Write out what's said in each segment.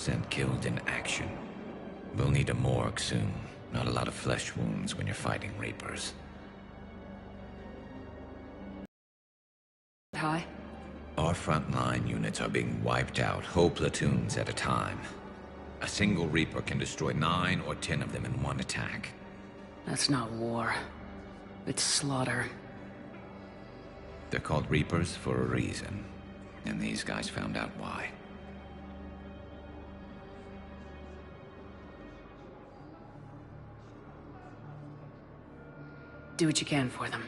100% killed in action. We'll need a morgue soon. Not a lot of flesh wounds when you're fighting Reapers. Hi. Our frontline units are being wiped out, whole platoons at a time. A single Reaper can destroy 9 or 10 of them in one attack. That's not war. It's slaughter. They're called Reapers for a reason, and these guys found out why. Do what you can for them.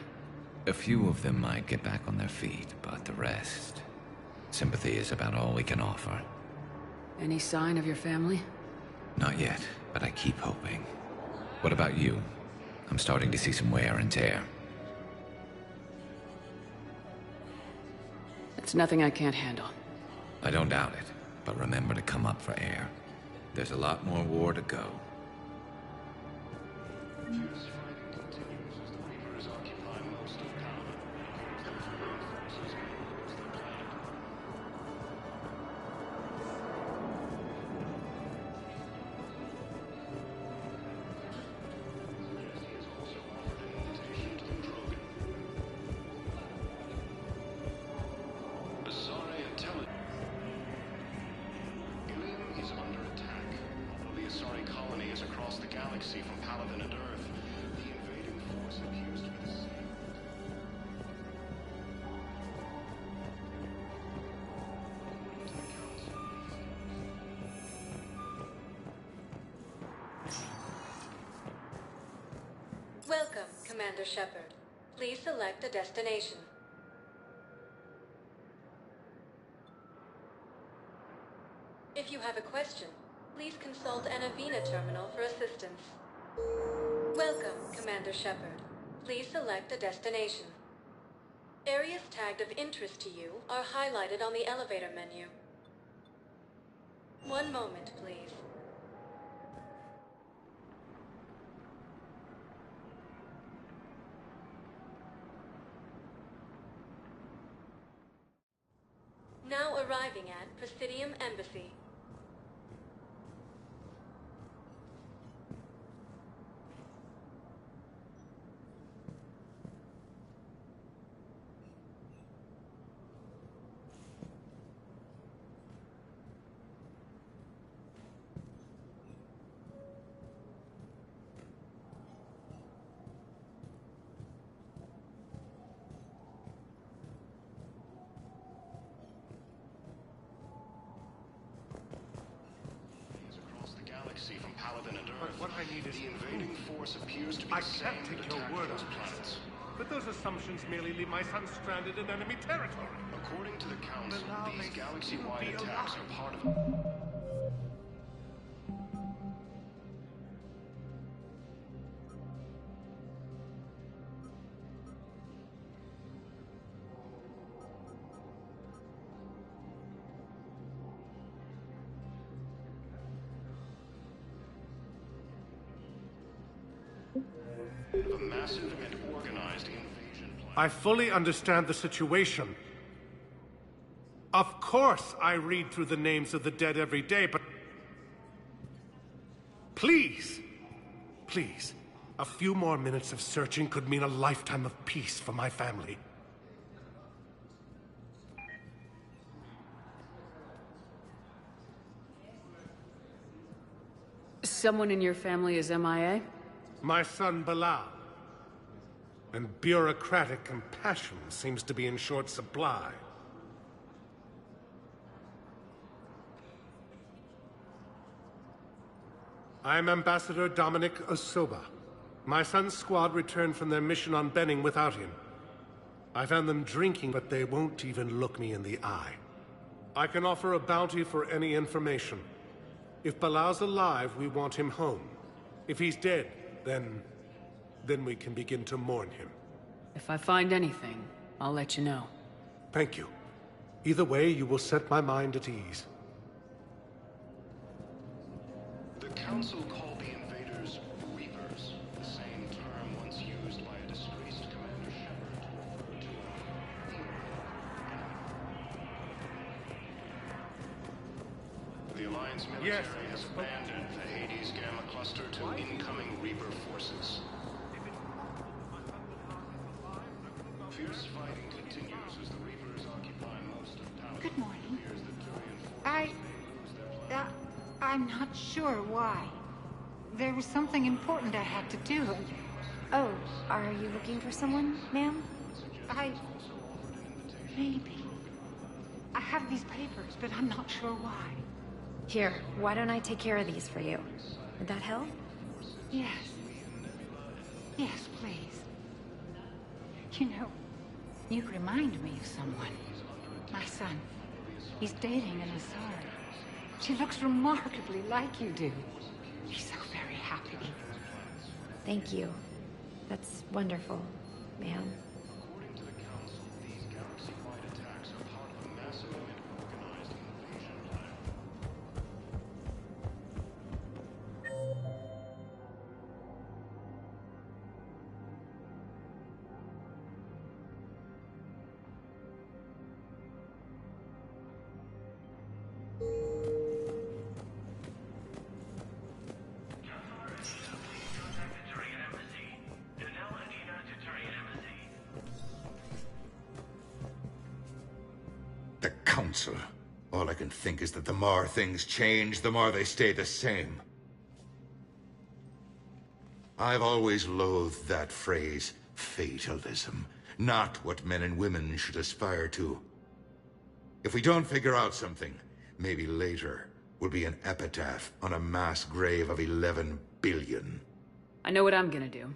A few of them might get back on their feet, but the rest... sympathy is about all we can offer. Any sign of your family? Not yet, but I keep hoping. What about you? I'm starting to see some wear and tear. It's nothing I can't handle. I don't doubt it, but remember to come up for air. There's a lot more war to go. Welcome, Commander Shepard. Please select a destination. If you have a question, please consult an Avena terminal for assistance. Welcome, Commander Shepard. Please select a destination. Areas tagged of interest to you are highlighted on the elevator menu. One moment, please. Now arriving at Presidium Embassy. From Paladin and Earth. But what I need is the invading force appears to be I the same can't take that your attacked word those on planets. this. But those assumptions merely leave my son stranded in enemy territory. According to the Council, But now these they galaxy-wide still be attacks alive. are part of... a massive and organized invasion plan. I fully understand the situation. Of course I read through the names of the dead every day, but... Please! Please. A few more minutes of searching could mean a lifetime of peace for my family. Someone in your family is MIA? My son Bilal. And bureaucratic compassion seems to be in short supply. I am Ambassador Dominic Osoba. My son's squad returned from their mission on Benning without him. I found them drinking, but they won't even look me in the eye. I can offer a bounty for any information. If Bilal's alive, we want him home. If he's dead, then we can begin to mourn him. If I find anything, I'll let you know. Thank you. Either way, you will set my mind at ease. The Council called the invaders Reapers, the same term once used by a disgraced Commander Shepard to refer to the Alliance Alliance military has abandoned the Hades Gamma Cluster to incoming Reaper forces. Fierce fighting continues as the Reapers occupy most of Paladin. Good morning. I'm not sure why. There was something important I had to do. Oh, are you looking for someone, ma'am? Maybe. I have these papers, but I'm not sure why. Here, why don't I take care of these for you? Would that help? Yes. Yes, please. You know, you remind me of someone. My son. He's dating an Asari. She looks remarkably like you do. He's so very happy. Thank you. That's wonderful, ma'am. According to the Council, these galaxy-wide attacks are part of a massive and organized invasion plan. The Council. All I can think is that the more things change, the more they stay the same. I've always loathed that phrase, fatalism. Not what men and women should aspire to. If we don't figure out something, maybe later will be an epitaph on a mass grave of 11 billion. I know what I'm gonna do.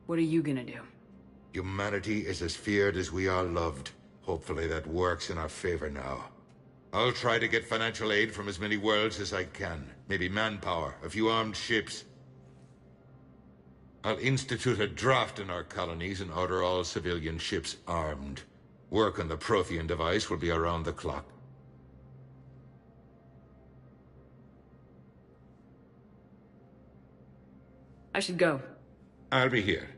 What are you gonna do? Humanity is as feared as we are loved. Hopefully that works in our favor now. I'll try to get financial aid from as many worlds as I can. Maybe manpower, a few armed ships. I'll institute a draft in our colonies and order all civilian ships armed. Work on the Prothean device will be around the clock. I should go. I'll be here.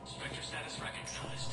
Spectre status recognized.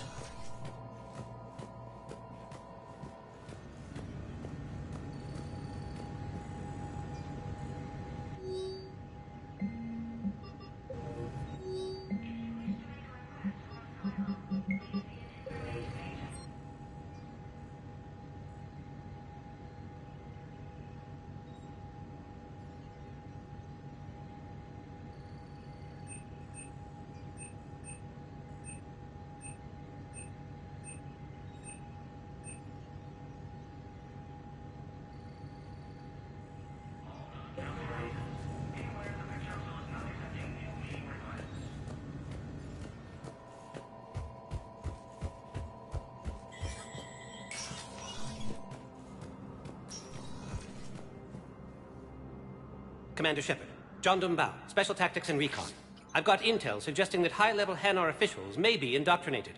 Commander Shepard, John Dumbao, Special Tactics and Recon. I've got intel suggesting that high-level Hanar officials may be indoctrinated.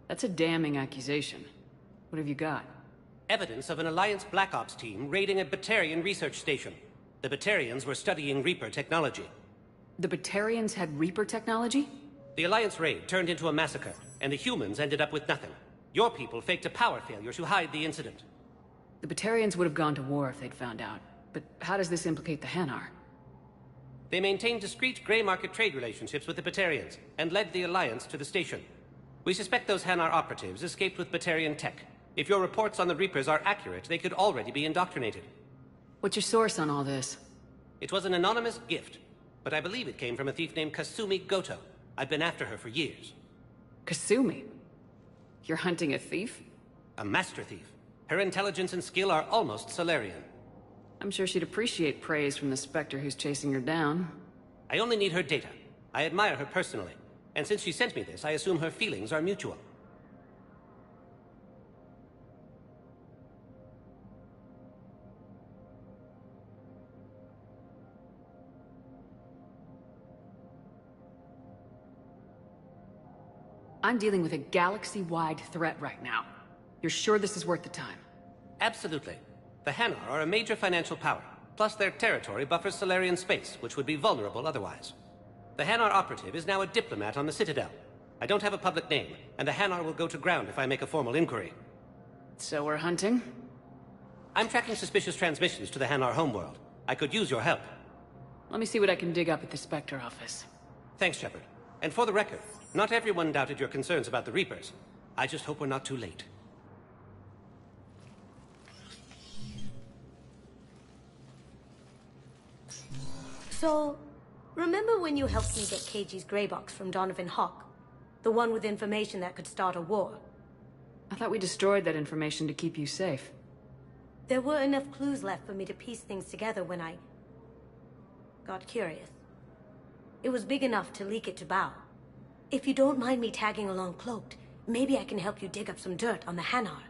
That's a damning accusation. What have you got? Evidence of an Alliance Black Ops team raiding a Batarian research station. The Batarians were studying Reaper technology. The Batarians had Reaper technology? The Alliance raid turned into a massacre, and the humans ended up with nothing. Your people faked a power failure to hide the incident. The Batarians would have gone to war if they'd found out. But how does this implicate the Hanar? They maintained discreet gray market trade relationships with the Batarians, and led the Alliance to the station. We suspect those Hanar operatives escaped with Batarian tech. If your reports on the Reapers are accurate, they could already be indoctrinated. What's your source on all this? It was an anonymous gift, but I believe it came from a thief named Kasumi Goto. I've been after her for years. Kasumi? You're hunting a thief? A master thief. Her intelligence and skill are almost Solarian. I'm sure she'd appreciate praise from the Spectre who's chasing her down. I only need her data. I admire her personally. And since she sent me this, I assume her feelings are mutual. I'm dealing with a galaxy-wide threat right now. You're sure this is worth the time? Absolutely. The Hanar are a major financial power. Plus, their territory buffers Solarian space, which would be vulnerable otherwise. The Hanar operative is now a diplomat on the Citadel. I don't have a public name, and the Hanar will go to ground if I make a formal inquiry. So we're hunting? I'm tracking suspicious transmissions to the Hanar homeworld. I could use your help. Let me see what I can dig up at the Spectre office. Thanks, Shepard. And for the record, not everyone doubted your concerns about the Reapers. I just hope we're not too late. So, remember when you helped me get KG's grey box from Donovan Hawk? The one with information that could start a war? I thought we destroyed that information to keep you safe. There were enough clues left for me to piece things together when I got curious. It was big enough to leak it to Bao. If you don't mind me tagging along cloaked, maybe I can help you dig up some dirt on the Hanar.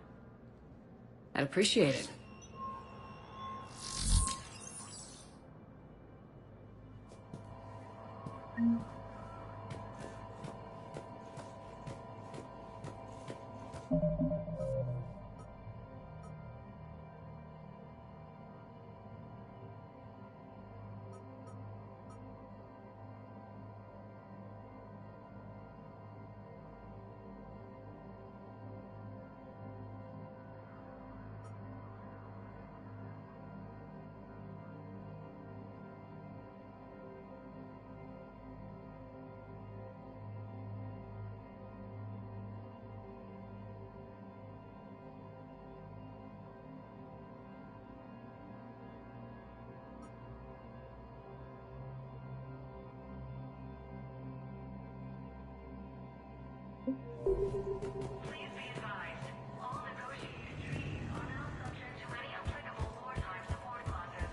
I'd appreciate it. Please be advised, all negotiated treaties are now subject to any applicable wartime support clauses.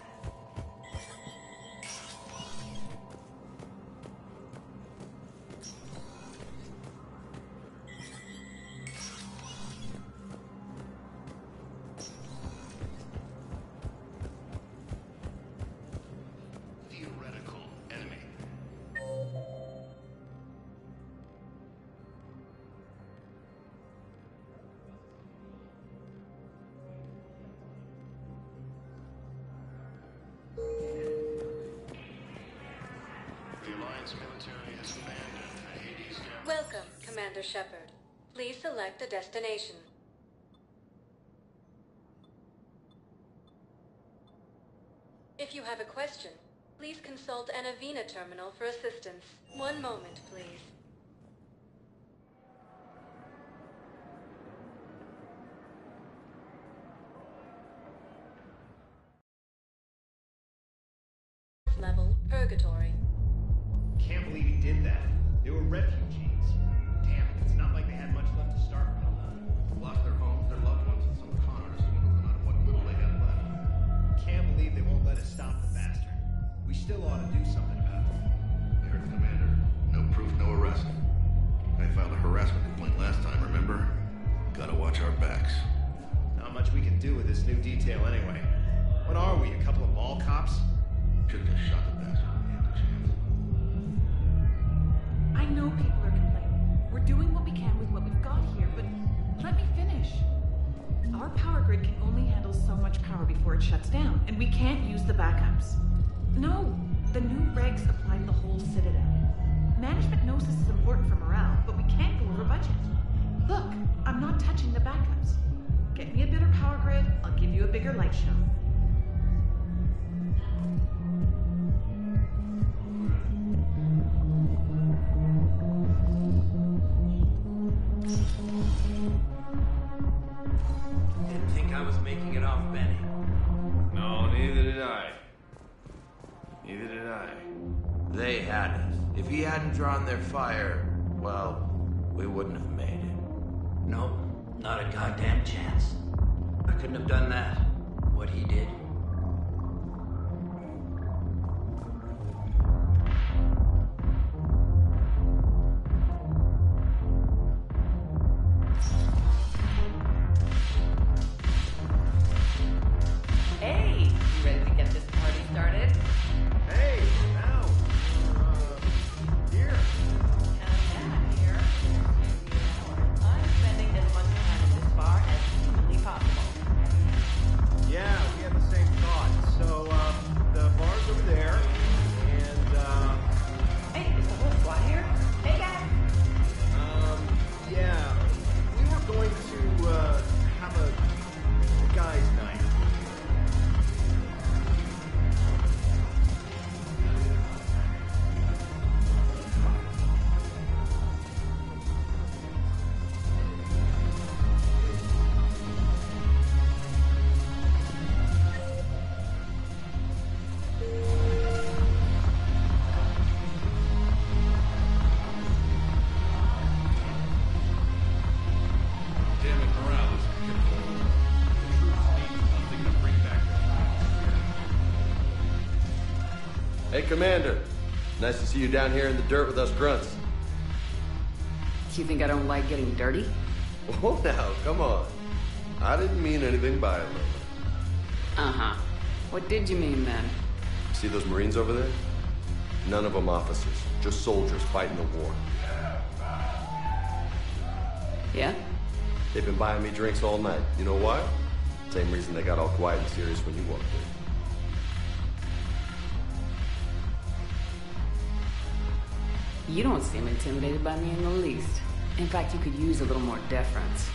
Theoretical enemy. The Alliance military has abandoned the Hades Gap. Welcome, Commander Shepard. Please select a destination. If you have a question, please consult an Avina terminal for assistance. One moment, please. Level Purgatory. Can't believe he did that. They were refugees. Damn, it's not like they had much left to start with. Lost their homes, their loved ones, and some con artists who moved out of what little they had left. Can't believe they won't let us stop the bastard. We still ought to do something about it. You heard the commander. No proof, no arrest. I filed a harassment complaint last time, remember? Gotta watch our backs. Not much we can do with this new detail anyway. What are we, a couple of mall cops? Should've just shot the bastard when we had the chance. I know people are complaining. We're doing what we can with what we've got here, but let me finish. Our power grid can only handle so much power before it shuts down, and we can't use the backups. No, the new regs apply to the whole Citadel. Management knows this is important for morale, but we can't go over budget. Look, I'm not touching the backups. Get me a better power grid, I'll give you a bigger light show. Didn't think I was making it off, Benny. No, neither did I. Neither did I. They had us. If he hadn't drawn their fire, well, we wouldn't have made it. Nope, not a goddamn chance. I couldn't have done that, what he did. Hey, you ready to get this party started? Hey, now. Here. Here. I'm spending as much time in this bar as humanly possible. Yeah, we have the same Hey, Commander. Nice to see you down here in the dirt with us grunts. You think I don't like getting dirty? Oh, now, come on. I didn't mean anything by it, Lola. Uh-huh. What did you mean, then? See those Marines over there? None of them officers, just soldiers fighting the war. Yeah? They've been buying me drinks all night. You know why? Same reason they got all quiet and serious when you walked in. You don't seem intimidated by me in the least. In fact, you could use a little more deference.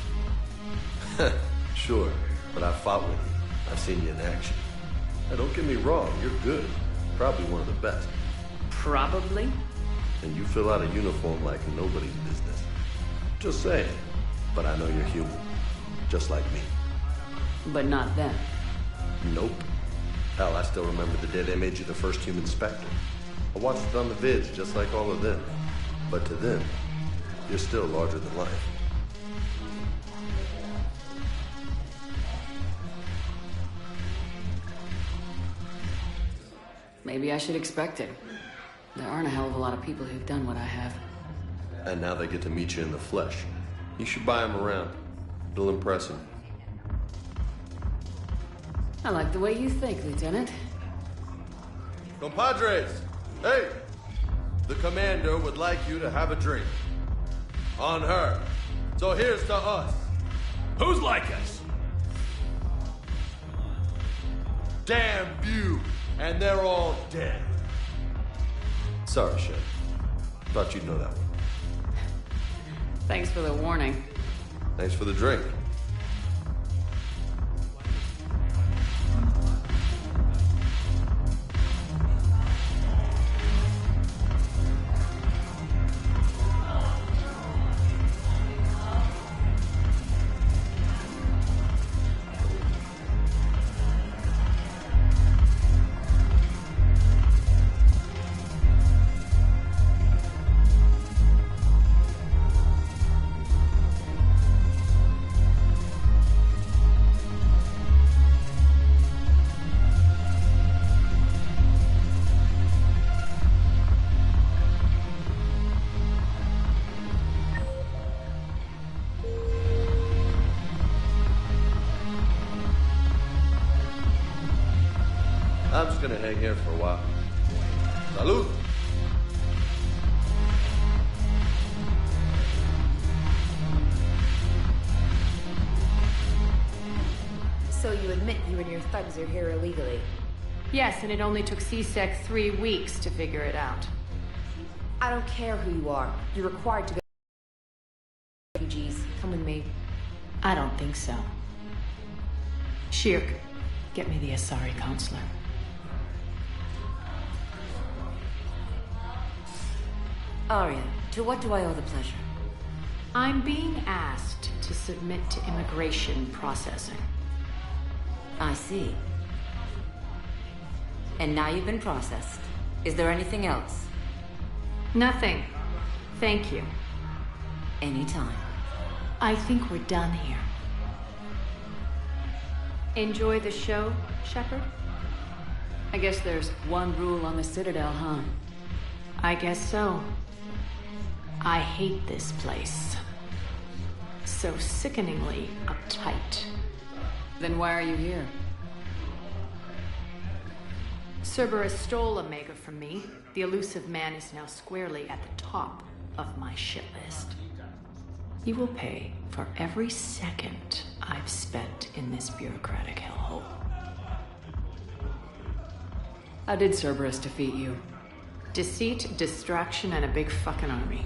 Sure, but I've fought with you. I've seen you in action. Now, don't get me wrong, you're good. Probably one of the best. Probably? And you fill out a uniform like nobody's business. Just saying. But I know you're human. Just like me. But not them. Nope. Hell, I still remember the day they made you the first human Spectre. I watched it on the vids, just like all of them. But to them, you're still larger than life. Maybe I should expect it. There aren't a hell of a lot of people who've done what I have. And now they get to meet you in the flesh. You should buy them around. It'll impress them. I like the way you think, Lieutenant. Compadres! Hey! The commander would like you to have a drink. On her. So here's to us. Who's like us? Damn you! And they're all dead. Sorry, Chef. Thought you'd know that one. Thanks for the warning. Thanks for the drink. I'm just gonna hang here for a while. Salud! So you admit you and your thugs are here illegally? Yes, and it only took CSEC 3 weeks to figure it out. I don't care who you are. You're required to go to refugees. Come with me. I don't think so. Shirk, get me the Asari counselor. Arya, to what do I owe the pleasure? I'm being asked to submit to immigration processing. I see. And now you've been processed. Is there anything else? Nothing. Thank you. Anytime. I think we're done here. Enjoy the show, Shepard? I guess there's one rule on the Citadel, huh? I guess so. I hate this place. So sickeningly uptight. Then why are you here? Cerberus stole Omega from me. The elusive man is now squarely at the top of my shit list. You will pay for every second I've spent in this bureaucratic hellhole. How did Cerberus defeat you? Deceit, distraction, and a big fucking army.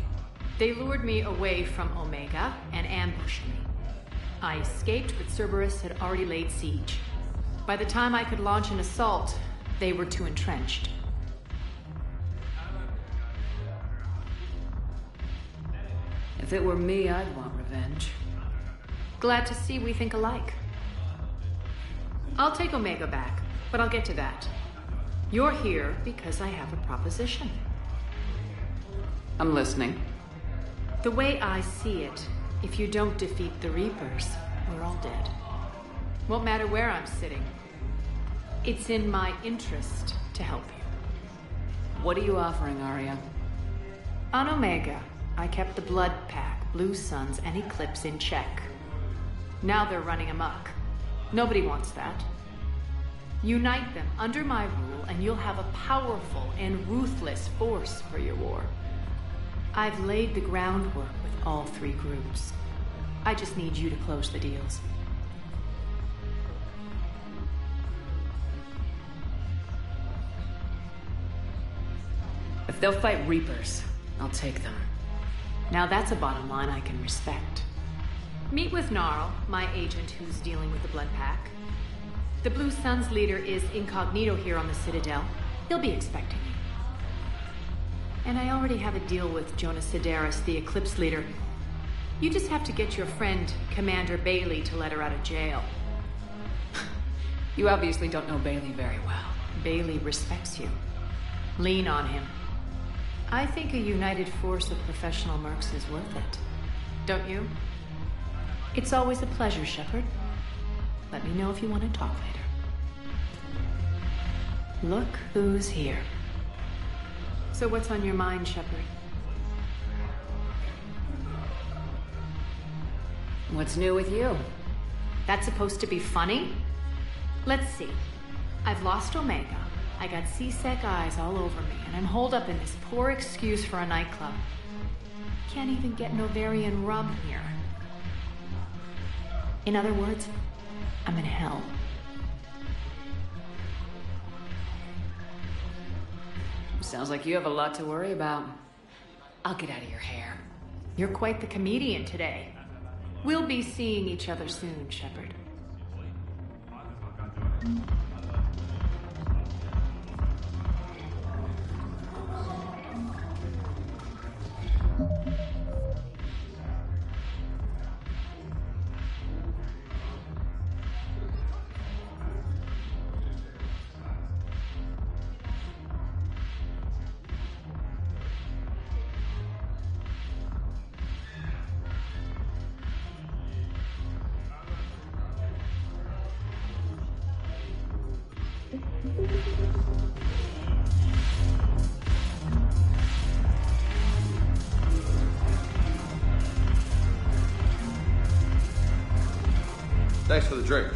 They lured me away from Omega and ambushed me. I escaped, but Cerberus had already laid siege. By the time I could launch an assault, they were too entrenched. If it were me, I'd want revenge. Glad to see we think alike. I'll take Omega back, but I'll get to that. You're here because I have a proposition. I'm listening. The way I see it, if you don't defeat the Reapers, we're all dead. Won't matter where I'm sitting. It's in my interest to help you. What are you offering, Arya? On Omega, I kept the Blood Pack, Blue Suns, and Eclipse in check. Now they're running amok. Nobody wants that. Unite them under my rule, and you'll have a powerful and ruthless force for your war. I've laid the groundwork with all three groups. I just need you to close the deals. If they'll fight Reapers, I'll take them. Now that's a bottom line I can respect. Meet with Gnarl, my agent who's dealing with the Blood Pack. The Blue Suns leader is incognito here on the Citadel. He'll be expecting you. And I already have a deal with Jonas Sidaris, the Eclipse leader. You just have to get your friend, Commander Bailey, to let her out of jail. You obviously don't know Bailey very well. Bailey respects you. Lean on him. I think a united force of professional mercs is worth it. Don't you? It's always a pleasure, Shepard. Let me know if you want to talk later. Look who's here. So what's on your mind, Shepard? What's new with you? That's supposed to be funny? Let's see. I've lost Omega. I got C-Sec eyes all over me, and I'm holed up in this poor excuse for a nightclub. Can't even get an ovarian rub here. In other words, I'm in hell. Sounds like you have a lot to worry about. I'll get out of your hair. You're quite the comedian today. We'll be seeing each other soon, Shepard. Thanks for the drink.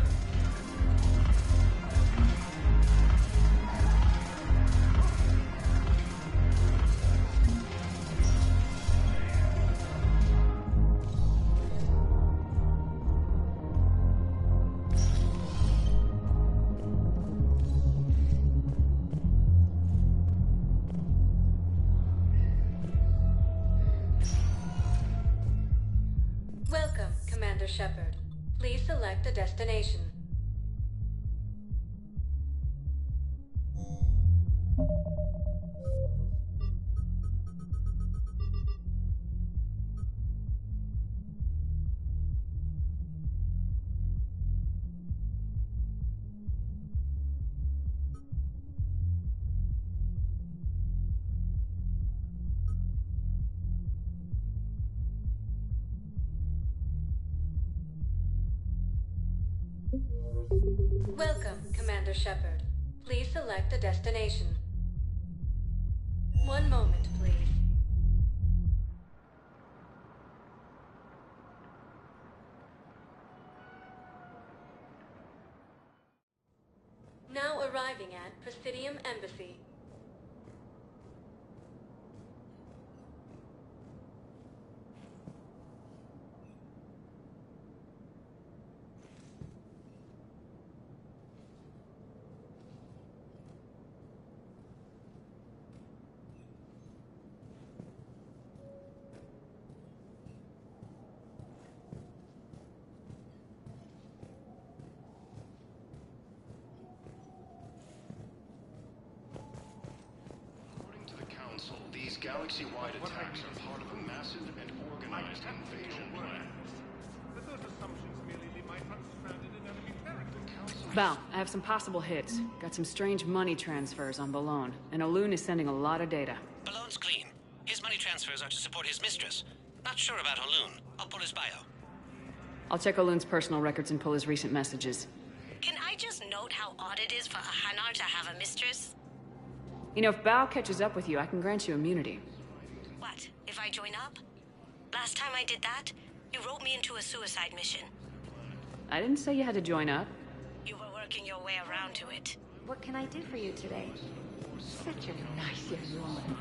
Welcome, Commander Shepard. Please select a destination. Welcome, Commander Shepard. Please select a destination. One moment, please. Now arriving at Presidium Embassy. These galaxy-wide attacks are part of a massive and organized invasion plan. But those assumptions merely leave my front stranded in enemy territory. Val, I have some possible hits. Got some strange money transfers on Balone, and Olun is sending a lot of data. Balone's clean. His money transfers are to support his mistress. Not sure about Olun. I'll pull his bio. I'll check Olun's personal records and pull his recent messages. Can I just note how odd it is for a Hanar to have a mistress? You know, if Bao catches up with you, I can grant you immunity. What, if I join up? Last time I did that, you wrote me into a suicide mission. I didn't say you had to join up. You were working your way around to it. What can I do for you today? Such a nice young woman.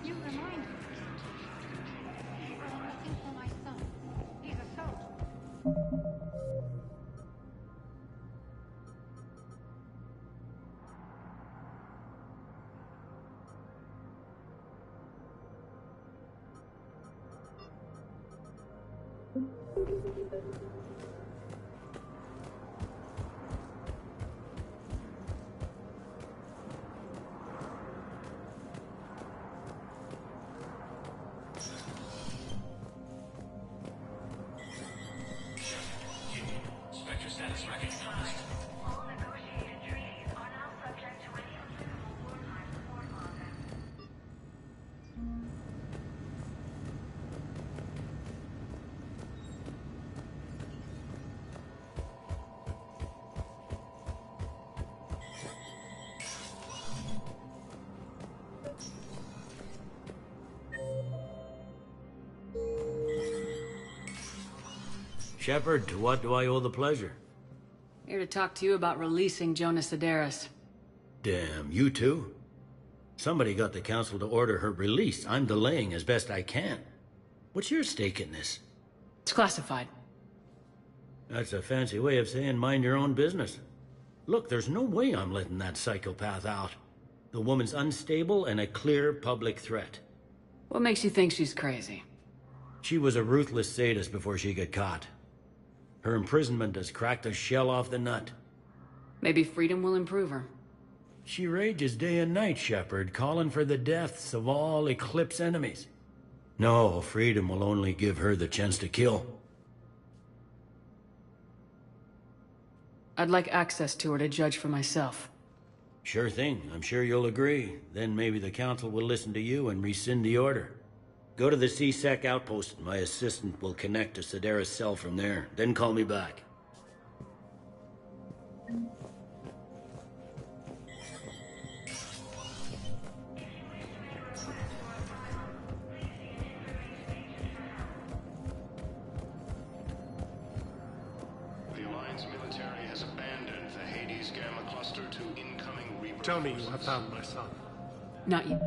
You remind me. I'm looking for my son. He's a soldier. Spectre status recognized. All negotiated treaties are now subject to any applicable wartime support clauses. Shepard, to what do I owe the pleasure? Here to talk to you about releasing Jonas Sedaris. Damn, you too? Somebody got the council to order her release. I'm delaying as best I can. What's your stake in this? It's classified. That's a fancy way of saying mind your own business. Look, there's no way I'm letting that psychopath out. The woman's unstable and a clear public threat. What makes you think she's crazy? She was a ruthless sadist before she got caught. Her imprisonment has cracked the shell off the nut. Maybe freedom will improve her. She rages day and night, Shepard, calling for the deaths of all Eclipse enemies. No, freedom will only give her the chance to kill. I'd like access to her to judge for myself. Sure thing. I'm sure you'll agree. Then maybe the council will listen to you and rescind the order. Go to the C-Sec outpost. My assistant will connect to Sedaris' cell from there. Then call me back. The Alliance military has abandoned the Hades Gamma cluster to incoming Reaper. Tell me you have found my son. Not you.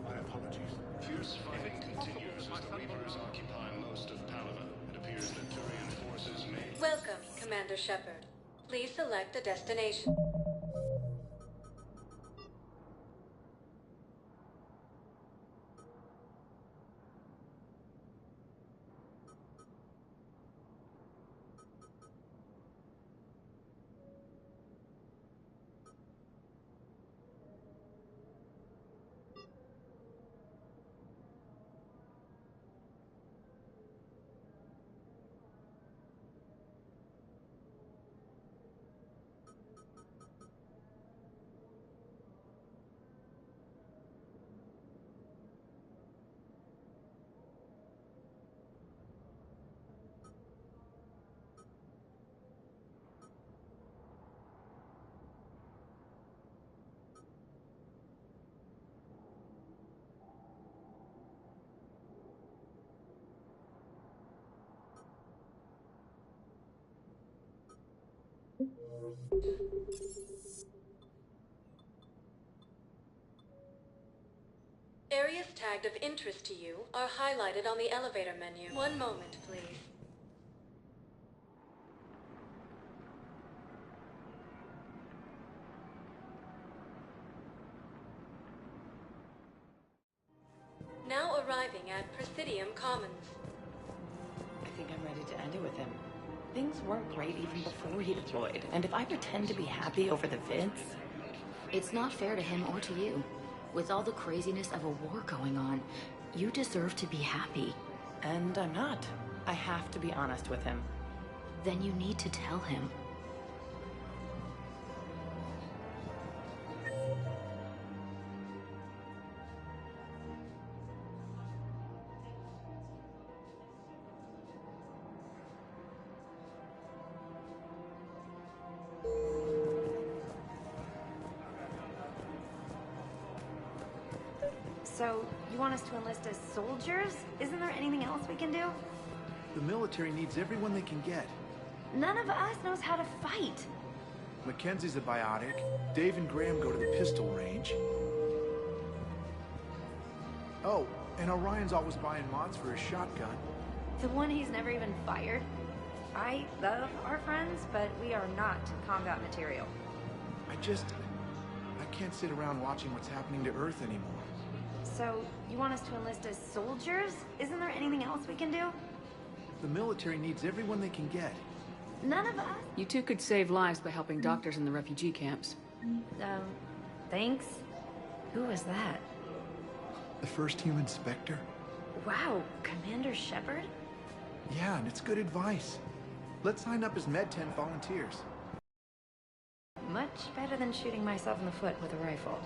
My apologies. Fierce fighting continues as the Reapers occupy most of Palava. It appears that Turian forces may... Welcome, Commander Shepard. Please select a destination. Areas tagged of interest to you are highlighted on the elevator menu. One moment, please. Now arriving at Presidium Commons. I think I'm ready to end it with him. Things weren't great even before he deployed, and if I pretend to be happy over the vids... It's not fair to him or to you. With all the craziness of a war going on, you deserve to be happy. And I'm not. I have to be honest with him. Then you need to tell him. So, you want us to enlist as soldiers? Isn't there anything else we can do? The military needs everyone they can get. None of us knows how to fight. Mackenzie's a biotic. Dave and Graham go to the pistol range. Oh, and Orion's always buying mods for his shotgun. The one he's never even fired? I love our friends, but we are not combat material. I can't sit around watching what's happening to Earth anymore. So, you want us to enlist as soldiers? Isn't there anything else we can do? The military needs everyone they can get. None of us? You two could save lives by helping doctors in the refugee camps. Thanks. Who was that? The first human Spectre? Wow, Commander Shepard? Yeah, and it's good advice. Let's sign up as Med 10 volunteers. Much better than shooting myself in the foot with a rifle.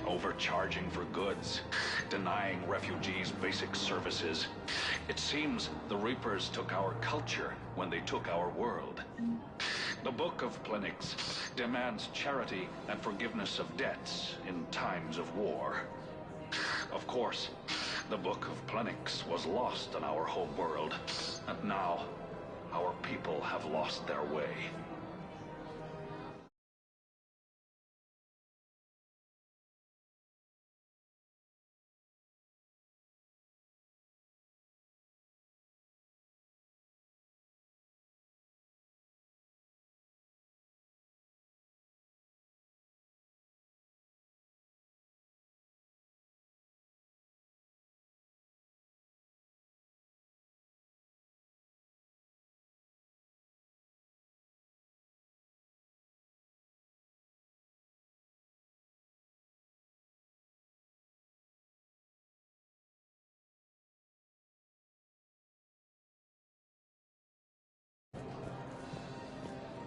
Overcharging for goods, denying refugees basic services. It seems the Reapers took our culture when they took our world. The Book of Plenix demands charity and forgiveness of debts in times of war. Of course, the Book of Plenix was lost in our home world, and now our people have lost their way.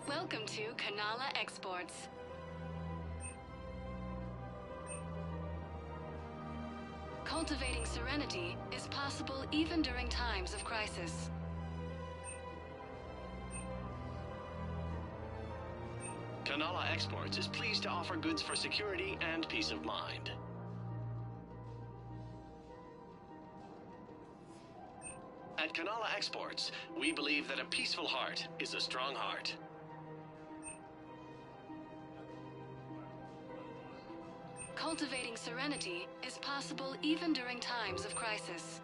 Welcome to Kanala Exports. Cultivating serenity is possible even during times of crisis. Kanala Exports is pleased to offer goods for security and peace of mind. At Kanala Exports, we believe that a peaceful heart is a strong heart. Cultivating serenity is possible even during times of crisis.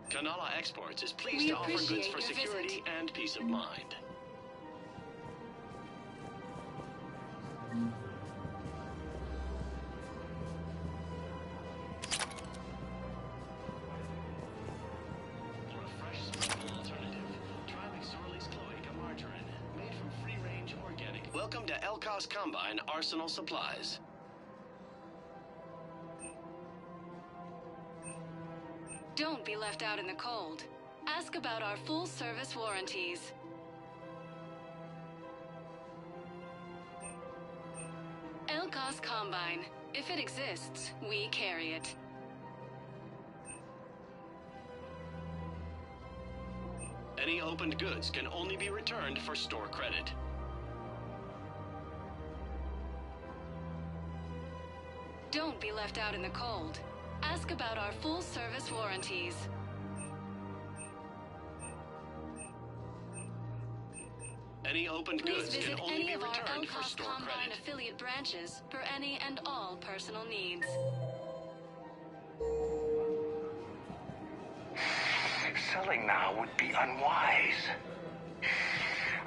Kanala Exports is pleased to offer goods for security and peace of mind. For a fresh, smoothable alternative, try McSorley's Cloaca Margarine, made from free-range organic. Welcome to Elkos Combine Arsenal Supplies. Don't be left out in the cold. Ask about our full-service warranties. Elkos Combine. If it exists, we carry it. Any opened goods can only be returned for store credit. Don't be left out in the cold. Ask about our full-service warranties. Any opened Please goods visit can only any be of our returned for Elkos store Combine credit. affiliate branches for any and all personal needs. Selling now would be unwise.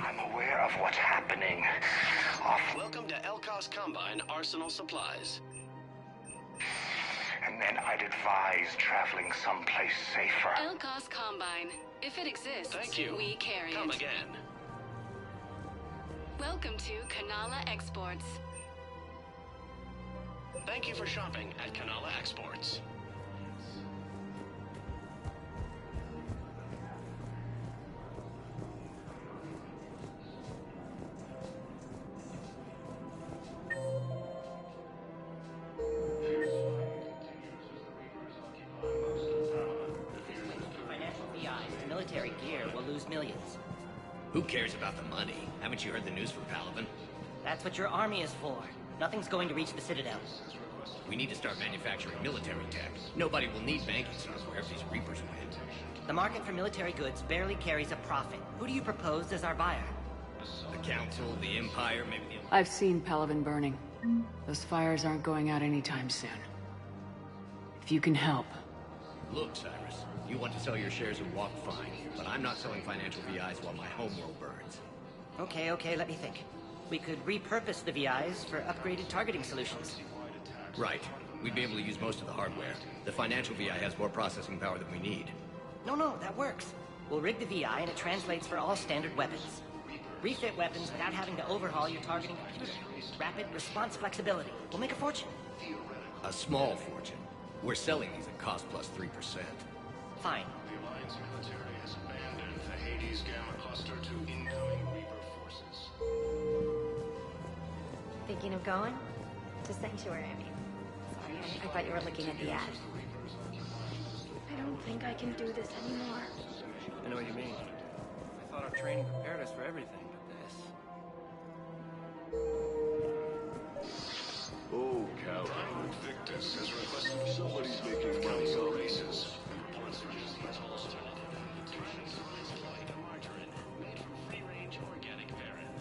I'm aware of what's happening. Welcome to Elkos Combine Arsenal Supplies. And then I'd advise traveling someplace safer. Elkos Combine. If it exists, Thank you. we carry Come it. again. Welcome to Kanala Exports. Thank you for shopping at Kanala Exports. cost millions. Who cares about the money? Haven't you heard the news from Paladin? That's what your army is for. Nothing's going to reach the Citadel. We need to start manufacturing military tech. Nobody will need banking software if these Reapers win. The market for military goods barely carries a profit. Who do you propose as our buyer? The Council, the Empire, maybe the... I've seen Palaven burning. Those fires aren't going out anytime soon. If you can help. Look, Cyrus, you want to sell your shares of Walk, fine, but I'm not selling financial VIs while my homeworld burns. Okay, let me think. We could repurpose the VIs for upgraded targeting solutions. Right. We'd be able to use most of the hardware. The financial VI has more processing power than we need. No, that works. We'll rig the VI and it translates for all standard weapons. Refit weapons without having to overhaul your targeting computer. Rapid response flexibility. We'll make a fortune. A small fortune. We're selling these at cost plus 3%. Fine. The Alliance military has abandoned the Hades Gamma cluster to incoming Reaper forces. Thinking of going? To Sanctuary, I mean. Sorry, I thought you were looking at the ad. I don't think I can do this anymore. I know what you mean. I thought our training prepared us for everything but this. Oh, Cal. Victus has requested somebody's making money on races. Reports suggest he has alternative invitations like margarine made from free-range organic verin.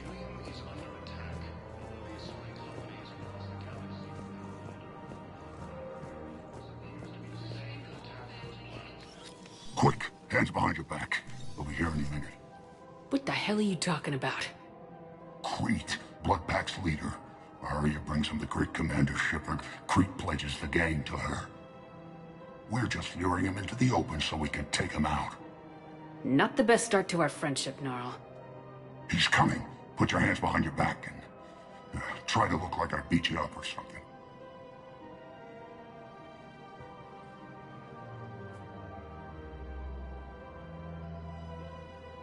Ilium is under attack. The assaulting colonies across the galaxy. Quick, hands behind your back. We'll be here any minute. What the hell are you talking about? Crete, Bloodpack's leader. Arya brings him the great Commander Shepard. Crete pledges the gang to her. We're just luring him into the open so we can take him out. Not the best start to our friendship, Gnarl. He's coming. Put your hands behind your back and try to look like I beat you up or something.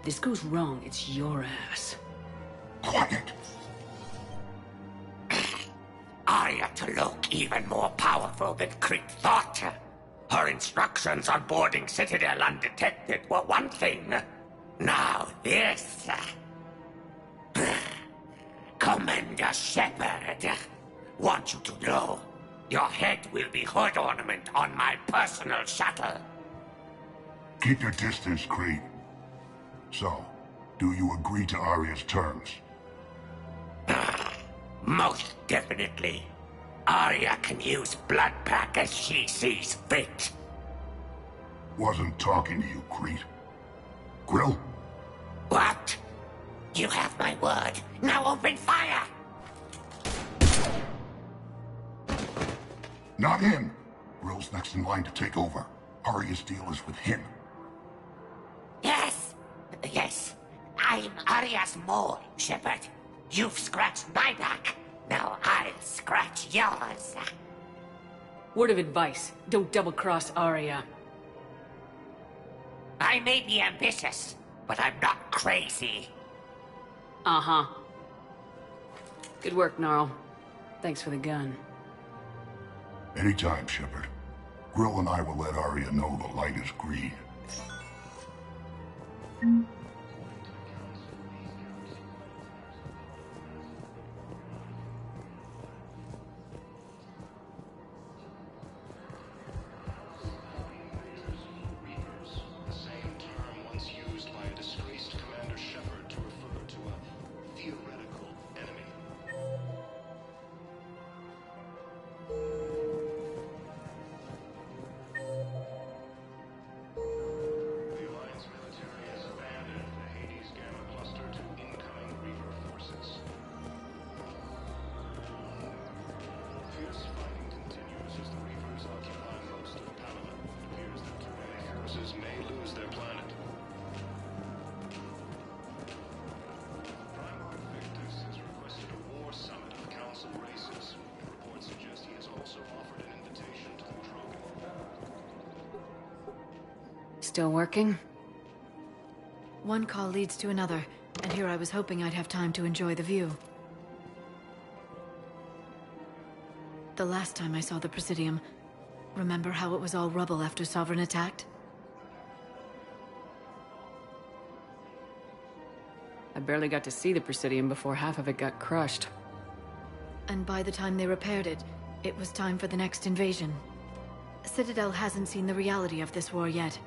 If this goes wrong, it's your ass. Quiet. Arya to look even more powerful than Crete thought. Her instructions on boarding Citadel undetected were one thing. Now this. Commander Shepard, want you to know, your head will be hood ornament on my personal shuttle. Keep your distance, Crete. So, do you agree to Arya's terms? Most definitely. Arya can use Bloodpack as she sees fit. Wasn't talking to you, Crete. Grill? What? You have my word. Now open fire! Not him. Grill's next in line to take over. Arya's deal is with him. Yes. I'm Arya's mole, Shepard. You've scratched my back. Now I'll scratch yours. Word of advice, don't double-cross Arya. I may be ambitious, but I'm not crazy. Uh-huh. Good work, Gnarl. Thanks for the gun. Anytime, Shepard. Grill and I will let Arya know the light is green. The same term once used by a disgraced Commander Shepard to refer to a theoretical enemy. The Alliance military has abandoned the Hades Gamma cluster to incoming Reaper forces. Fierce fighting continues as the Reapers occupy most of Palaven. It appears that too many forces may lose their planet. Primarch Victus has requested a war summit of Council races. Reports suggest he has also offered an invitation to the Trogan. Still working? One call leads to another. And here I was hoping I'd have time to enjoy the view. The last time I saw the Presidium, remember how it was all rubble after Sovereign attacked? I barely got to see the Presidium before half of it got crushed. And by the time they repaired it, it was time for the next invasion. Citadel hasn't seen the reality of this war yet.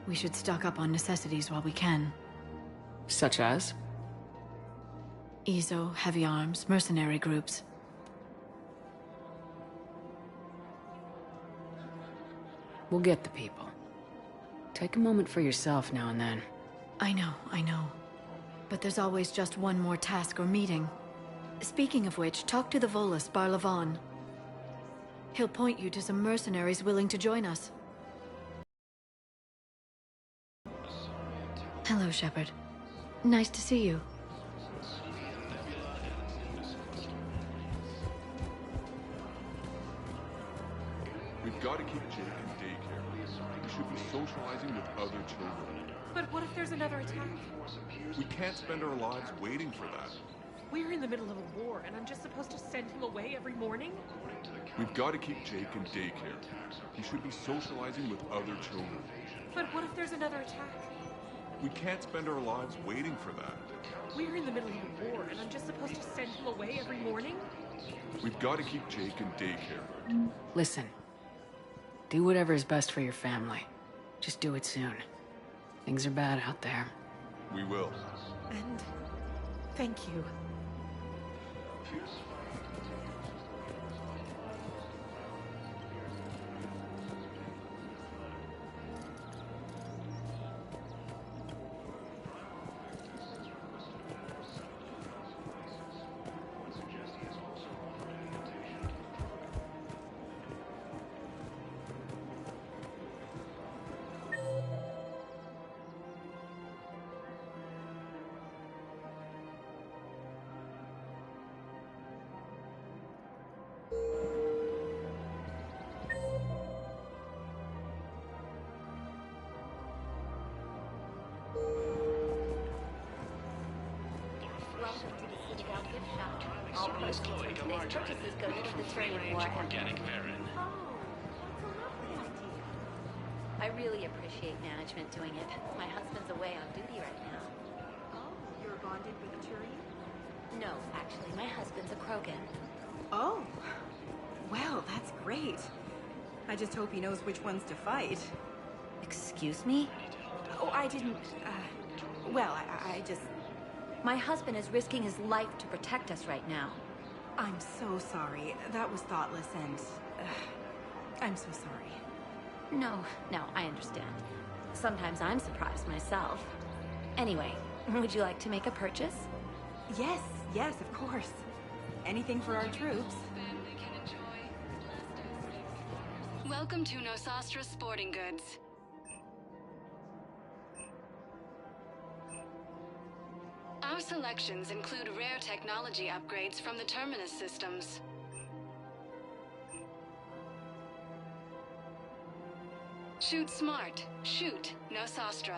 We should stock up on necessities while we can. Such as? EZO, heavy arms, mercenary groups. We'll get the people. Take a moment for yourself now and then. I know. But there's always just one more task or meeting. Speaking of which, talk to the Volus, Barlavon. He'll point you to some mercenaries willing to join us. Hello, Shepard. Nice to see you. We've got to keep Jake in daycare. We should be socializing with other children. But what if there's another attack? We can't spend our lives waiting for that. We're in the middle of a war, and I'm just supposed to send him away every morning? We've got to keep Jake in daycare. He should be socializing with other children. But what if there's another attack? We can't spend our lives waiting for that. We're in the middle of a war, and I'm just supposed to send him away every morning? We've got to keep Jake in daycare. Listen. Do whatever is best for your family. Just do it soon. Things are bad out there. We will. And thank you. I really appreciate management doing it. My husband's away on duty right now. Oh, you're bonded with a Turian? No, actually, my husband's a Krogan. Oh, well, that's great. I just hope he knows which ones to fight. Excuse me? Oh, I didn't, well, I just... My husband is risking his life to protect us right now. I'm so sorry. That was thoughtless and... I'm so sorry. No, I understand. Sometimes I'm surprised myself. Anyway, would you like to make a purchase? Yes, of course. Anything for our troops. Welcome to Nosastra Sporting Goods. Our selections include rare technology upgrades from the Terminus systems. Shoot smart. Shoot Nosastra.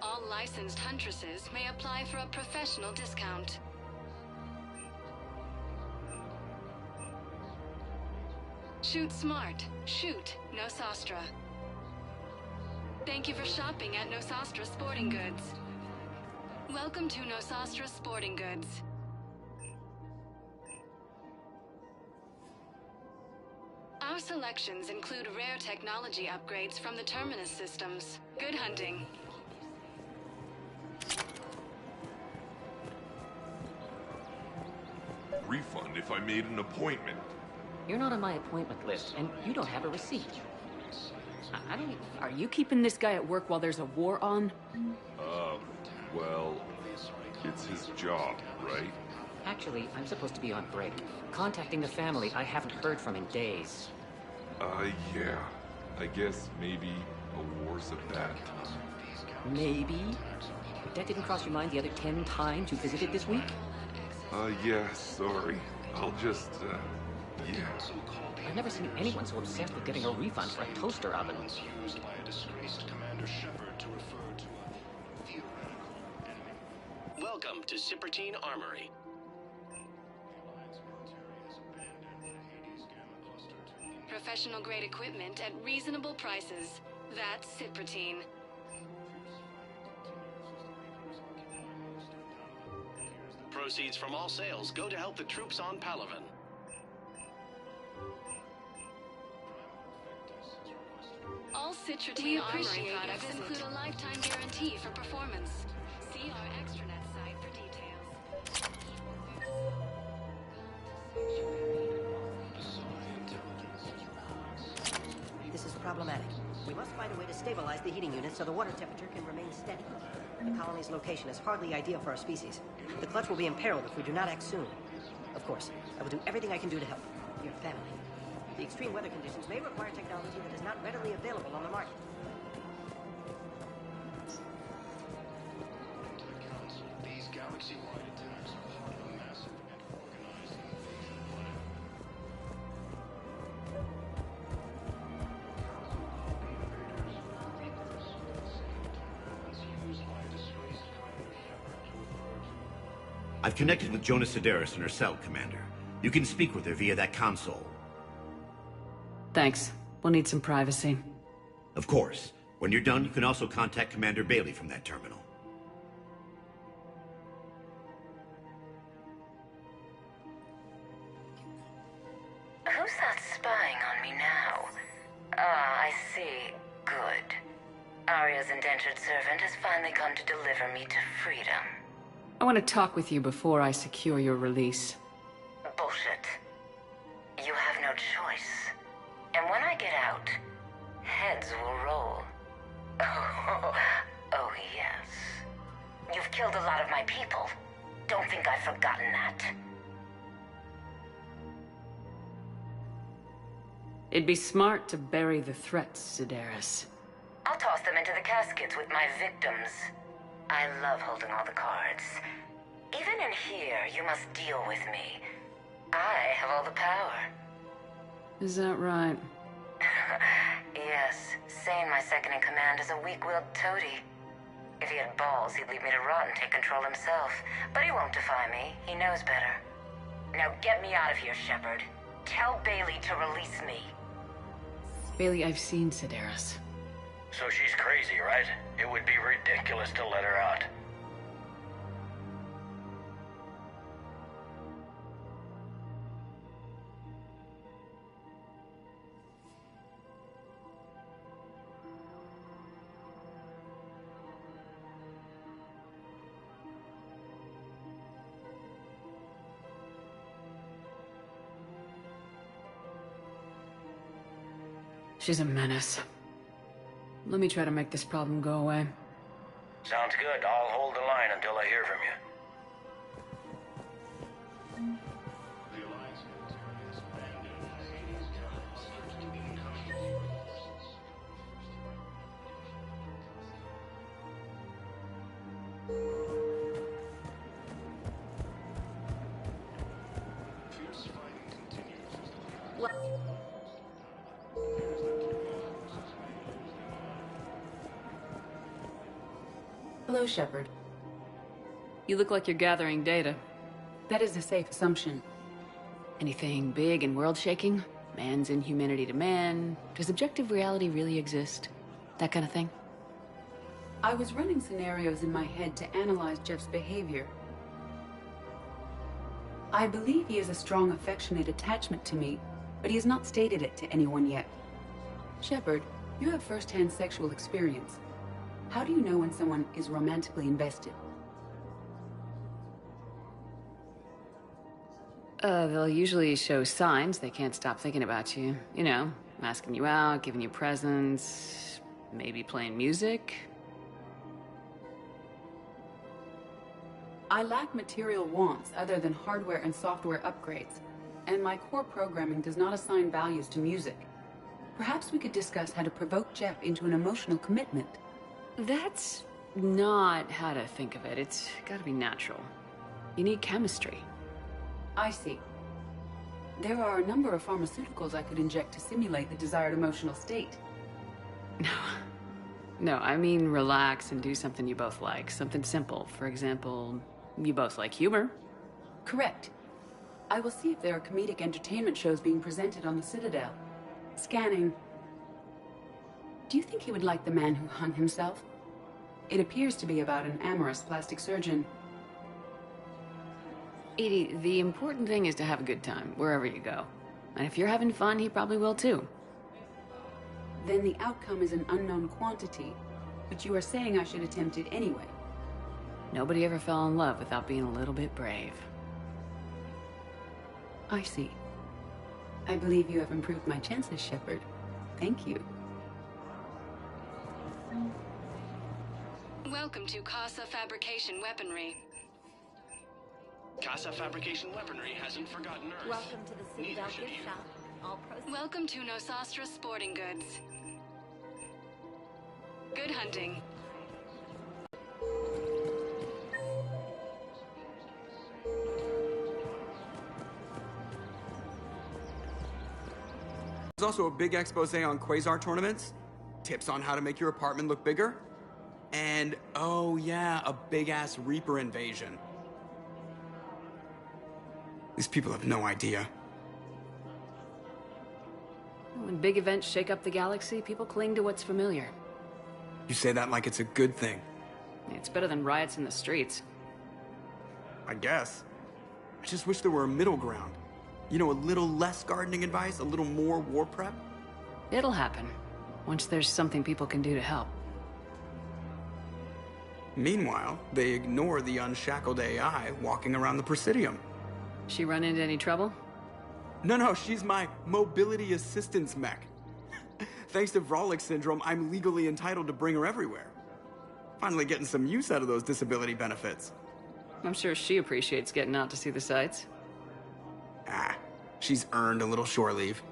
All licensed huntresses may apply for a professional discount. Shoot smart. Shoot Nosastra. Thank you for shopping at Nosastra Sporting Goods. Welcome to Nosastra Sporting Goods. Our selections include rare technology upgrades from the Terminus systems. Good hunting. Refund if I made an appointment. You're not on my appointment list, and you don't have a receipt. I don't... Are you keeping this guy at work while there's a war on? Well, it's his job, right? Actually, I'm supposed to be on break. Contacting the family I haven't heard from in days. Yeah. I guess maybe a war's a bad time. Maybe? That didn't cross your mind the other 10 times you visited this week? Yeah, sorry. I'll just, yeah. I've never seen anyone so obsessed with getting a refund for a toaster oven. Used by a disgraced Commander Shepard to refer to a theoretical enemy. Welcome to Cypertine Armory. Professional grade equipment at reasonable prices. That's Cypertine. Proceeds from all sales go to help the troops on Palaven. All Cypertine Armory products include a lifetime guarantee for performance. See our extranet site for details. This is problematic. We must find a way to stabilize the heating unit so the water temperature can remain steady. The colony's location is hardly ideal for our species. The clutch will be imperiled if we do not act soon. Of course, I will do everything I can do to help. Your family. The extreme weather conditions may require technology that is not readily available on the market. These galaxy-wide attacks are part of a massive and organized invasion plan. I've connected with Jonas Sedaris in her cell, Commander. You can speak with her via that console. Thanks. We'll need some privacy. Of course. When you're done, you can also contact Commander Bailey from that terminal. Who's that spying on me now? Ah, I see. Good. Arya's indentured servant has finally come to deliver me to freedom. I want to talk with you before I secure your release. Bullshit. You have no choice. And when I get out, heads will roll. Oh, yes. You've killed a lot of my people. Don't think I've forgotten that. It'd be smart to bury the threats, Sedaris. I'll toss them into the caskets with my victims. I love holding all the cards. Even in here, you must deal with me. I have all the power. Is that right? Yes, Sane, my second-in-command, is a weak-willed toady. If he had balls, he'd leave me to rot and take control himself. But he won't defy me. He knows better. Now get me out of here, Shepard. Tell Bailey to release me. Bailey, I've seen Sedaris. So she's crazy, right? It would be ridiculous to let her out. She's a menace. Let me try to make this problem go away. Sounds good. I'll hold the line until I hear from you. Hello, Shepard. You look like you're gathering data. That is a safe assumption. Anything big and world-shaking? Man's inhumanity to man? Does objective reality really exist? That kind of thing? I was running scenarios in my head to analyze Jeff's behavior. I believe he has a strong affectionate attachment to me, but he has not stated it to anyone yet. Shepard, you have first-hand sexual experience. How do you know when someone is romantically invested? They'll usually show signs they can't stop thinking about you. You know, asking you out, giving you presents, maybe playing music. I lack material wants other than hardware and software upgrades, and my core programming does not assign values to music. Perhaps we could discuss how to provoke Jeff into an emotional commitment. That's not how to think of it. It's gotta be natural. You need chemistry. I see. There are a number of pharmaceuticals I could inject to simulate the desired emotional state. No, I mean relax and do something you both like. Something simple. For example, you both like humor. Correct. I will see if there are comedic entertainment shows being presented on the Citadel. Scanning. Do you think he would like The Man Who Hung Himself? It appears to be about an amorous plastic surgeon. Edie, the important thing is to have a good time, wherever you go. And if you're having fun, he probably will too. Then the outcome is an unknown quantity, but you are saying I should attempt it anyway. Nobody ever fell in love without being a little bit brave. I see. I believe you have improved my chances, Shepard. Thank you. Welcome to Casa Fabrication Weaponry. Casa Fabrication Weaponry hasn't forgotten Earth. Welcome to the Citadel Neither should gift you. shop. All proceeds. Welcome to Nosastra Sporting Goods. Good hunting. There's also a big expose on Quasar tournaments, tips on how to make your apartment look bigger, and, oh yeah, a big-ass Reaper invasion. These people have no idea. When big events shake up the galaxy, people cling to what's familiar. You say that like it's a good thing. It's better than riots in the streets. I guess. I just wish there were a middle ground. You know, a little less gardening advice, a little more war prep. It'll happen, once there's something people can do to help. Meanwhile, they ignore the unshackled AI walking around the Presidium. She run into any trouble? No, she's my mobility assistance mech. Thanks to Vrolic syndrome, I'm legally entitled to bring her everywhere. Finally getting some use out of those disability benefits. I'm sure she appreciates getting out to see the sights. Ah, she's earned a little shore leave.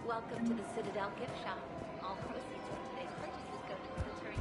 Welcome to the Citadel gift shop. All proceeds from today's purchases go to military.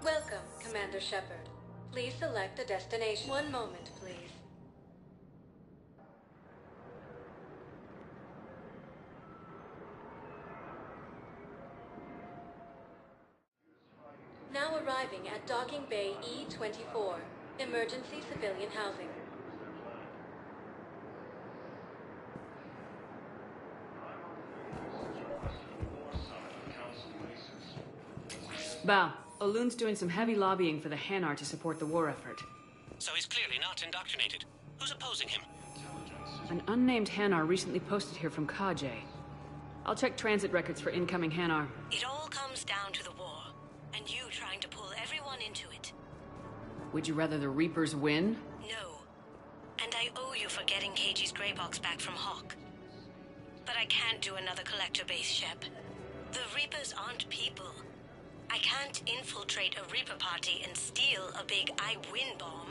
Welcome, Commander Shepard. Please select a destination. One moment, please. Now arriving at Docking Bay E-24, emergency civilian housing. Bow, Olun's doing some heavy lobbying for the Hanar to support the war effort. So he's clearly not indoctrinated. Who's opposing him? An unnamed Hanar recently posted here from Kajay. I'll check transit records for incoming Hanar. It all comes down to the war, and you trying to pull everyone into it. Would you rather the Reapers win? No. And I owe you for getting KG's Grey Box back from Hawk. But I can't do another collector base, Shep. The Reapers aren't people. I can't infiltrate a Reaper party and steal a big I win bomb.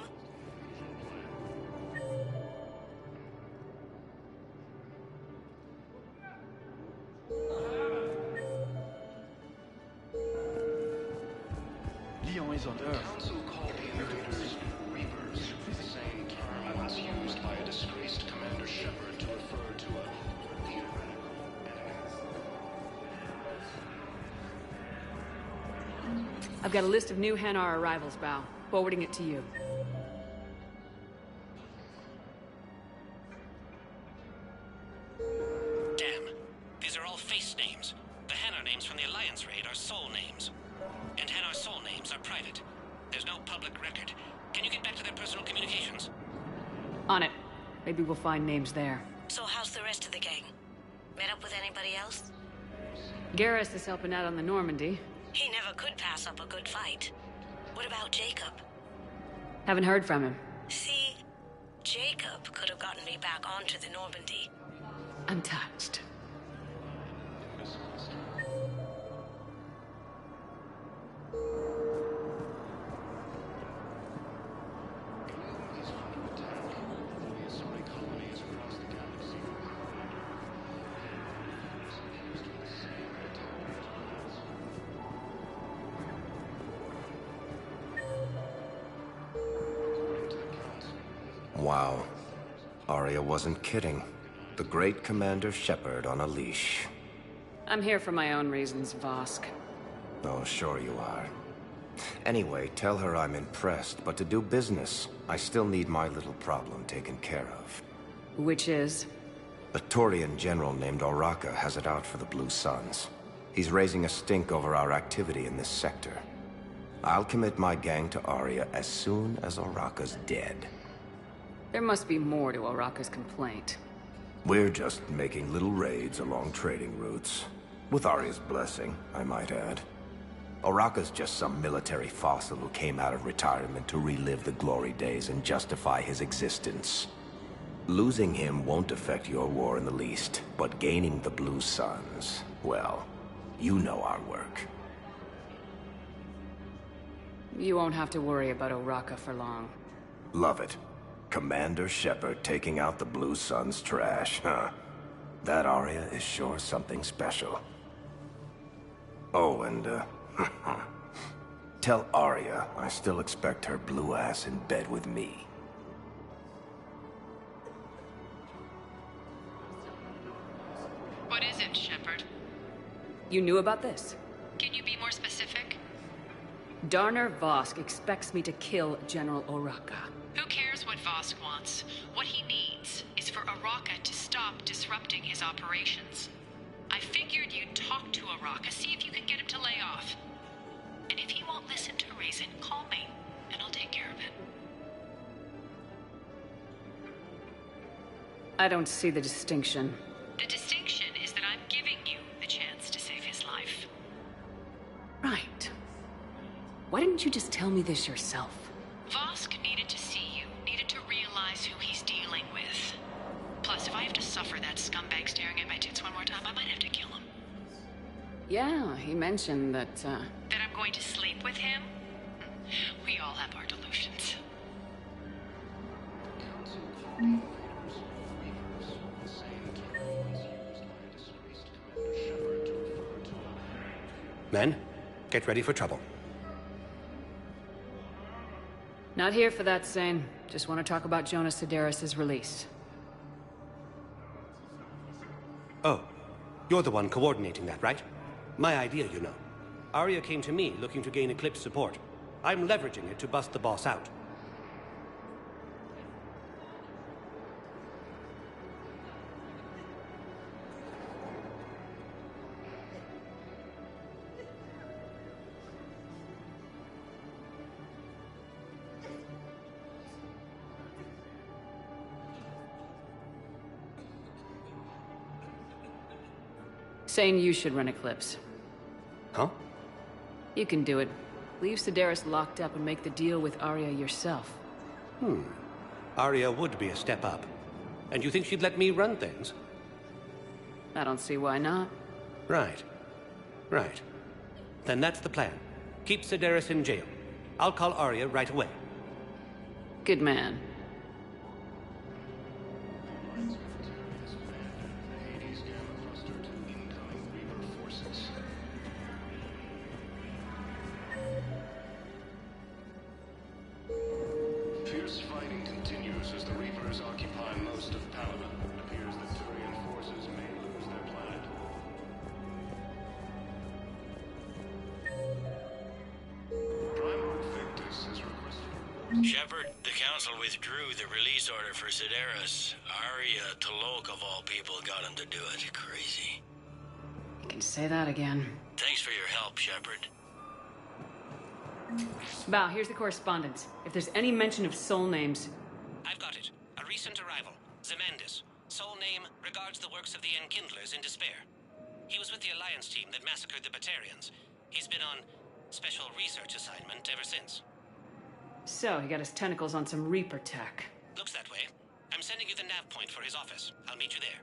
Lyon is on Earth. Council called the invaders Reapers, the same term once used by a disgraced Commander Shepard to refer to a theoretical I've got a list of new Hanar arrivals, Bow. Forwarding it to you. public record. Can you get back to their personal communications? On it. Maybe we'll find names there. So how's the rest of the gang? Met up with anybody else? Garrus is helping out on the Normandy. He never could pass up a good fight. What about Jacob? Haven't heard from him. See, Jacob could have gotten me back onto the Normandy. I'm touched. Wow. Arya wasn't kidding. The great Commander Shepard on a leash. I'm here for my own reasons, Vosk. Oh, sure you are. Anyway, tell her I'm impressed, but to do business, I still need my little problem taken care of. Which is? A Taurian general named Oraka has it out for the Blue Suns. He's raising a stink over our activity in this sector. I'll commit my gang to Arya as soon as Oraka's dead. There must be more to Oraka's complaint. We're just making little raids along trading routes. With Arya's blessing, I might add. Oraka's just some military fossil who came out of retirement to relive the glory days and justify his existence. Losing him won't affect your war in the least, but gaining the Blue Suns, well, you know our work. You won't have to worry about Oraka for long. Love it. Commander Shepard taking out the Blue Suns trash, huh? That Arya is sure something special. Oh, and, tell Arya I still expect her blue ass in bed with me. What is it, Shepard? You knew about this? Can you be more specific? Darner Vosk expects me to kill General Oraka. Who cares what Vosk wants? What he needs is for Oraka to stop disrupting his operations. I figured you'd talk to Oraka, see if you can get him to lay off. And if he won't listen to reason, call me, and I'll take care of it. I don't see the distinction. The distinction is that I'm giving you the chance to save his life. Right. Why didn't you just tell me this yourself? Vosk needed to see you, needed to realize who he's dealing with. Plus, if I have to suffer that scumbag staring at my tits one more time, I might have to kill him. Yeah, he mentioned that, That I'm going to sleep with him? We all have our delusions. Men, get ready for trouble. Not here for that, Sane. Just want to talk about Jonas Sedaris' release. Oh, you're the one coordinating that, right? My idea, you know. Arya came to me looking to gain Eclipse support. I'm leveraging it to bust the boss out. Saying you should run Eclipse. Huh? You can do it. Leave Sedaris locked up and make the deal with Arya yourself. Arya would be a step up. And you think she'd let me run things? I don't see why not. Right. Right. Then that's the plan. Keep Sedaris in jail. I'll call Arya right away. Good man. Fierce fighting continues as the Reapers occupy most of Palaven. It appears that Turian forces may lose their planet. Primarch Victus has requested... Shepard, the Council withdrew the release order for Sedaris. Arya T'Loak, of all people, got him to do it. Crazy. You can say that again. Thanks for your help, Shepard. Bao, here's the correspondence. If there's any mention of soul names... I've got it. A recent arrival. Zemandis. Soul name regards the works of the Enkindlers in despair. He was with the Alliance team that massacred the Batarians. He's been on special research assignment ever since. So, he got his tentacles on some Reaper tech. Looks that way. I'm sending you the nav point for his office. I'll meet you there.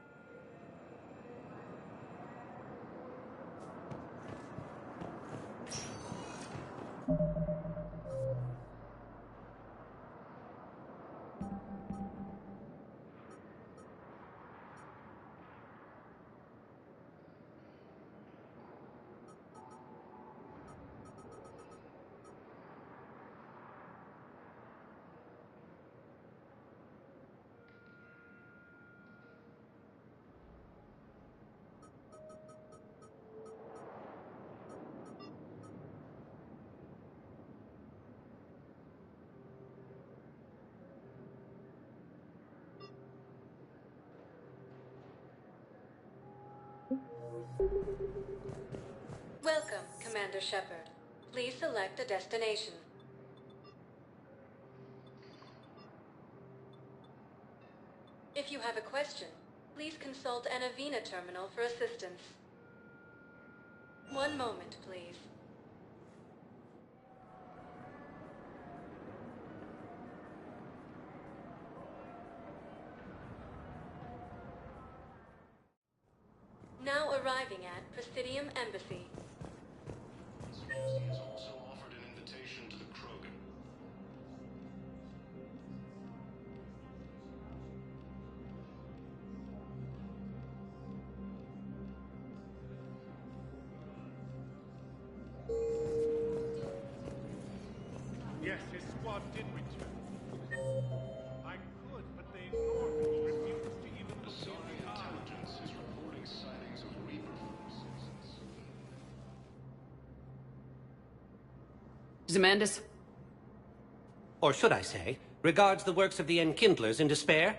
Welcome, Commander Shepard. Please select a destination. If you have a question, please consult an Avena terminal for assistance. One moment, please. Now arriving at Presidium Embassy. He has also offered an invitation to the Krogan. Yes, his squad did return. I could, but they ignored me. Refused to even look me in the eye. Intelligence is reporting sightings of Reaper forces. Zemandis? Or should I say, regards the works of the Enkindlers in despair?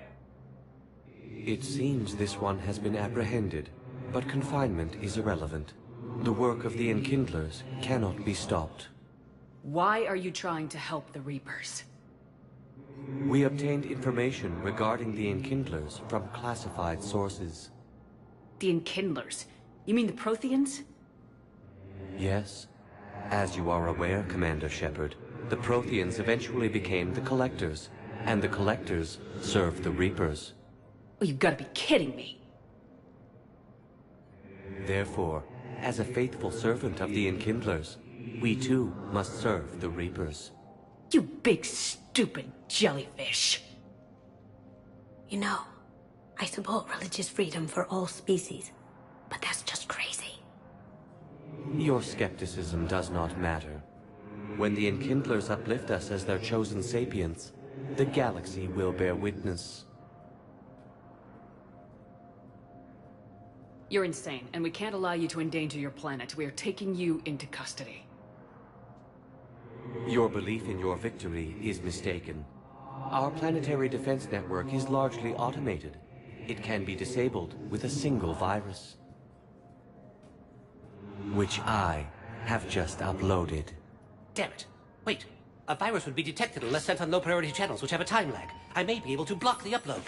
It seems this one has been apprehended, but confinement is irrelevant. The work of the Enkindlers cannot be stopped. Why are you trying to help the Reapers? We obtained information regarding the Enkindlers from classified sources. The Enkindlers? You mean the Protheans? Yes. As you are aware, Commander Shepard, the Protheans eventually became the Collectors, and the Collectors served the Reapers. Oh, you've got to be kidding me. Therefore, as a faithful servant of the Enkindlers, we too must serve the Reapers. You big stupid jellyfish. You know, I support religious freedom for all species, but that's just crazy. Your skepticism does not matter. When the Enkindlers uplift us as their chosen sapients, the galaxy will bear witness. You're insane, and we can't allow you to endanger your planet. We are taking you into custody. Your belief in your victory is mistaken. Our planetary defense network is largely automated. It can be disabled with a single virus, which I have just uploaded. Damn it. Wait. A virus would be detected unless sent on low-priority channels, which have a time lag. I may be able to block the upload.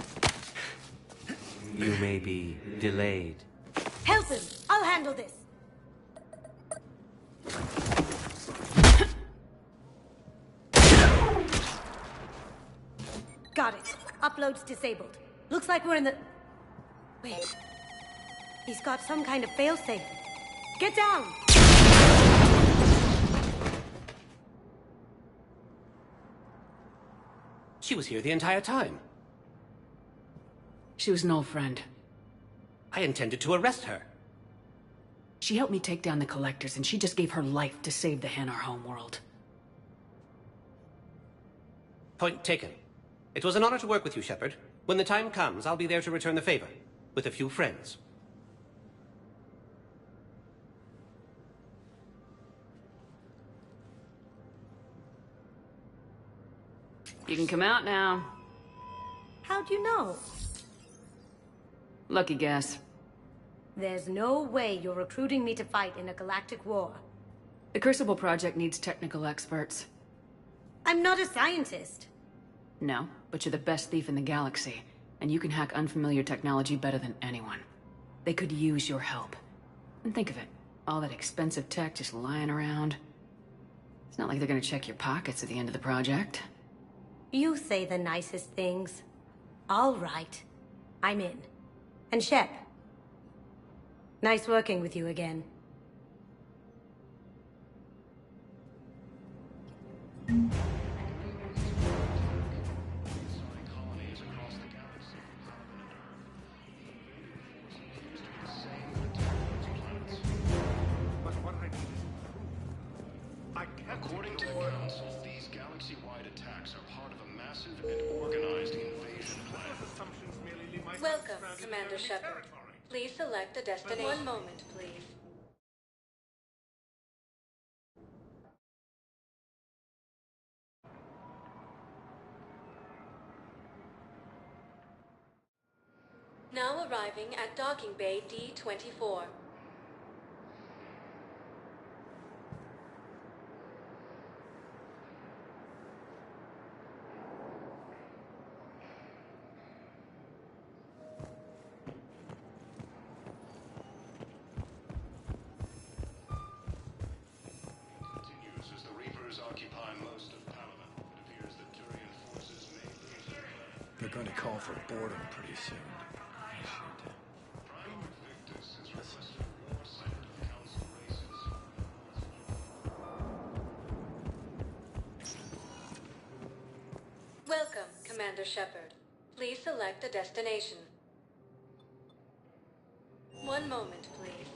You may be delayed. Help him! I'll handle this! Got it. Upload's disabled. Looks like we're in the... Wait. He's got some kind of failsafe. Get down! She was here the entire time. She was an old friend. I intended to arrest her. She helped me take down the Collectors, and she just gave her life to save the Hanar homeworld. Point taken. It was an honor to work with you, Shepard. When the time comes, I'll be there to return the favor. With a few friends. You can come out now. How'd you know? Lucky guess. There's no way you're recruiting me to fight in a galactic war. The Crucible project needs technical experts. I'm not a scientist. No, but you're the best thief in the galaxy, and you can hack unfamiliar technology better than anyone. They could use your help. And think of it, all that expensive tech just lying around. It's not like they're gonna check your pockets at the end of the project. You say the nicest things. All right. I'm in. And Shep. Nice working with you again. According to the Council, these galaxy-wide attacks are part of a massive and organized invasion plan. Welcome, Commander Shepard. Please select a destination. One moment, please. Now arriving at Docking Bay D-24. Continues as the Reapers occupy most of Palaven. It appears that Turian forces may lose their plan. They're going to call for boredom pretty soon. Prime Victus has requested more send of Council races. Welcome, Commander Shepard. Please select a destination. One moment, please.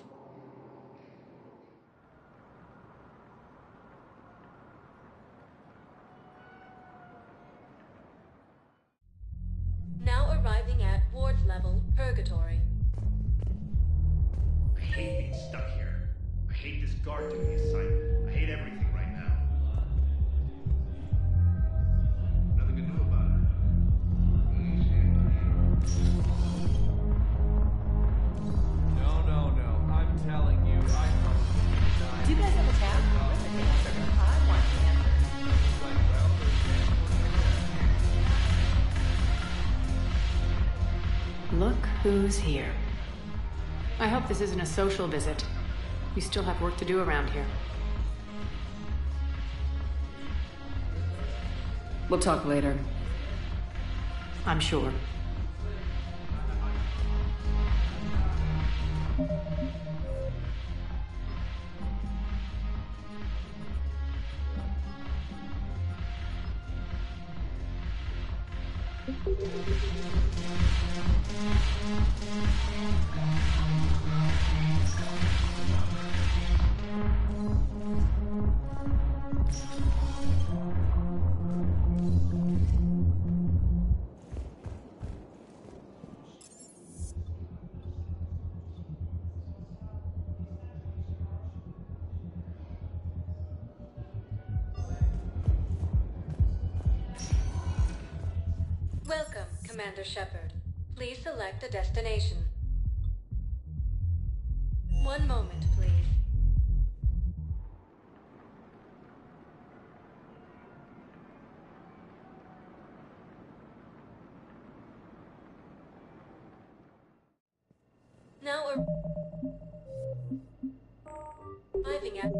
Now arriving at Ward Level, Purgatory. I hate being stuck here. I hate this guard doing the assignment. I hate everything right now. Nothing to do about it. No. I'm telling you, Do you guys have a tab? I want Look who's here. I hope this isn't a social visit. We still have work to do around here. We'll talk later. I'm sure. Welcome, Commander Shepard. Please select a destination. One moment, please. Now arriving at...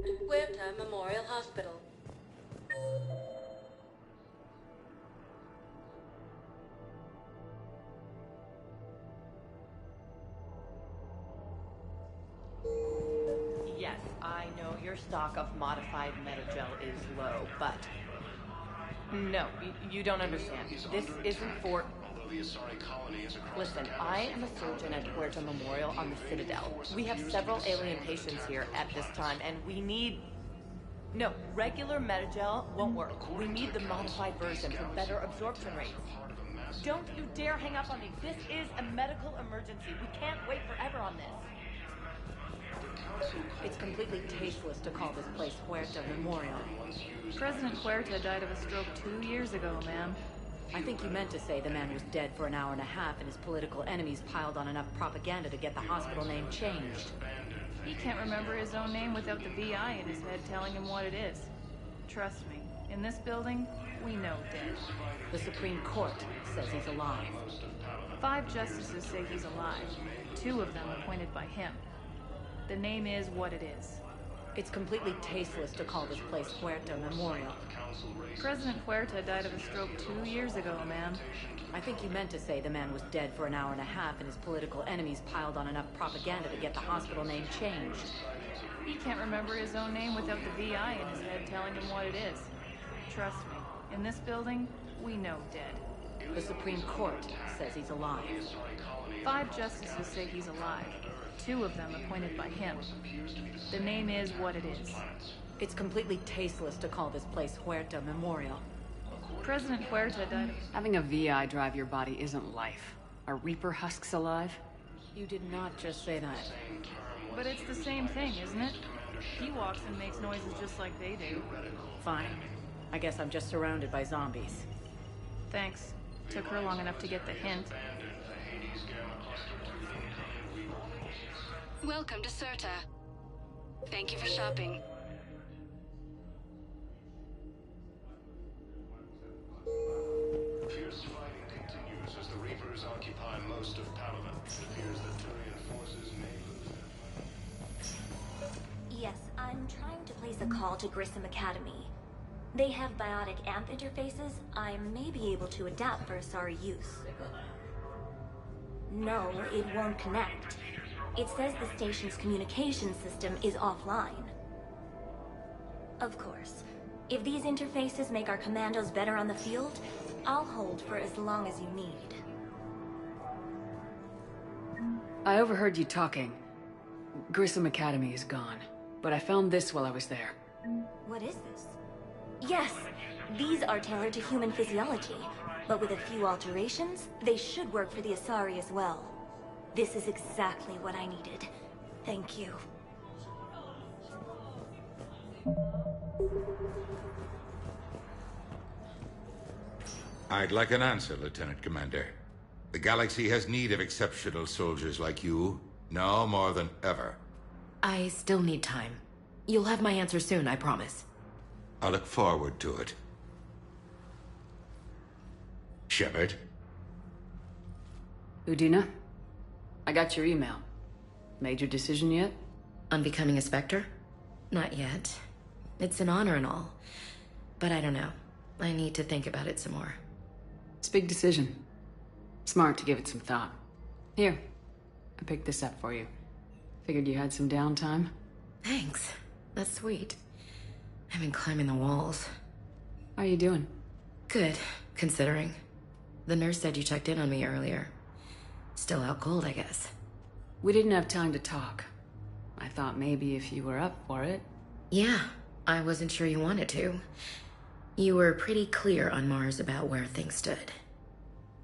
Huerta Memorial Hospital. Yes, I know your stock of modified metagel is low, but... No, you don't understand. This isn't for... Listen, I am a surgeon at Huerta Memorial on the Citadel. We have several alien patients here at this time, and we need... No, regular metagel won't work. We need the modified version for better absorption rates. Don't you dare hang up on me. This is a medical emergency. We can't wait forever on this. It's completely tasteless to call this place Huerta Memorial. President Huerta died of a stroke 2 years ago, ma'am. I think you meant to say the man was dead for an hour and a half and his political enemies piled on enough propaganda to get the hospital name changed. He can't remember his own name without the VI in his head telling him what it is. Trust me, in this building, we know dead. The Supreme Court says he's alive. 5 justices say he's alive, 2 of them appointed by him. The name is what it is. It's completely tasteless to call this place Huerta Memorial. President Huerta died of a stroke 2 years ago, ma'am. I think you meant to say the man was dead for an hour and a half and his political enemies piled on enough propaganda to get the hospital name changed. He can't remember his own name without the VI in his head telling him what it is. Trust me, in this building, we know dead. The Supreme Court says he's alive. 5 justices say he's alive, 2 of them appointed by him. The name is what it is. It's completely tasteless to call this place Huerta Memorial. President Huerta died of... Having a VI drive your body isn't life. Are Reaper husks alive? You did not just say that. But it's the same thing, isn't it? He walks and makes noises just like they do. Fine. I guess I'm just surrounded by zombies. Thanks. Took her long enough to get the hint. Welcome to Serta. Thank you for shopping. Fierce fighting continues as the Reapers occupy most of Palaven. It appears that Turian forces may lose. Yes, I'm trying to place a call to Grissom Academy. They have biotic amp interfaces I may be able to adapt for Asari use. No, it won't connect. It says the station's communication system is offline. Of course, if these interfaces make our commandos better on the field, I'll hold for as long as you need. I overheard you talking. Grissom Academy is gone, but I found this while I was there. What is this? Yes, these are tailored to human physiology, but with a few alterations, they should work for the Asari as well. This is exactly what I needed. Thank you. I'd like an answer, Lieutenant Commander. The galaxy has need of exceptional soldiers like you, now more than ever. I still need time. You'll have my answer soon, I promise. I look forward to it. Shepard? Udina? I got your email. Made your decision yet? On becoming a Spectre? Not yet. It's an honor and all. But I don't know. I need to think about it some more. It's a big decision. Smart to give it some thought. Here, I picked this up for you. Figured you had some downtime. Thanks. That's sweet. I've been climbing the walls. How are you doing? Good, considering. The nurse said you checked in on me earlier. Still out cold, I guess. We didn't have time to talk. I thought maybe if you were up for it. Yeah, I wasn't sure you wanted to. You were pretty clear on Mars about where things stood.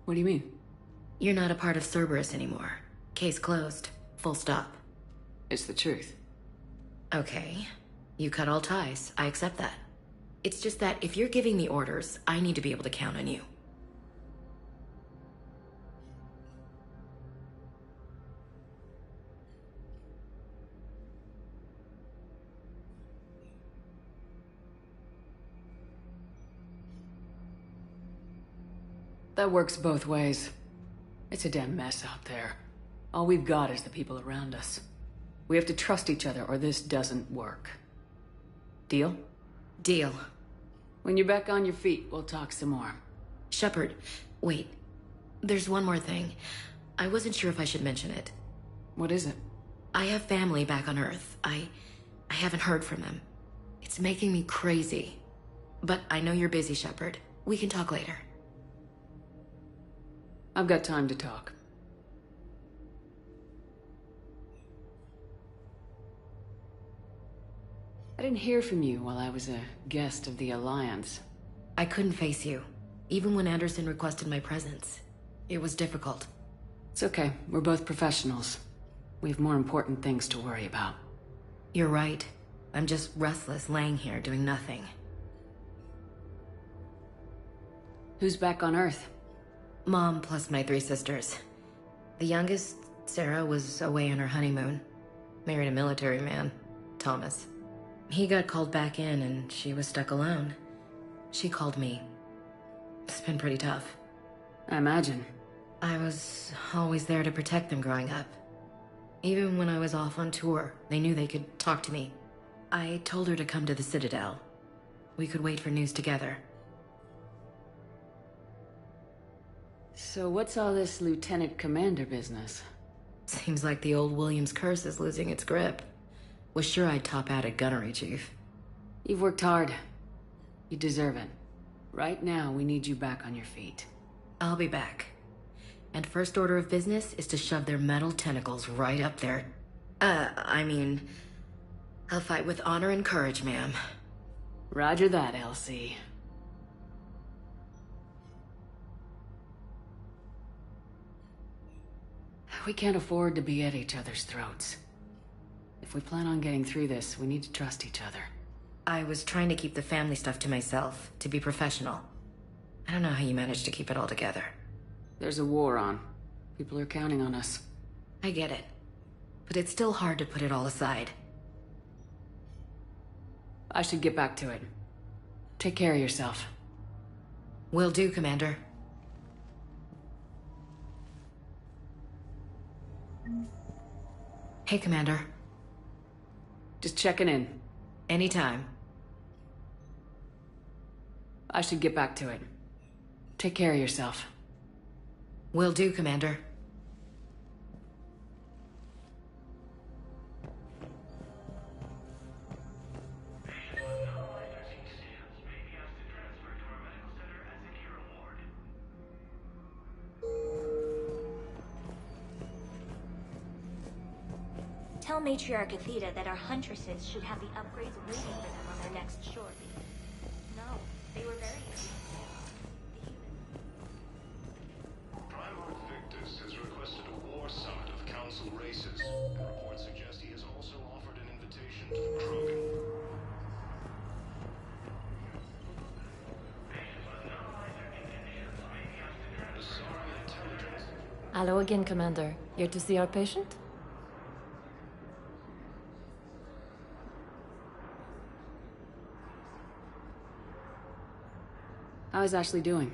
What do you mean? You're not a part of Cerberus anymore. Case closed. Full stop. It's the truth. Okay. You cut all ties. I accept that. It's just that if you're giving me orders, I need to be able to count on you. That works both ways. It's a damn mess out there. All we've got is the people around us. We have to trust each other or this doesn't work. Deal? Deal. When you're back on your feet, we'll talk some more. Shepard, wait. There's one more thing. I wasn't sure if I should mention it. What is it? I have family back on Earth. I haven't heard from them. It's making me crazy. But I know you're busy, Shepard. We can talk later. I've got time to talk. I didn't hear from you while I was a guest of the Alliance. I couldn't face you, even when Anderson requested my presence. It was difficult. It's okay. We're both professionals. We have more important things to worry about. You're right. I'm just restless, laying here, doing nothing. Who's back on Earth? Mom plus my 3 sisters. The youngest, Sarah, was away on her honeymoon. Married a military man, Thomas. He got called back in and she was stuck alone. She called me. It's been pretty tough. I imagine. I was always there to protect them growing up. Even when I was off on tour, they knew they could talk to me. I told her to come to the Citadel. We could wait for news together. So what's all this Lieutenant Commander business? Seems like the old Williams curse is losing its grip. Was sure I'd top out at gunnery, Chief. You've worked hard. You deserve it. Right now, we need you back on your feet. I'll be back. And first order of business is to shove their metal tentacles right up there. I'll fight with honor and courage, ma'am. Roger that, LC. We can't afford to be at each other's throats. If we plan on getting through this, we need to trust each other. I was trying to keep the family stuff to myself, to be professional. I don't know how you managed to keep it all together. There's a war on. People are counting on us. I get it. But it's still hard to put it all aside. I should get back to it. Take care of yourself. Will do, Commander. Hey, Commander. Just checking in. Anytime. I should get back to it. Take care of yourself. Will do, Commander. Tell Matriarch Athena that our huntresses should have the upgrades waiting for them on their next shore leave. No, they were very easy. Primarch Victus has requested a war summit of Council races. Reports suggest he has also offered an invitation to the Krogan. Hello again, Commander. Here to see our patient? How is Ashley doing?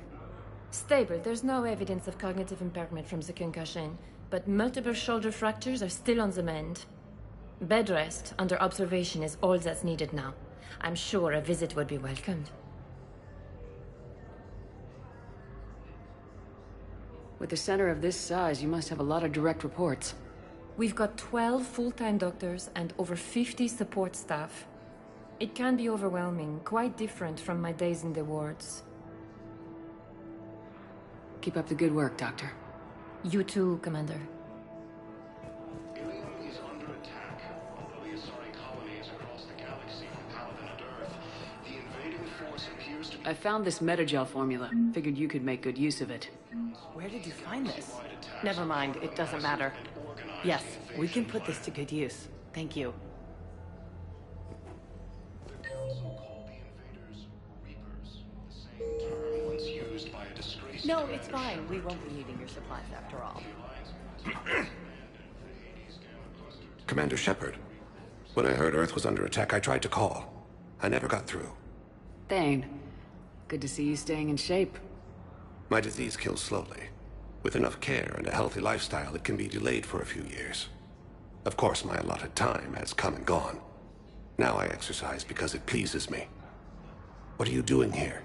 Stable. There's no evidence of cognitive impairment from the concussion, but multiple shoulder fractures are still on the mend. Bed rest under observation is all that's needed now. I'm sure a visit would be welcomed. With a center of this size, you must have a lot of direct reports. We've got 12 full-time doctors and over 50 support staff. It can be overwhelming, quite different from my days in the wards. Keep up the good work, Doctor. You too, Commander. Ilium is under attack. Although the Asari colony is across the galaxy from Paladin and Earth, the invading force appears to be... I found this metagel formula. Figured you could make good use of it. Where did you find this? Never mind, it doesn't matter. Yes, we can put this to good use. Thank you. The Council called the invaders Reapers, the same term once used by a disgraced... No, it's fine. We won't be needing your supplies after all. Commander Shepard. When I heard Earth was under attack, I tried to call. I never got through. Thane, good to see you staying in shape. My disease kills slowly. With enough care and a healthy lifestyle, it can be delayed for a few years. Of course, my allotted time has come and gone. Now I exercise because it pleases me. What are you doing here?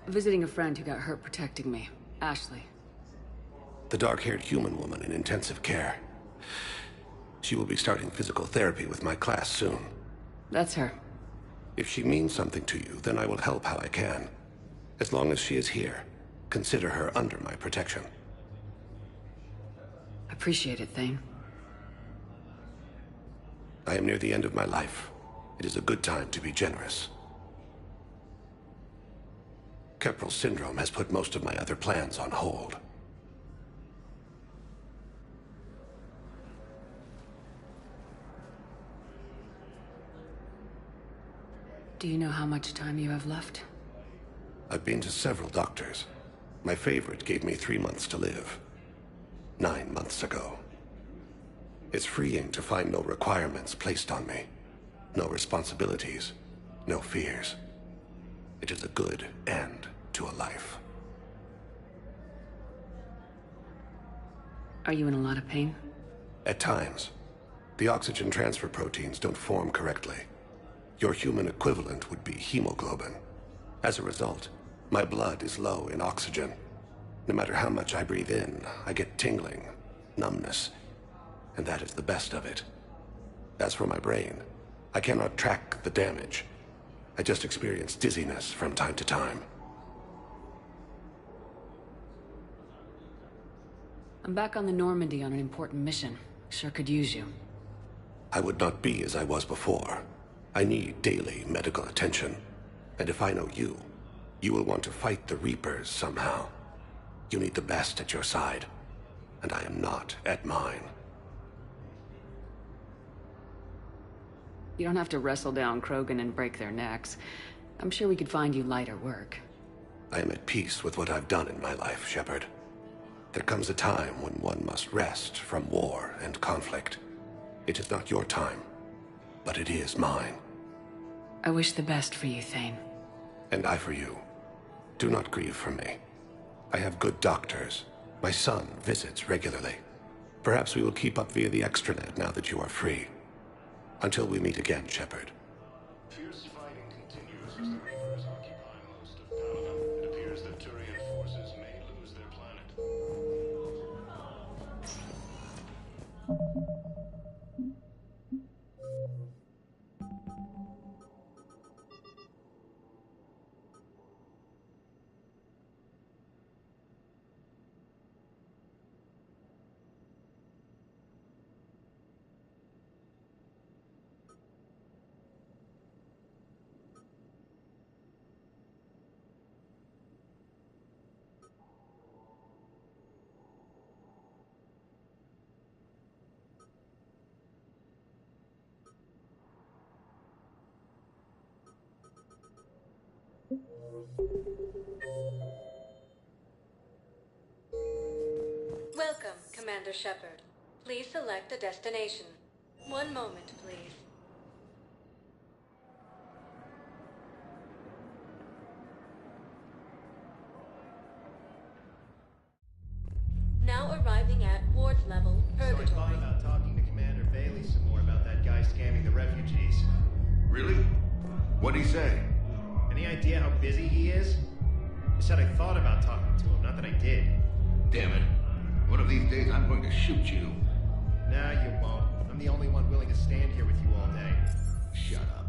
Visiting a friend who got hurt protecting me. Ashley. The dark-haired human woman in intensive care. She will be starting physical therapy with my class soon. That's her. If she means something to you, then I will help how I can. As long as she is here, consider her under my protection. Appreciate it, Thane. I am near the end of my life. It is a good time to be generous. Keprel syndrome has put most of my other plans on hold. Do you know how much time you have left? I've been to several doctors. My favorite gave me 3 months to live. 9 months ago. It's freeing to find no requirements placed on me. No responsibilities. No fears. It is a good end to a life. Are you in a lot of pain? At times. The oxygen transfer proteins don't form correctly. Your human equivalent would be hemoglobin. As a result, my blood is low in oxygen. No matter how much I breathe in, I get tingling, numbness, and that is the best of it. As for my brain, I cannot track the damage. I just experience dizziness from time to time. I'm back on the Normandy on an important mission. Sure could use you. I would not be as I was before. I need daily medical attention. And if I know you, you will want to fight the Reapers somehow. You need the best at your side, and I am not at mine. You don't have to wrestle down Krogan and break their necks. I'm sure we could find you lighter work. I am at peace with what I've done in my life, Shepard. There comes a time when one must rest from war and conflict. It is not your time, but it is mine. I wish the best for you, Thane. And I for you. Do not grieve for me. I have good doctors. My son visits regularly. Perhaps we will keep up via the extranet now that you are free. Until we meet again, Shepard. Fierce fighting continues as the Reapers occupy most of Paladin. It appears that Turian forces may lose their planet. Welcome, Commander Shepard. Please select a destination. One moment, please. Now arriving at Ward level, Purgatory. So I thought about talking to Commander Bailey some more about that guy scamming the refugees. Really? What'd he say? Any idea how busy he is? He said I thought about talking to him, not that I did. Damn it. One of these days I'm going to shoot you. Nah, you won't. I'm the only one willing to stand here with you all day. Shut up.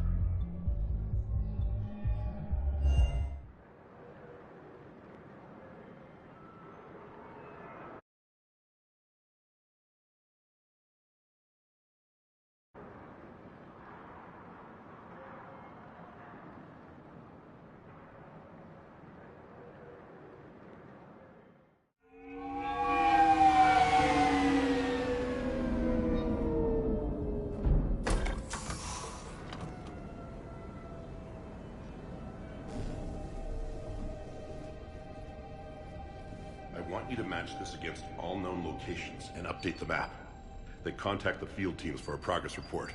I want you to match this against all known locations and update the map. Then contact the field teams for a progress report.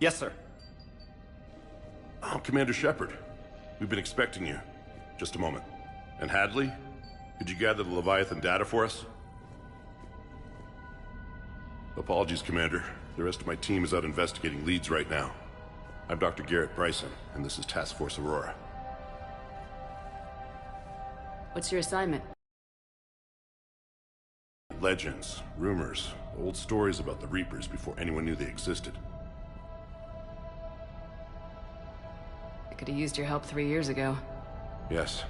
Yes, sir. Oh, Commander Shepard. We've been expecting you. Just a moment. And Hadley? Could you gather the Leviathan data for us? Apologies, Commander. The rest of my team is out investigating leads right now. I'm Dr. Garrett Bryson, and this is Task Force Aurora. What's your assignment? Legends, rumors, old stories about the Reapers before anyone knew they existed. I could have used your help 3 years ago. Yes.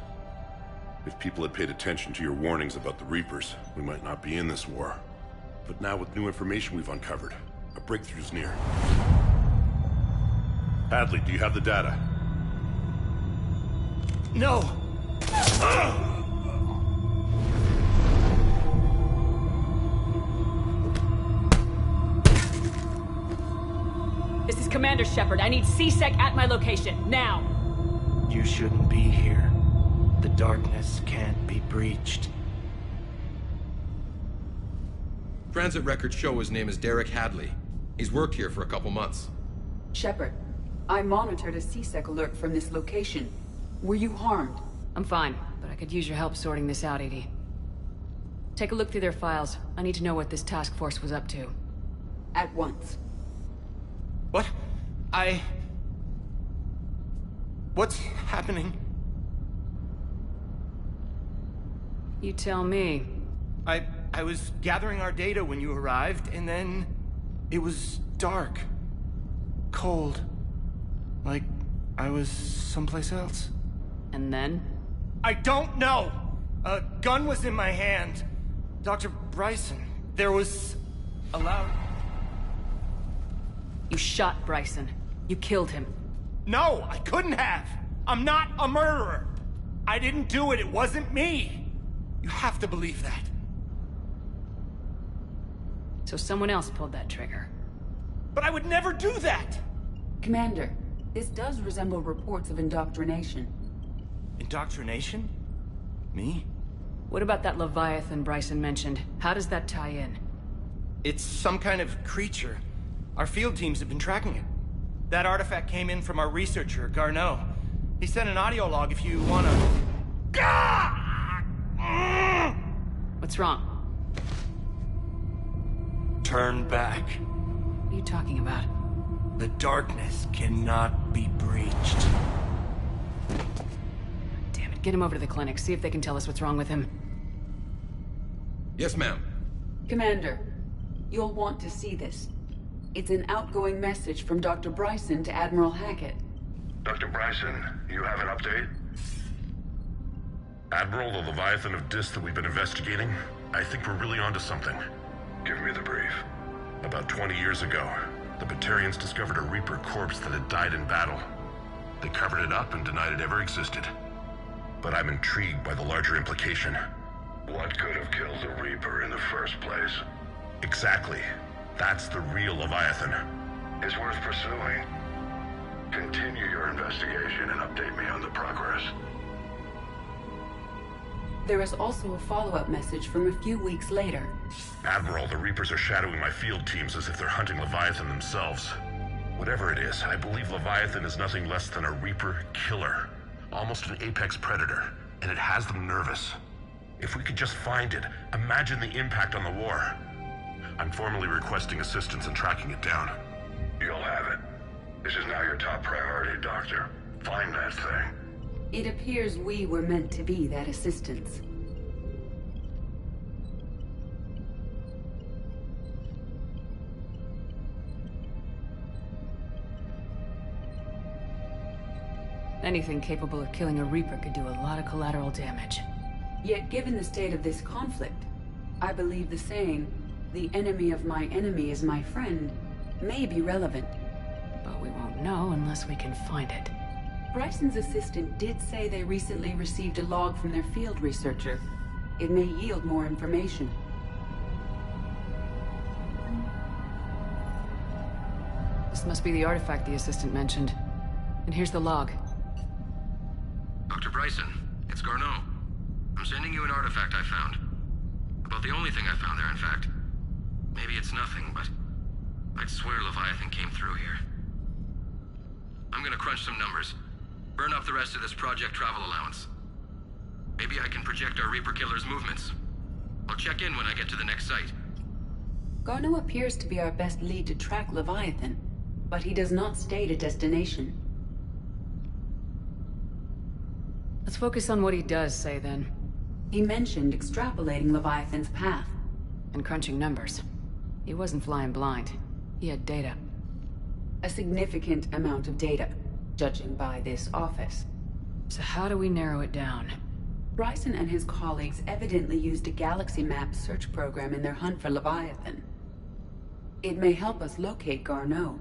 If people had paid attention to your warnings about the Reapers, we might not be in this war. But now with new information we've uncovered, a breakthrough's near. Hadley, do you have the data? No! This is Commander Shepard. I need C-Sec at my location, now! You shouldn't be here. The darkness can't be breached. Transit records show his name is Derek Hadley. He's worked here for a couple months. Shepard, I monitored a C-Sec alert from this location. Were you harmed? I'm fine, but I could use your help sorting this out, Edie. Take a look through their files. I need to know what this task force was up to. At once. What? What's happening? You tell me. I was gathering our data when you arrived, and then it was dark. Cold. Like I was someplace else. And then? I don't know! A gun was in my hand. Dr. Bryson, there was a loud... You shot Bryson. You killed him. No, I couldn't have! I'm not a murderer! I didn't do it, it wasn't me! You have to believe that. So someone else pulled that trigger. But I would never do that! Commander, this does resemble reports of indoctrination. Indoctrination? Me? What about that Leviathan Bryson mentioned? How does that tie in? It's some kind of creature. Our field teams have been tracking it. That artifact came in from our researcher, Garneau. He sent an audio log if you wanna... What's wrong? Turn back. What are you talking about? The darkness cannot be breached. Damn it, get him over to the clinic. See if they can tell us what's wrong with him. Yes, ma'am. Commander, you'll want to see this. It's an outgoing message from Dr. Bryson to Admiral Hackett. Dr. Bryson, you have an update? Admiral, the Leviathan of Dis that we've been investigating, I think we're really onto something. Give me the brief. About 20 years ago, the Batarians discovered a Reaper corpse that had died in battle. They covered it up and denied it ever existed. But I'm intrigued by the larger implication. What could have killed the Reaper in the first place? Exactly. That's the real Leviathan. It's worth pursuing. Continue your investigation and update me on the progress. There is also a follow-up message from a few weeks later. Admiral, the Reapers are shadowing my field teams as if they're hunting Leviathan themselves. Whatever it is, I believe Leviathan is nothing less than a Reaper killer. Almost an apex predator, and it has them nervous. If we could just find it, imagine the impact on the war. I'm formally requesting assistance in tracking it down. You'll have it. This is now your top priority, Doctor. Find that thing. It appears we were meant to be that assistance. Anything capable of killing a Reaper could do a lot of collateral damage. Yet given the state of this conflict, I believe the saying, "The enemy of my enemy is my friend," may be relevant. But we won't know unless we can find it. Bryson's assistant did say they recently received a log from their field researcher. It may yield more information. This must be the artifact the assistant mentioned. And here's the log. Dr. Bryson, it's Garneau. I'm sending you an artifact I found. About the only thing I found there, in fact. Maybe it's nothing, but I'd swear Leviathan came through here. I'm gonna crunch some numbers. Burn up the rest of this Project Travel allowance. Maybe I can project our Reaper killer's movements. I'll check in when I get to the next site. Garneau appears to be our best lead to track Leviathan. but he does not state a destination. Let's focus on what he does say, then. He mentioned extrapolating Leviathan's path. And crunching numbers. He wasn't flying blind. He had data. A significant amount of data, judging by this office. So how do we narrow it down? Bryson and his colleagues evidently used a galaxy map search program in their hunt for Leviathan. It may help us locate Garneau.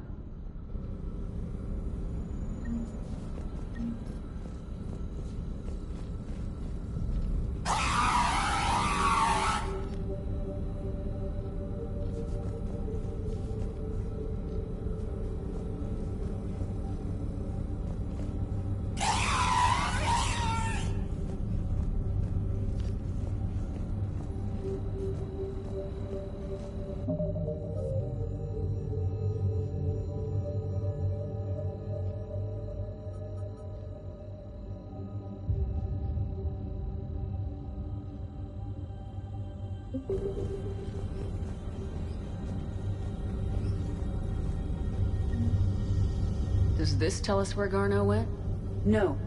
Does this tell us where Garneau went? No.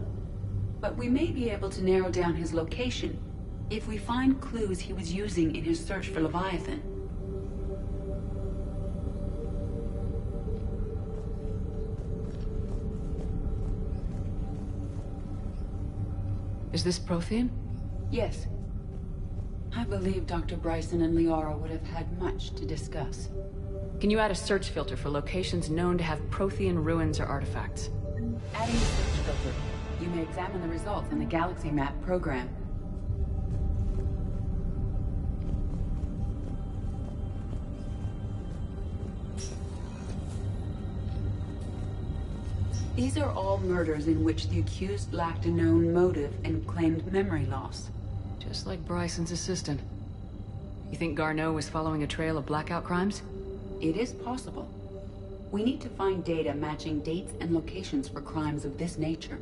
But we may be able to narrow down his location if we find clues he was using in his search for Leviathan. Is this Prothean? Yes. I believe Dr. Bryson and Liara would have had much to discuss. Can you add a search filter for locations known to have Prothean ruins or artifacts? Adding a search filter. You may examine the results in the Galaxy Map program. These are all murders in which the accused lacked a known motive and claimed memory loss. Just like Bryson's assistant. You think Garneau was following a trail of blackout crimes? It is possible. We need to find data matching dates and locations for crimes of this nature.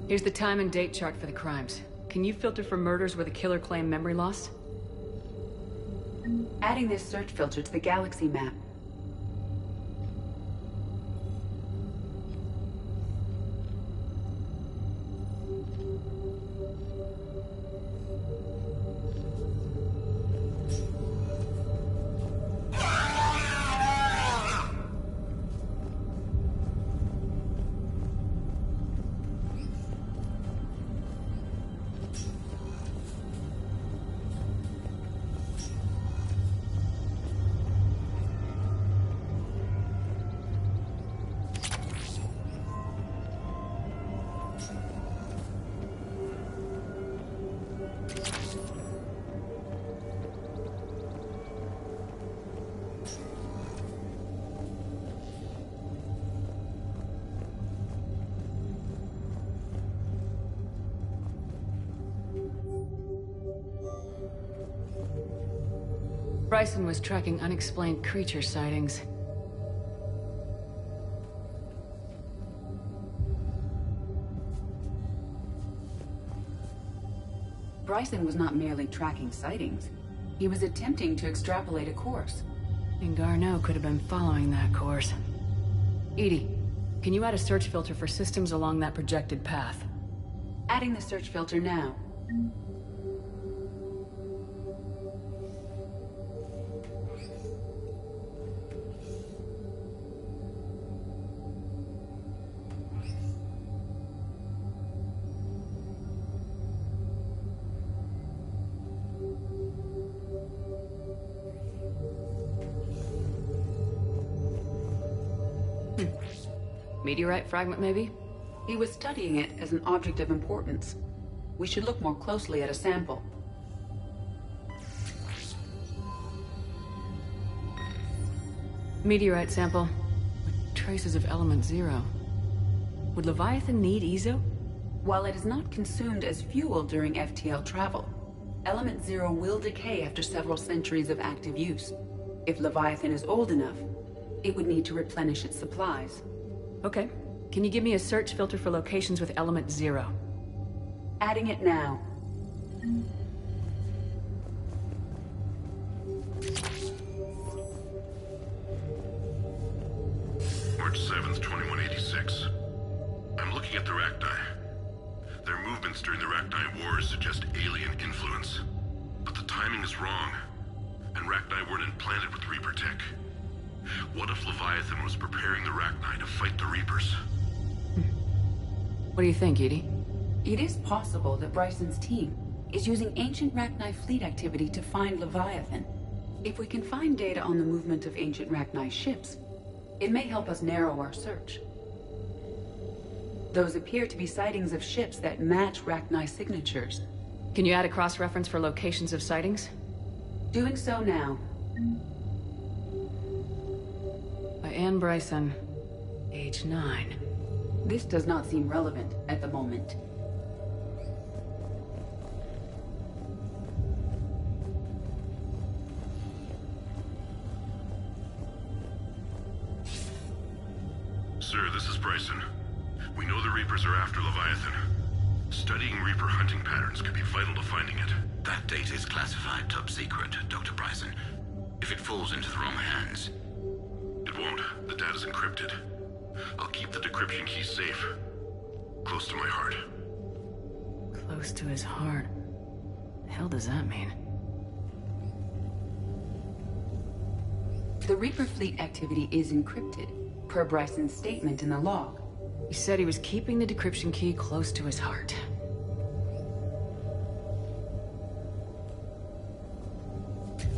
Here's the time and date chart for the crimes. Can you filter for murders where the killer claimed memory loss? Adding this search filter to the galaxy map. Bryson was tracking unexplained creature sightings. Bryson was not merely tracking sightings. He was attempting to extrapolate a course. And Garneau could have been following that course. EDI, can you add a search filter for systems along that projected path? Adding the search filter now. Meteorite fragment, maybe? He was studying it as an object of importance. We should look more closely at a sample. Meteorite sample with traces of element 0. Would Leviathan need EZO? While it is not consumed as fuel during FTL travel, element 0 will decay after several centuries of active use. If Leviathan is old enough, it would need to replenish its supplies. Okay. Can you give me a search filter for locations with element 0? Adding it now. March 7th, 2186. I'm looking at the Rachni. Their movements during the Rachni Wars suggest alien influence. But the timing is wrong, and Rachni weren't implanted with Reaper tech. What if Leviathan was preparing the Rachni to fight the Reapers? What do you think, EDI? It is possible that Bryson's team is using ancient Rachni fleet activity to find Leviathan. If we can find data on the movement of ancient Rachni ships, it may help us narrow our search. Those appear to be sightings of ships that match Rachni signatures. Can you add a cross-reference for locations of sightings? Doing so now. By Anne Bryson, age 9. This does not seem relevant at the moment. Sir, this is Bryson. We know the Reapers are after Leviathan. Studying Reaper hunting patterns could be vital to finding it. That data is classified top secret, Dr. Bryson. If it falls into the wrong hands... It won't. The data's encrypted. I'll keep the decryption key safe. Close to my heart. Close to his heart. The hell does that mean? The Reaper fleet activity is encrypted, per Bryson's statement in the log. He said he was keeping the decryption key close to his heart.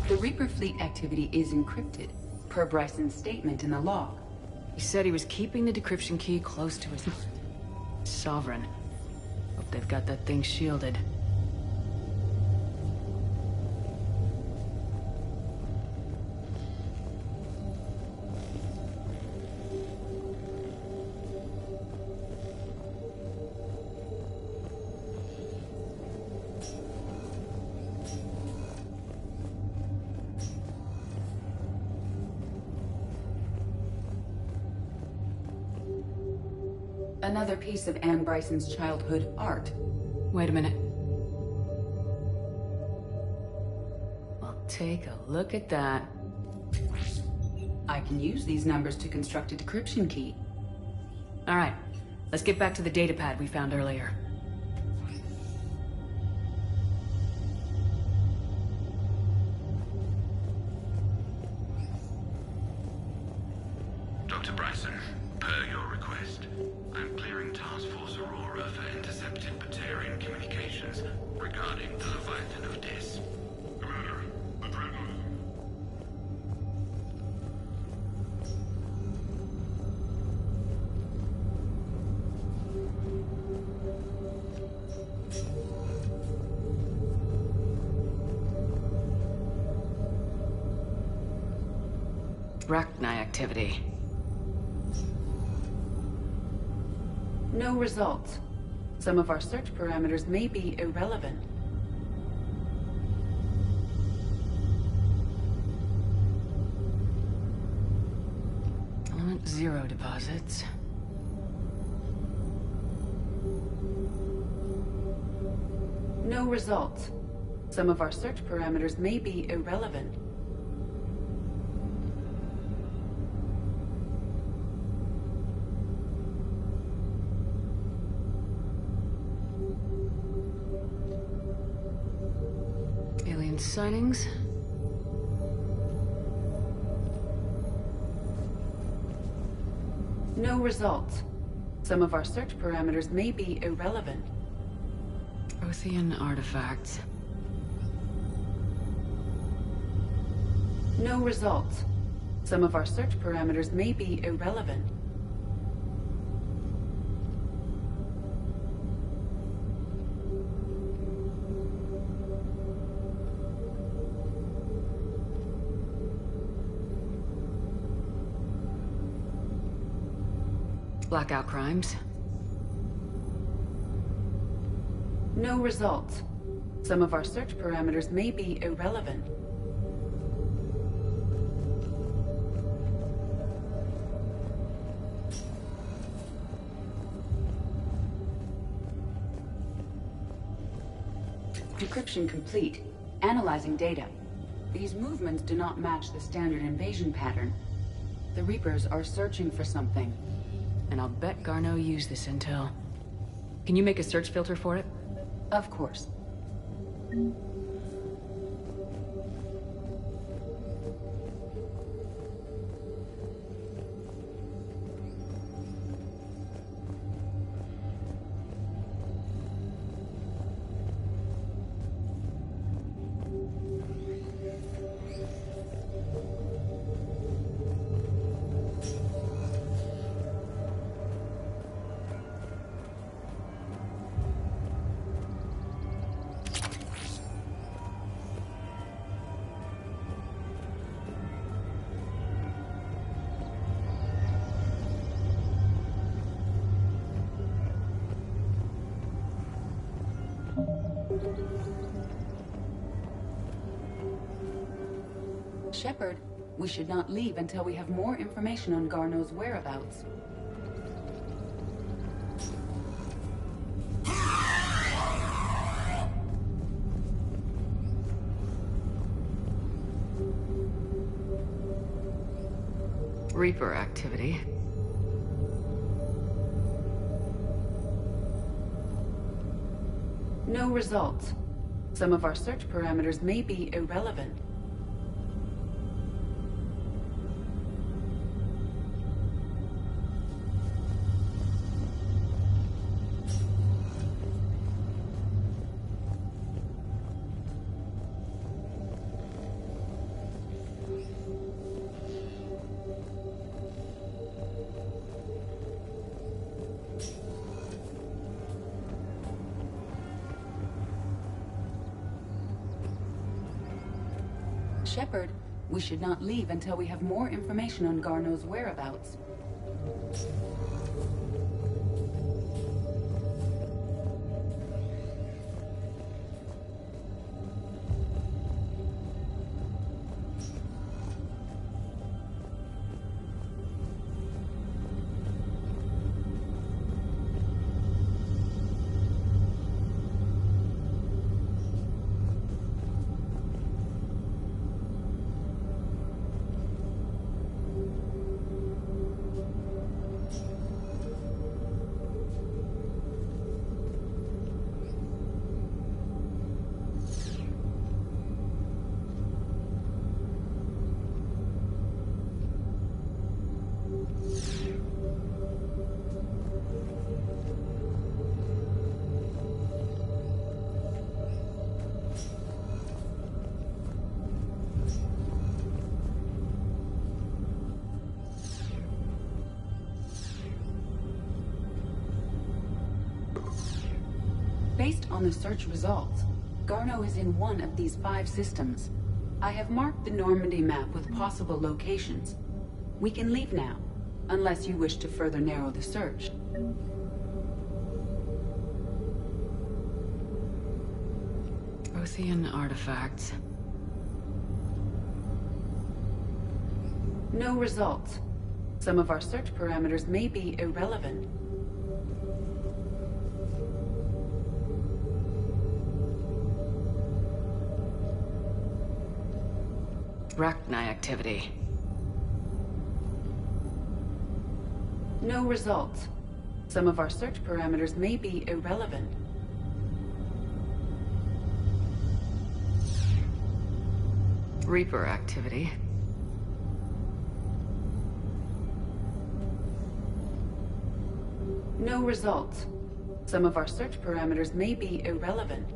The Reaper fleet activity is encrypted, per Bryson's statement in the log. He said he was keeping the decryption key close to his... Sovereign. Hope they've got that thing shielded. Another piece of Anne Bryson's childhood art. Wait a minute. Well, take a look at that. I can use these numbers to construct a decryption key. All right, let's get back to the datapad we found earlier. Dr. Bryson, per your request, I'm clearing Task Force Aurora for intercepted Batarian communications regarding the Leviathan of Dis. Commander, the Dreadnought. Rachni activity. No results. Some of our search parameters may be irrelevant. Element 0 deposits. No results. Some of our search parameters may be irrelevant. Alien sightings. No results. Some of our search parameters may be irrelevant. Prothean artifacts. No results. Some of our search parameters may be irrelevant. Blackout crimes. No results. Some of our search parameters may be irrelevant. Decryption complete. Analyzing data. These movements do not match the standard invasion pattern. The Reapers are searching for something. And I'll bet Garneau used this intel. Can you make a search filter for it? Of course. Shepard, we should not leave until we have more information on Garneau's whereabouts. Reaper activity. No results. Some of our search parameters may be irrelevant. Shepard, we should not leave until we have more information on Garneau's whereabouts. Based on the search results, Garneau is in one of these 5 systems. I have marked the Normandy map with possible locations. We can leave now, unless you wish to further narrow the search. Prothean artifacts. No results. Some of our search parameters may be irrelevant. Rachni activity. No results. Some of our search parameters may be irrelevant. Reaper activity. No results. Some of our search parameters may be irrelevant.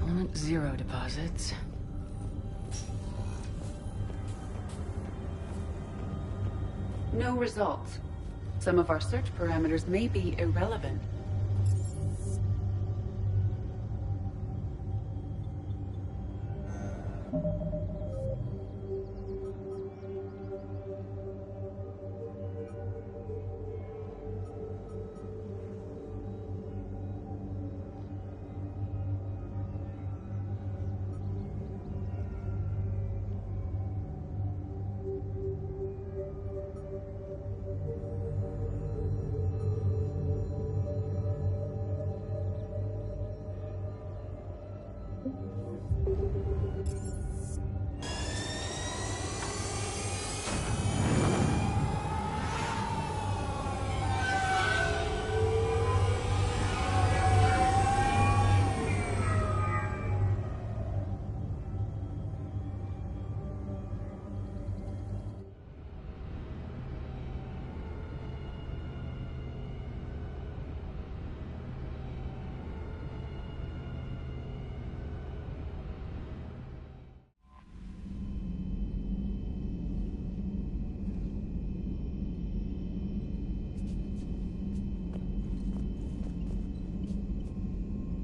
Element 0 deposits. No results. Some of our search parameters may be irrelevant.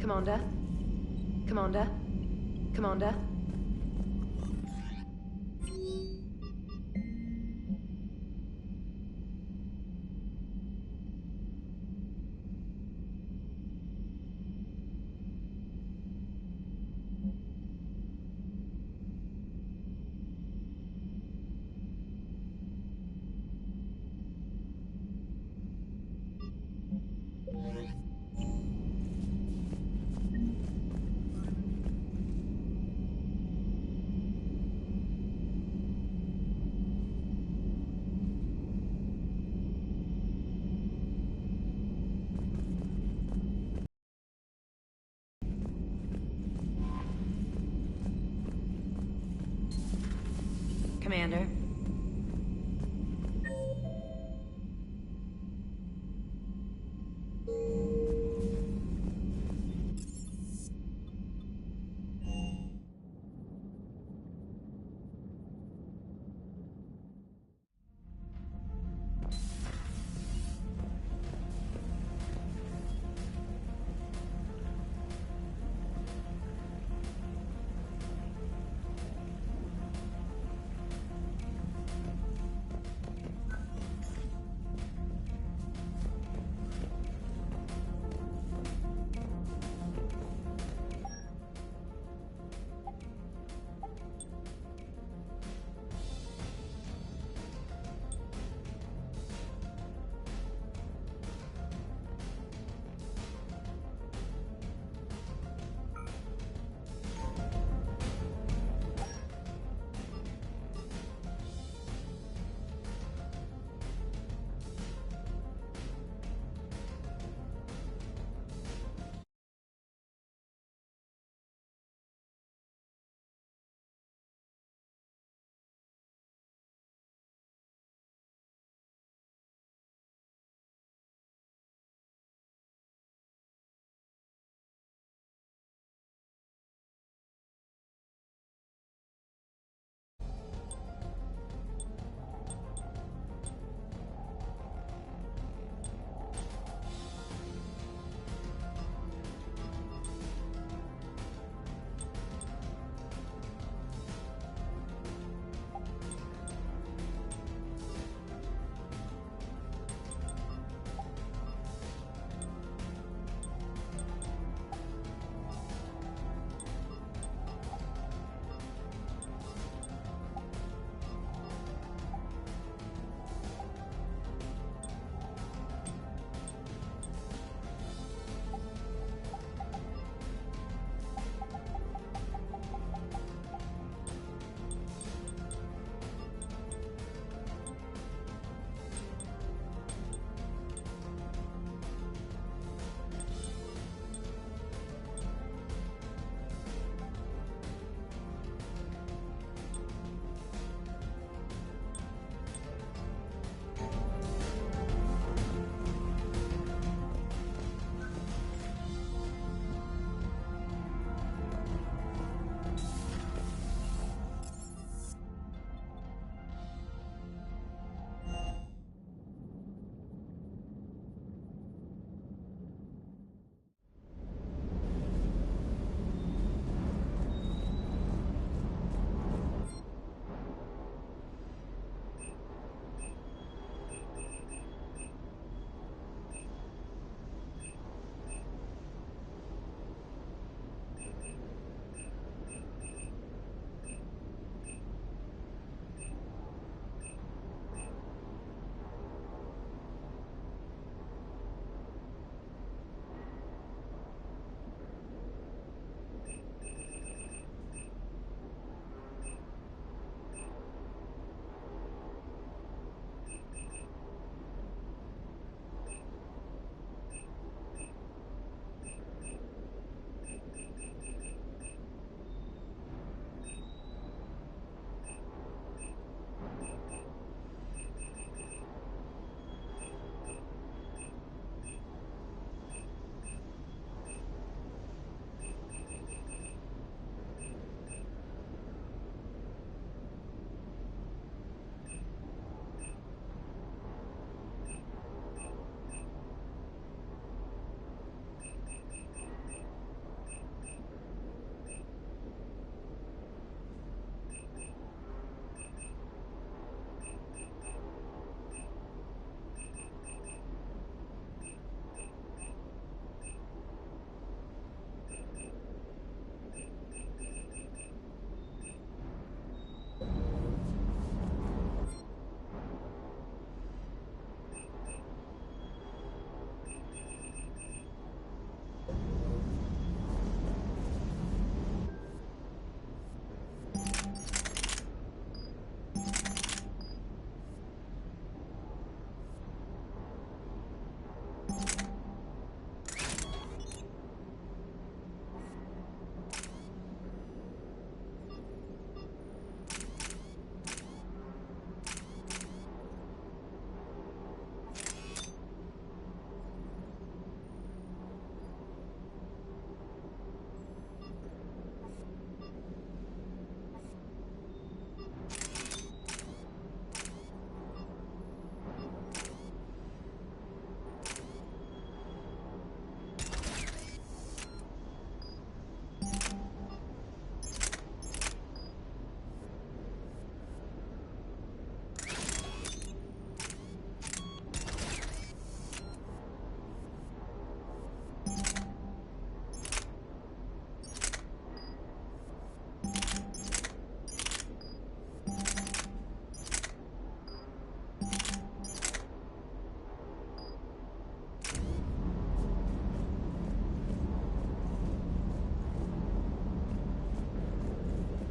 Commander? Commander? Commander? Commander?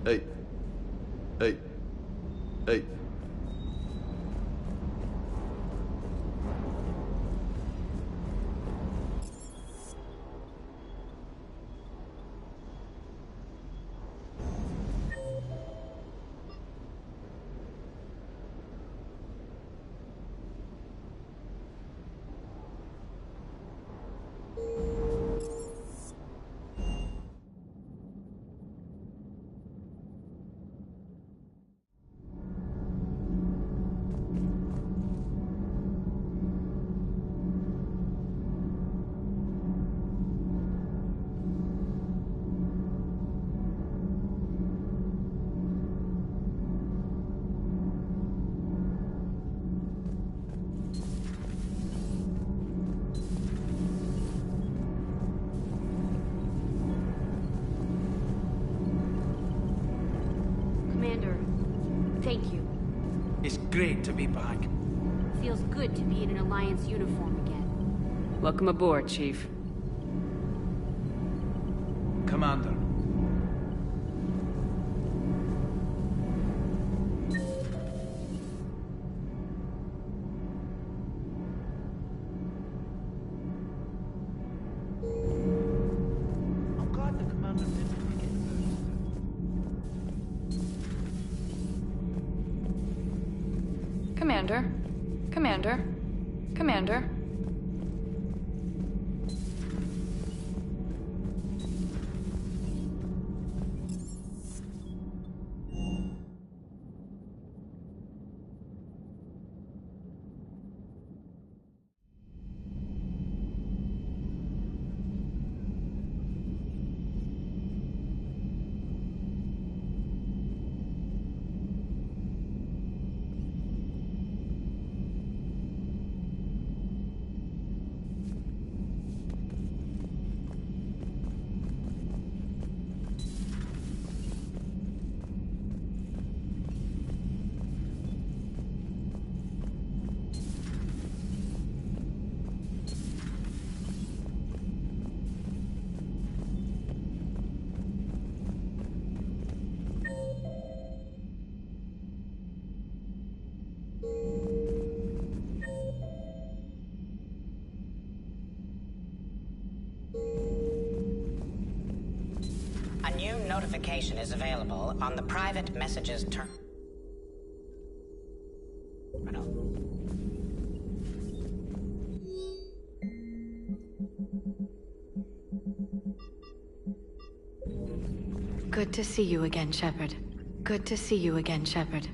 Hey. Hey. Hey. Commander, thank you. It's great to be back. Feels good to be in an Alliance uniform again. Welcome aboard, Chief. Commander. I'm glad the commander didn't forget Commander. Commander. Commander. A new notification is available on the private messages terminal. Good to see you again, Shepard. Good to see you again, Shepard.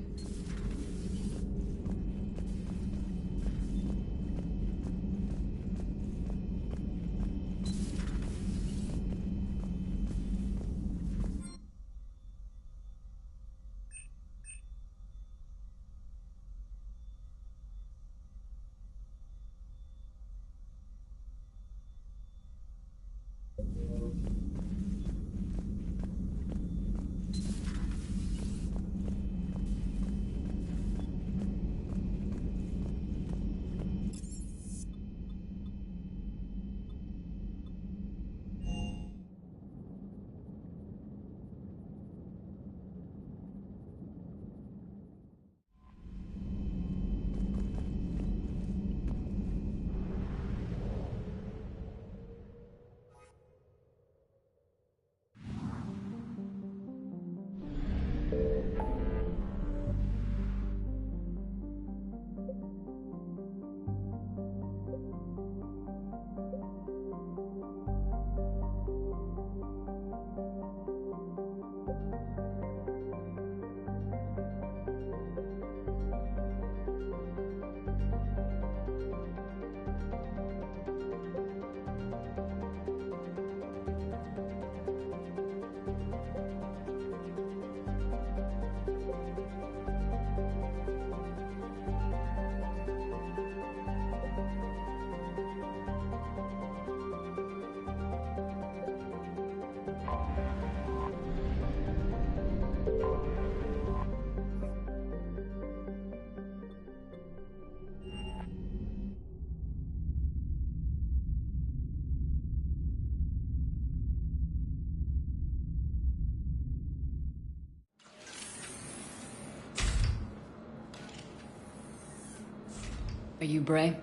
Are you Bray?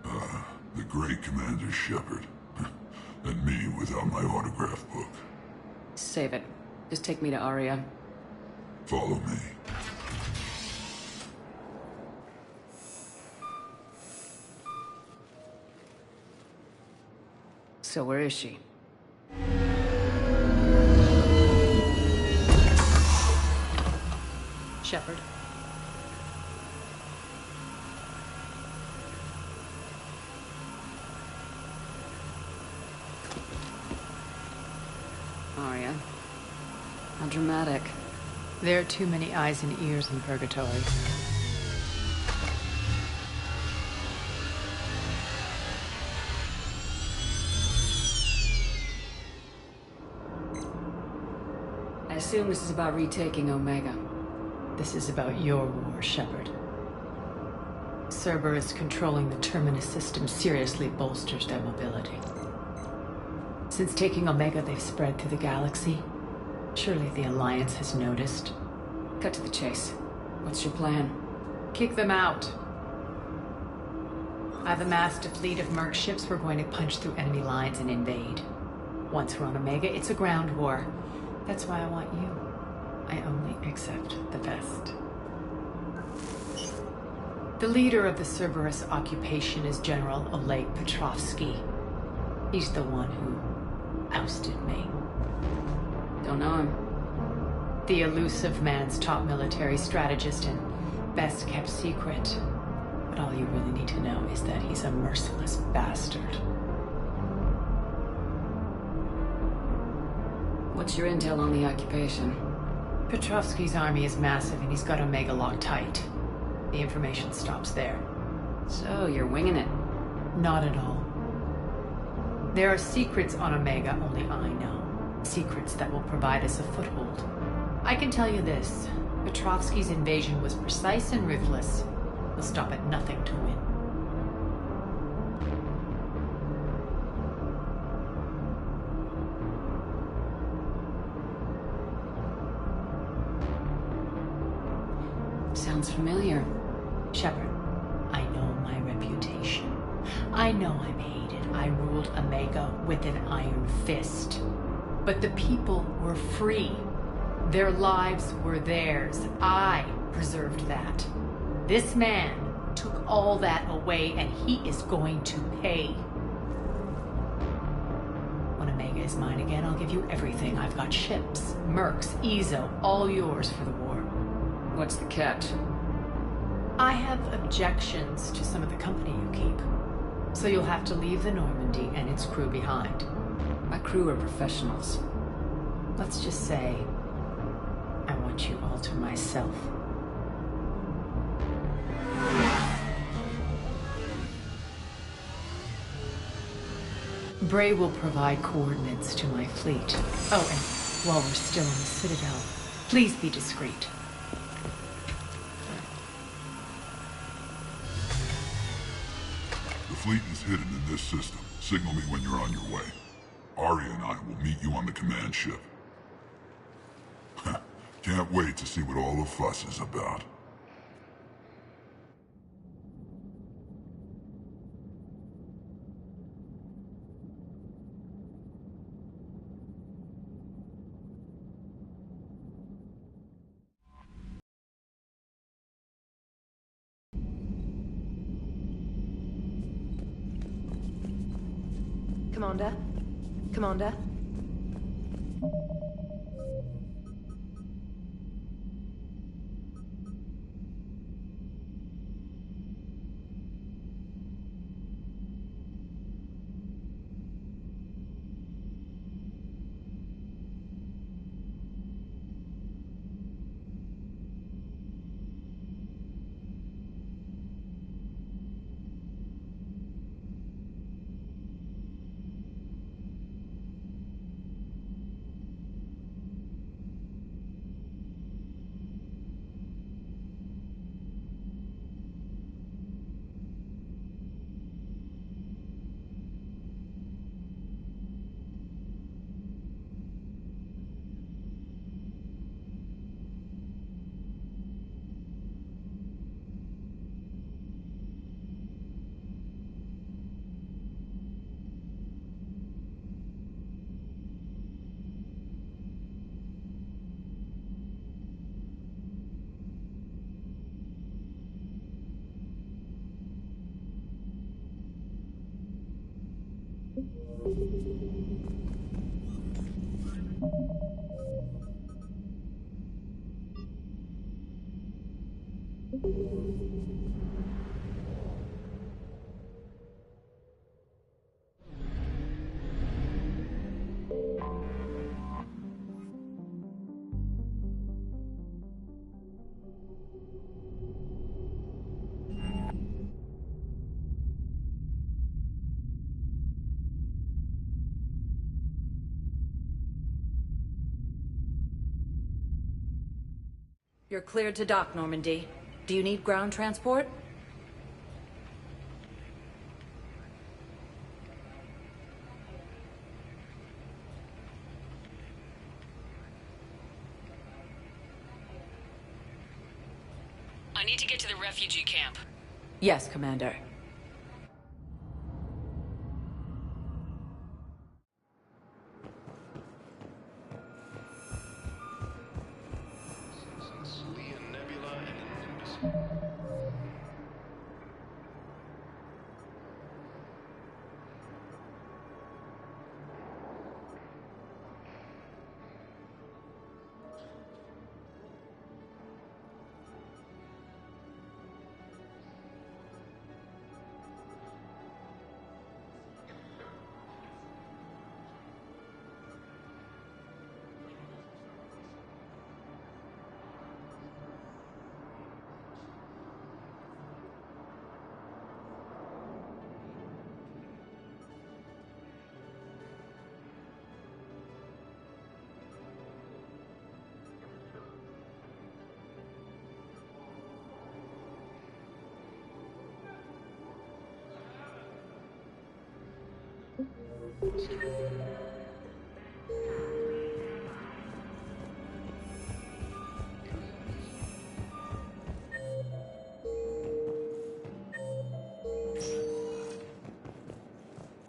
The great Commander Shepard. And me without my autograph book. Save it. Just take me to Aria. Follow me. So where is she? Shepard. Aria. How dramatic. There are too many eyes and ears in Purgatory. I assume this is about retaking Omega. This is about your war, Shepard. Cerberus controlling the Terminus system seriously bolsters their mobility. Since taking Omega, they've spread through the galaxy. Surely the Alliance has noticed. Cut to the chase. What's your plan? Kick them out. I've amassed a fleet of merc ships. We're going to punch through enemy lines and invade. Once we're on Omega, it's a ground war. That's why I want you. I only accept the best. The leader of the Cerberus occupation is General Oleg Petrovsky. He's the one who ousted me. Don't know him. The elusive man's top military strategist and best kept secret. But all you really need to know is that he's a merciless bastard. What's your intel on the occupation? Petrovsky's army is massive and he's got Omega locked tight. The information stops there. So, you're winging it? Not at all. There are secrets on Omega only I know. Secrets that will provide us a foothold. I can tell you this. Petrovsky's invasion was precise and ruthless. He'll stop at nothing to win. Sounds familiar. Shepard, I know my reputation. I know I'm hated. I ruled Omega with an iron fist. But the people were free. Their lives were theirs. I preserved that. This man took all that away, and he is going to pay. When Omega is mine again, I'll give you everything. I've got ships, mercs, Ezo, all yours for the war. What's the catch? I have objections to some of the company you keep. So you'll have to leave the Normandy and its crew behind. My crew are professionals. Let's just say, I want you all to myself. Bray will provide coordinates to my fleet. Oh, and while we're still in the Citadel, please be discreet. The fleet is hidden in this system. Signal me when you're on your way. Aria and I will meet you on the command ship. Can't wait to see what all the fuss is about. Commander? Commander? You're cleared to dock, Normandy. Do you need ground transport? I need to get to the refugee camp. Yes, Commander.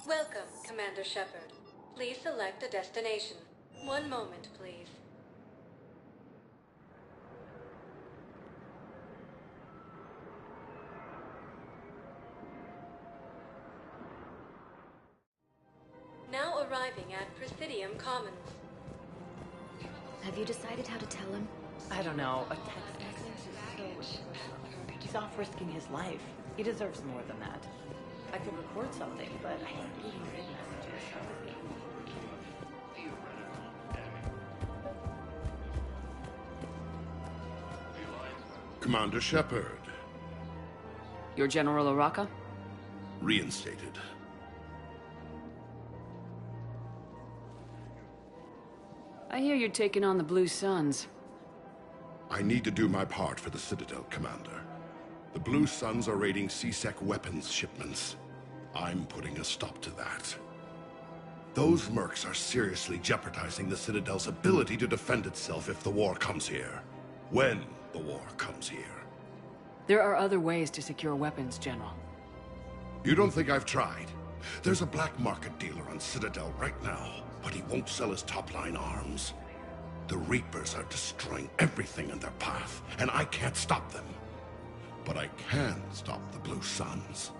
Welcome, Commander Shepard. Please select a destination. One moment, please. Now arriving at Presidium Commons. Have you decided how to tell him? I don't know. A text message is so... He's off risking his life. He deserves more than that. I could record something, but I hate leaving written messages. Commander Shepard. You're General Araka? Reinstated. I hear you're taking on the Blue Suns. I need to do my part for the Citadel, Commander. The Blue Suns are raiding C-Sec weapons shipments. I'm putting a stop to that. Those mercs are seriously jeopardizing the Citadel's ability to defend itself if the war comes here. When the war comes here. There are other ways to secure weapons, General. You don't think I've tried? There's a black market dealer on Citadel right now, but he won't sell his top-line arms. The Reapers are destroying everything in their path, and I can't stop them. But I can stop the Blue Suns.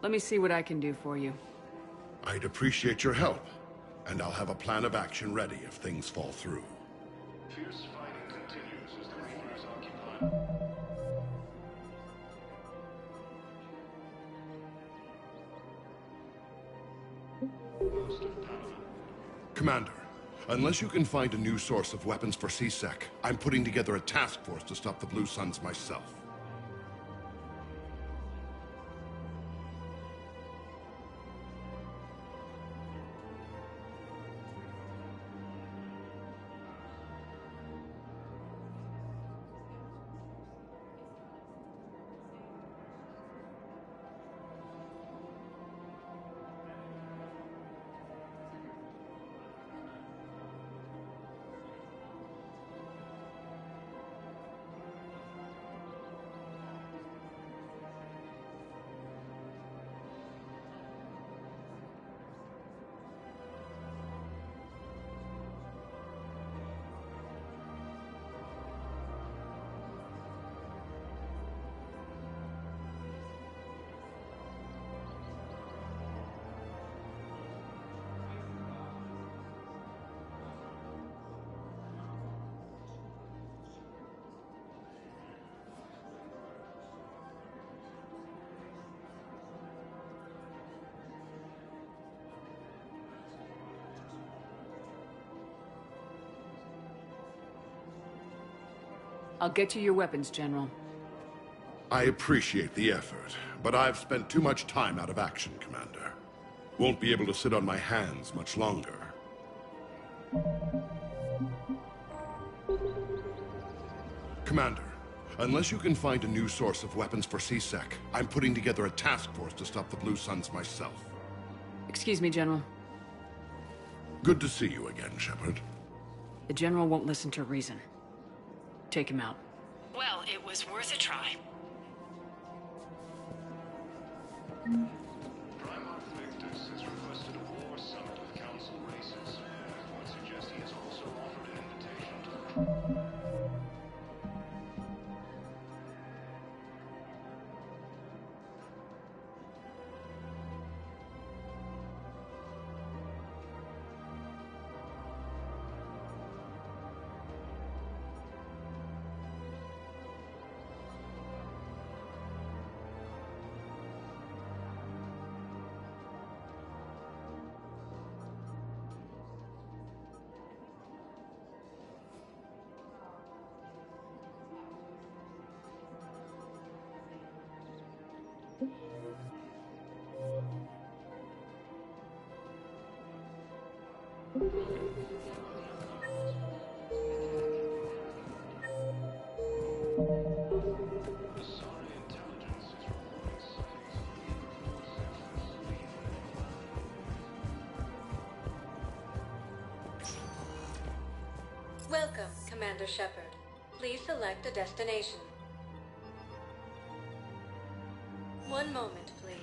Let me see what I can do for you. I'd appreciate your help, and I'll have a plan of action ready if things fall through. Fierce fighting continues as the Reapers occupy. Commander, unless you can find a new source of weapons for C-Sec, I'm putting together a task force to stop the Blue Suns myself. I'll get you your weapons, General. I appreciate the effort, but I've spent too much time out of action, Commander. Won't be able to sit on my hands much longer. Commander, unless you can find a new source of weapons for CSEC, I'm putting together a task force to stop the Blue Suns myself. Excuse me, General. Good to see you again, Shepard. The General won't listen to reason. Take him out. Well, it was worth a try. Primarch Victus has requested a war summit with council races. I would suggest he has also offered an invitation to... Welcome, Commander Shepard. Please select a destination. One moment, please.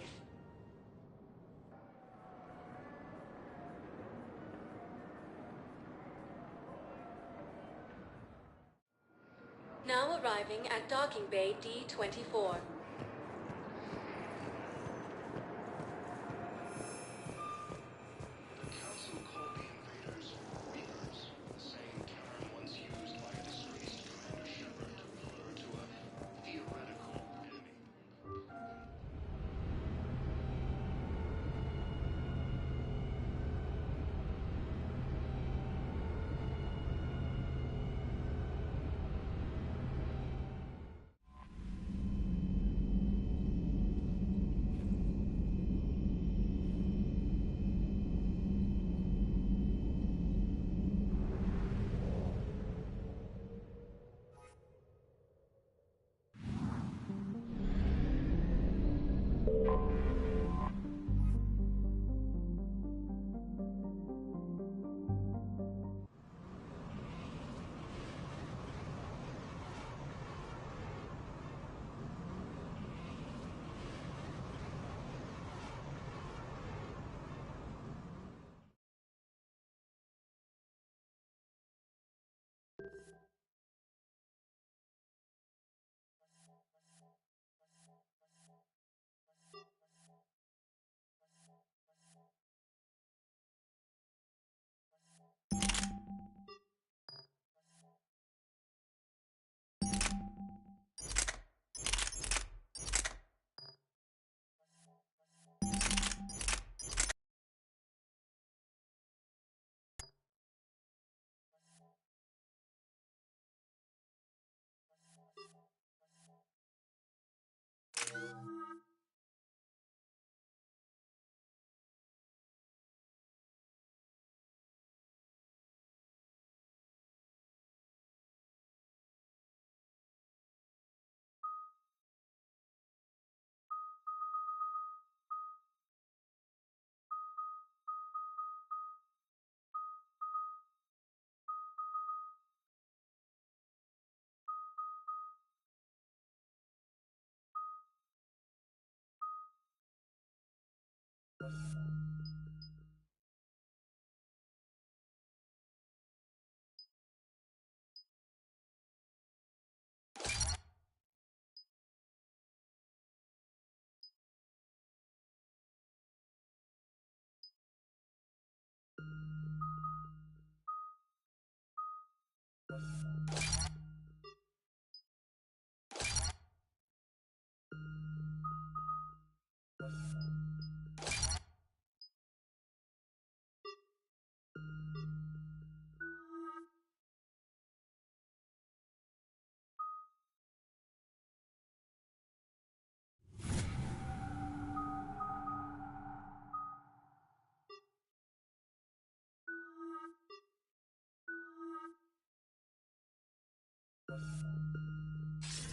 Now arriving at Docking Bay D-24.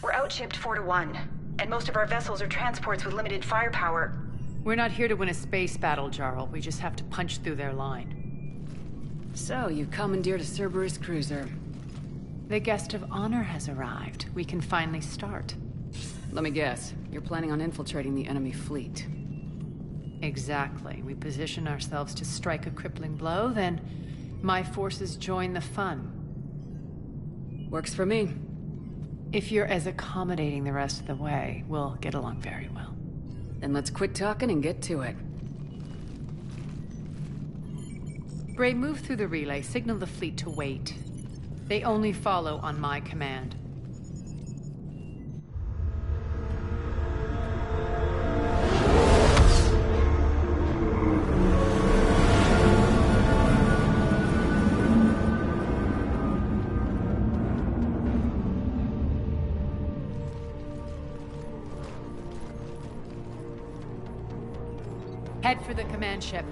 We're outshipped 4-1, and most of our vessels are transports with limited firepower. We're not here to win a space battle, Jarl. We just have to punch through their line. So, you commandeered a Cerberus cruiser. The guest of honor has arrived. We can finally start. Let me guess. You're planning on infiltrating the enemy fleet. Exactly. We position ourselves to strike a crippling blow, then my forces join the fun. Works for me. If you're as accommodating the rest of the way, we'll get along very well. Then let's quit talking and get to it. Bray, move through the relay. Signal the fleet to wait. They only follow on my command. Head for the command ship.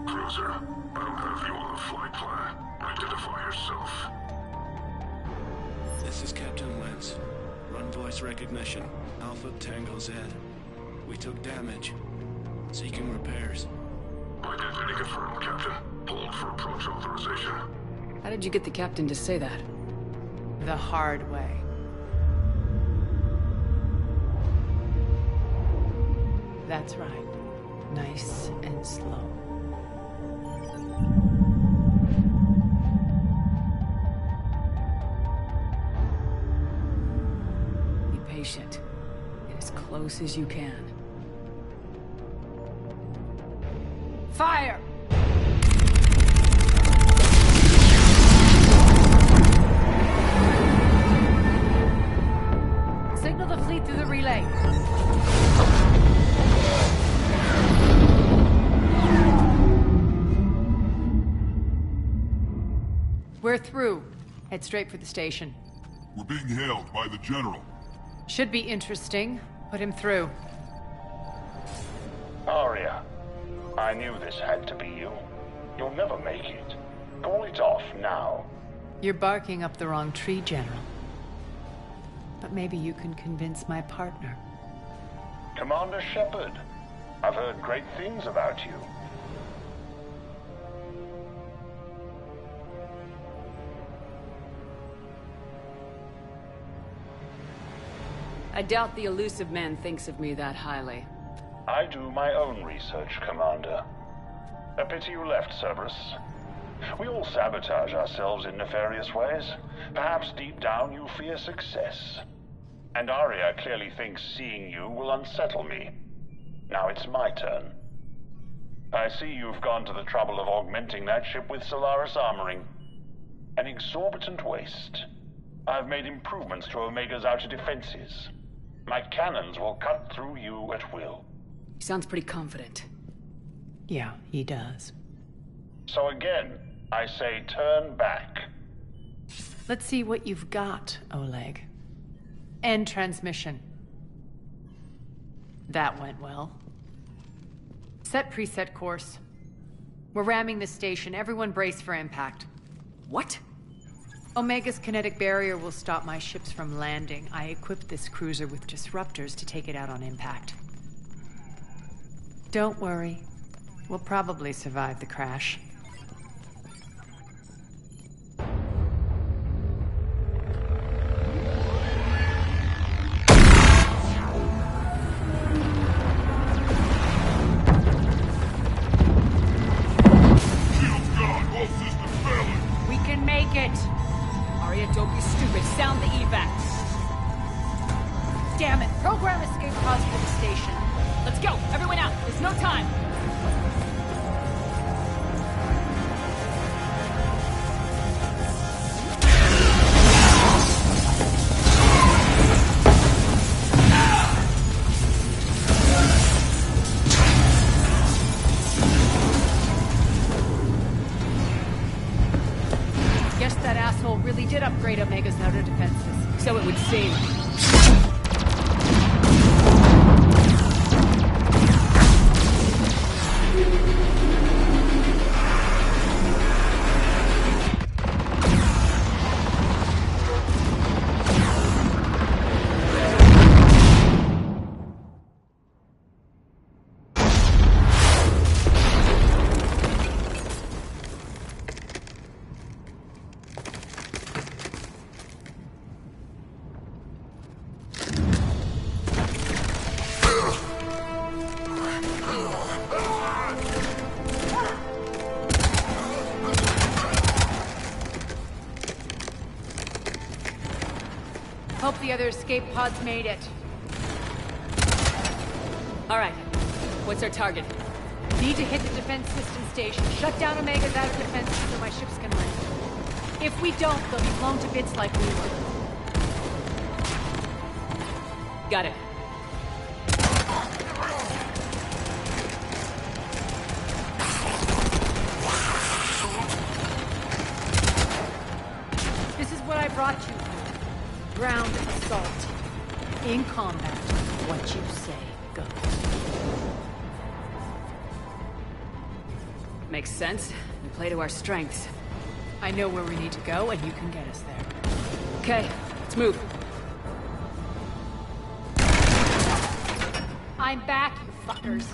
Cruiser, I don't have you on the flight plan. Identify yourself. This is Captain Lentz. Run voice recognition. Alpha Tango Z. We took damage. Seeking repairs. Identity confirmed, Captain. Hold for approach authorization. How did you get the captain to say that? The hard way. That's right. Nice and slow. Be patient. Get as close as you can. Fire! Signal the fleet through the relay. We're through. Head straight for the station. We're being hailed by the General. Should be interesting. Put him through. Arya, I knew this had to be you. You'll never make it. Call it off now. You're barking up the wrong tree, General. But maybe you can convince my partner. Commander Shepard, I've heard great things about you. I doubt the elusive man thinks of me that highly. I do my own research, Commander. A pity you left, Cerberus. We all sabotage ourselves in nefarious ways. Perhaps deep down you fear success. And Arya clearly thinks seeing you will unsettle me. Now it's my turn. I see you've gone to the trouble of augmenting that ship with Solaris armoring. An exorbitant waste. I've made improvements to Omega's outer defenses. My cannons will cut through you at will. He sounds pretty confident. Yeah, he does. So again, I say turn back. Let's see what you've got, Oleg. End transmission. That went well. Set preset course. We're ramming the station. Everyone brace for impact. What? Omega's kinetic barrier will stop my ships from landing. I equipped this cruiser with disruptors to take it out on impact. Don't worry. We'll probably survive the crash. We can make it! Arya, don't be stupid. Sound the evac. Damn it! Program escape pods for the station. Let's go! Everyone out! There's no time! Guess that asshole really did upgrade Omega's outer defenses. So it would seem. Hope the other escape pods made it. All right. What's our target? Need to hit the defense system station. Shut down Omega's outer defenses so my ships can land. If we don't, they'll be blown to bits like we were. Got it. This is what I brought you for. Ground assault. In combat, what you say goes. Makes sense. We play to our strengths. I know where we need to go, and you can get us there. Okay, let's move. I'm back, you fuckers.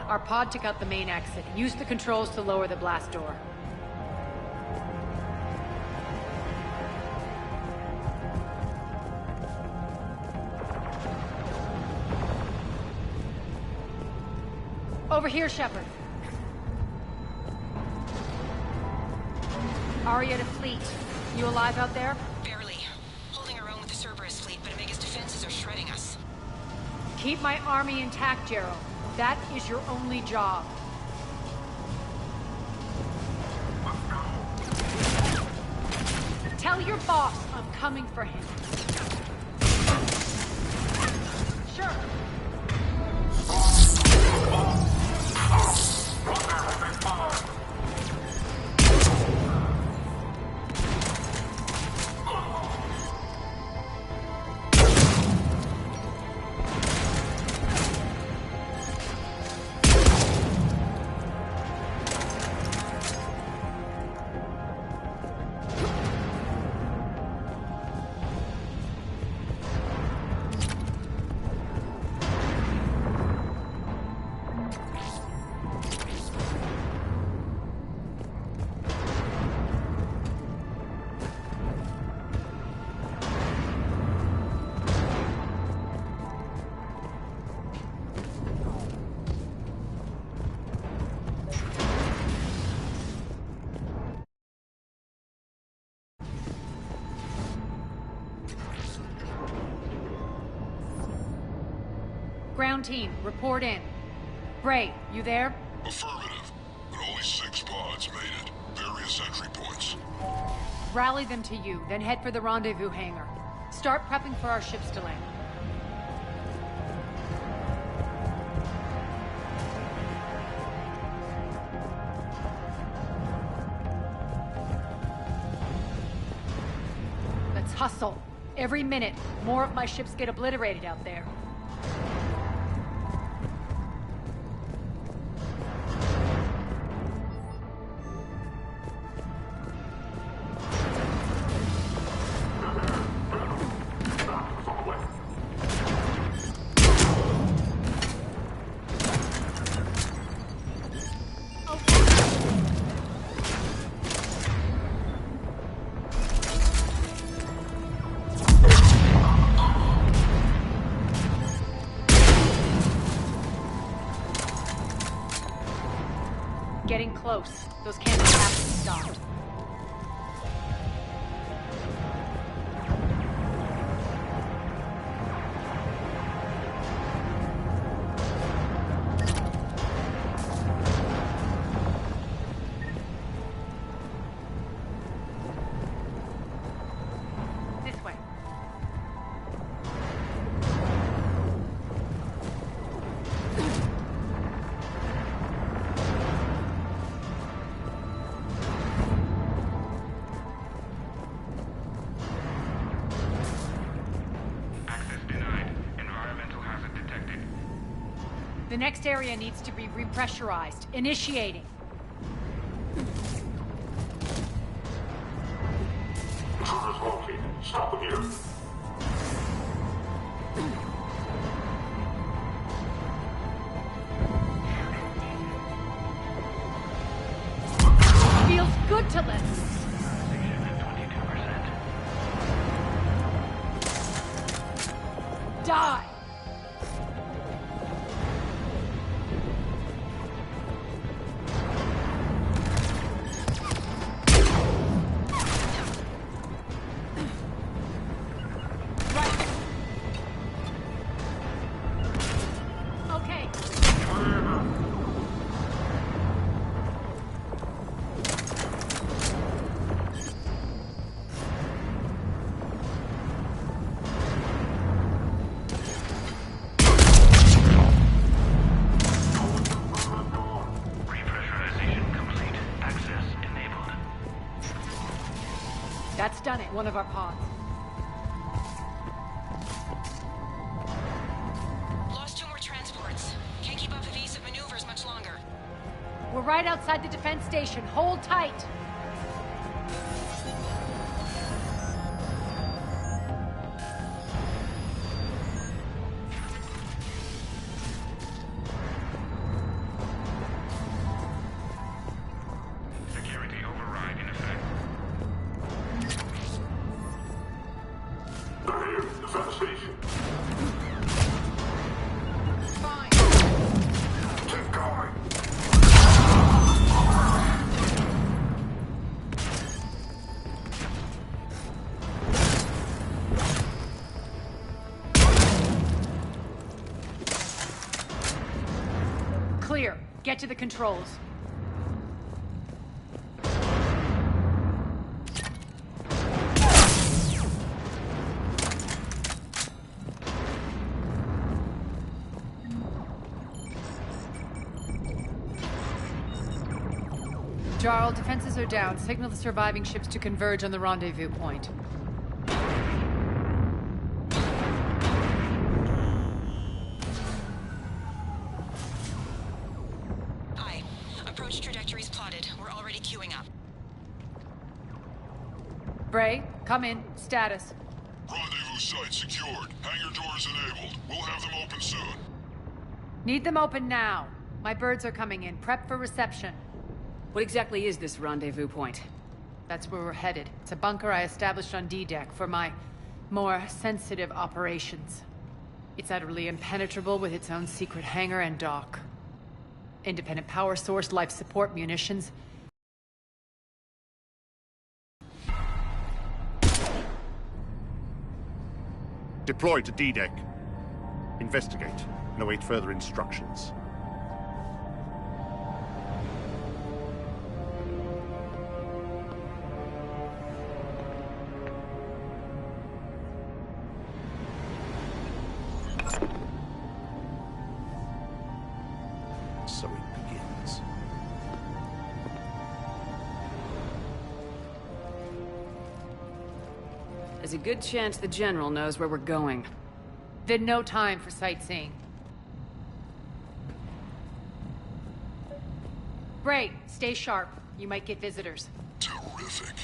Our pod took out the main exit. Use the controls to lower the blast door. Over here, Shepard. Aria to fleet. You alive out there? Barely. Holding our own with the Cerberus fleet, but Omega's defenses are shredding us. Keep my army intact, Gerald. That is your only job. Tell your boss I'm coming for him. Sure. Ground team, report in. Bray, you there? Affirmative, but only 6 pods made it. Various entry points. Rally them to you, then head for the rendezvous hangar. Start prepping for our ships to land. Let's hustle. Every minute, more of my ships get obliterated out there. Getting close. Those cannons have to be stopped. This way. The next area needs to be repressurized. Initiating. Intruders located. Stop them here. Feels good to live. Die! That's done it, one of our pods. Lost 2 more transports. Can't keep up evasive maneuvers much longer. We're right outside the defense station. Hold tight. Security override in effect. They're here. Defend the station. Fine. Keep going. Clear. Get to the controls. Jarl, defenses are down. Signal the surviving ships to converge on the rendezvous point. Aye. Approach trajectories plotted. We're already queuing up. Bray, come in. Status. Rendezvous site secured. Hangar doors enabled. We'll have them open soon. Need them open now. My birds are coming in. Prep for reception. What exactly is this rendezvous point? That's where we're headed. It's a bunker I established on D-Deck for my more sensitive operations. It's utterly impenetrable with its own secret hangar and dock. Independent power source, life support, munitions. Deploy to D-Deck. Investigate and await further instructions. defenses. There's a good chance the General knows where we're going. Then no time for sightseeing. Bray, stay sharp. You might get visitors. Terrific.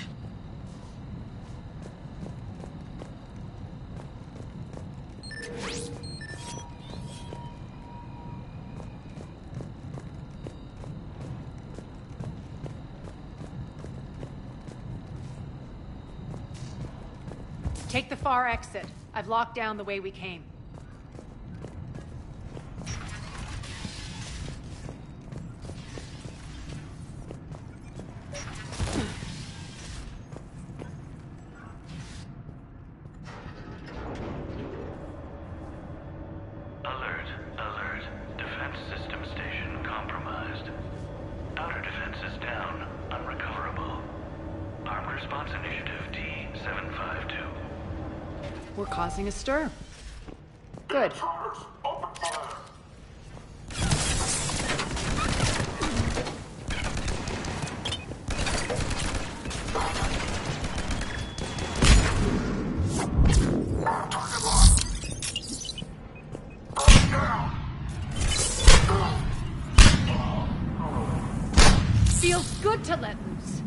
Take the far exit. I've locked down the way we came. Alert, alert. Defense system station compromised. Outer defenses down, unrecoverable. Armed Response Initiative D-752. We're causing a stir. Good. Feels good to let loose.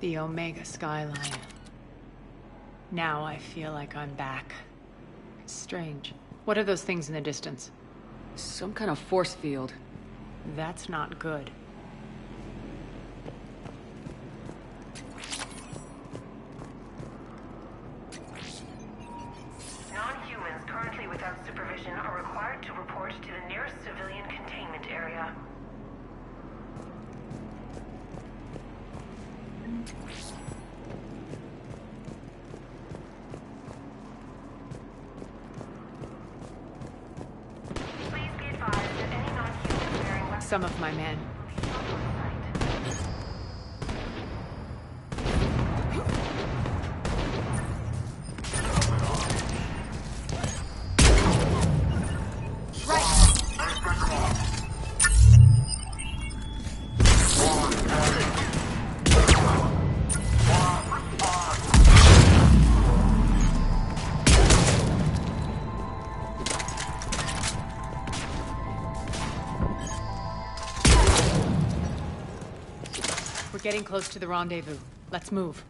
The Omega skyline. Now I feel like I'm back. It's strange. What are those things in the distance? Some kind of force field. That's not good. Non-humans currently without supervision are required to report to the nearest civilian containment area. Please be advised that any non-humans wearing weapons... Some of my men. We're getting close to the rendezvous. Let's move.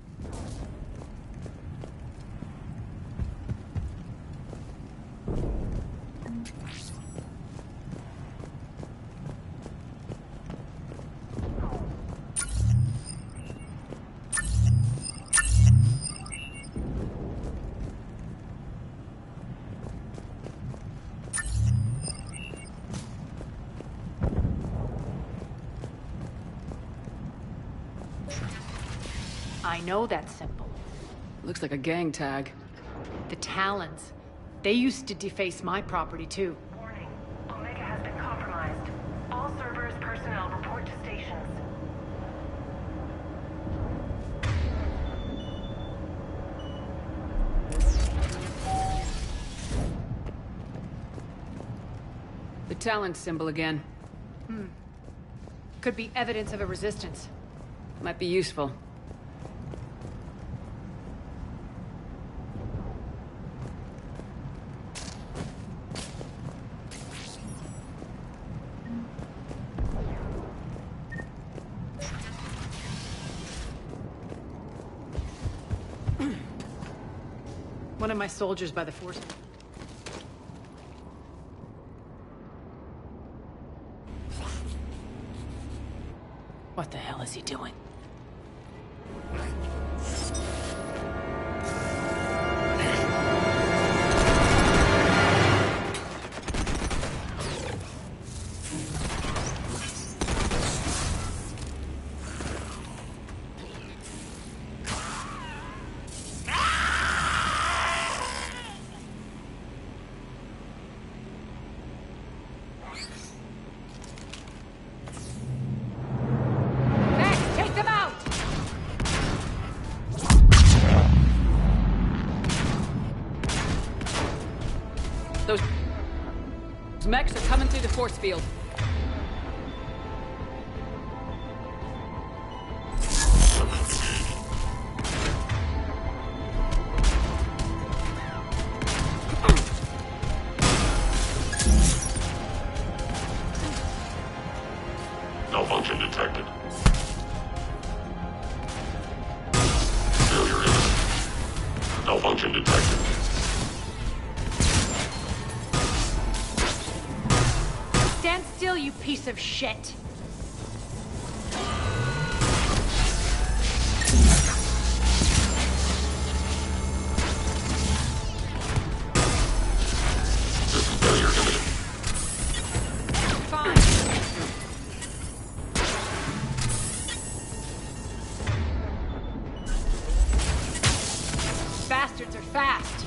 I know that symbol. Looks like a gang tag. The Talons. They used to deface my property, too. Warning. Omega has been compromised. All Cerberus personnel report to stations. The Talon symbol again. Could be evidence of a resistance. Might be useful. One of my soldiers by the force. What the hell is he doing? Those mechs are coming through the force field. Malfunction detected. Failure imminent. Malfunction detected. Stand still, you piece of shit! Failure imminent. Fine. Bastards are fast.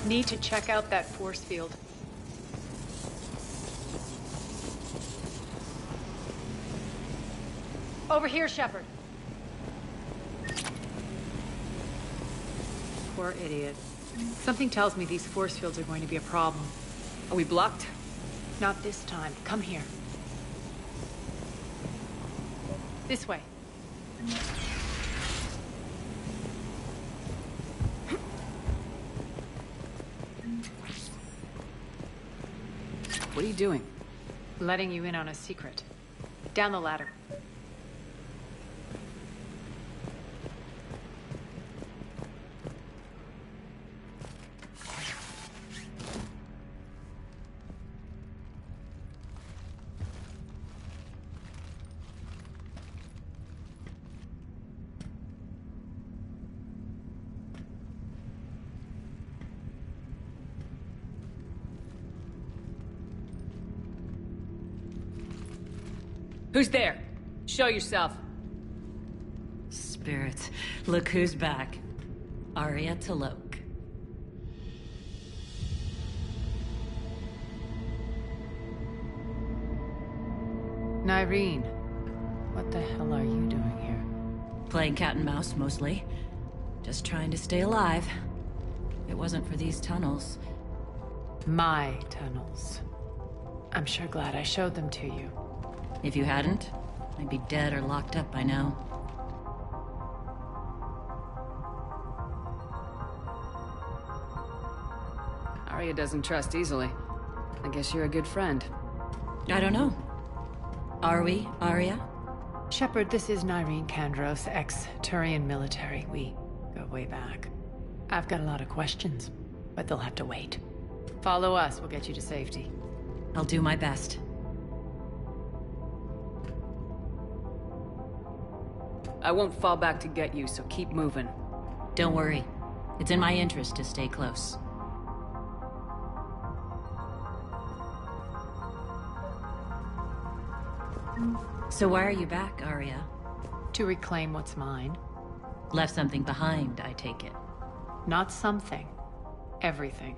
Need to check out that force field. Over here, Shepard. Poor idiot. Something tells me these force fields are going to be a problem. Are we blocked? Not this time. Come here. This way. What are you doing? Letting you in on a secret. Down the ladder. Who's there? Show yourself. Spirits, look who's back. Arya Talok. Nyreen, what the hell are you doing here? Playing cat and mouse, mostly. Just trying to stay alive. If it wasn't for these tunnels. My tunnels. I'm sure glad I showed them to you. If you hadn't, I'd be dead or locked up by now. Arya doesn't trust easily. I guess you're a good friend. I don't know. Are we, Arya? Shepard, this is Nyreen Kandros, ex-Turian military. We go way back. I've got a lot of questions, but they'll have to wait. Follow us, we'll get you to safety. I'll do my best. I won't fall back to get you, so keep moving. Don't worry. It's in my interest to stay close. So why are you back, Arya? To reclaim what's mine. Left something behind, I take it. Not something. Everything.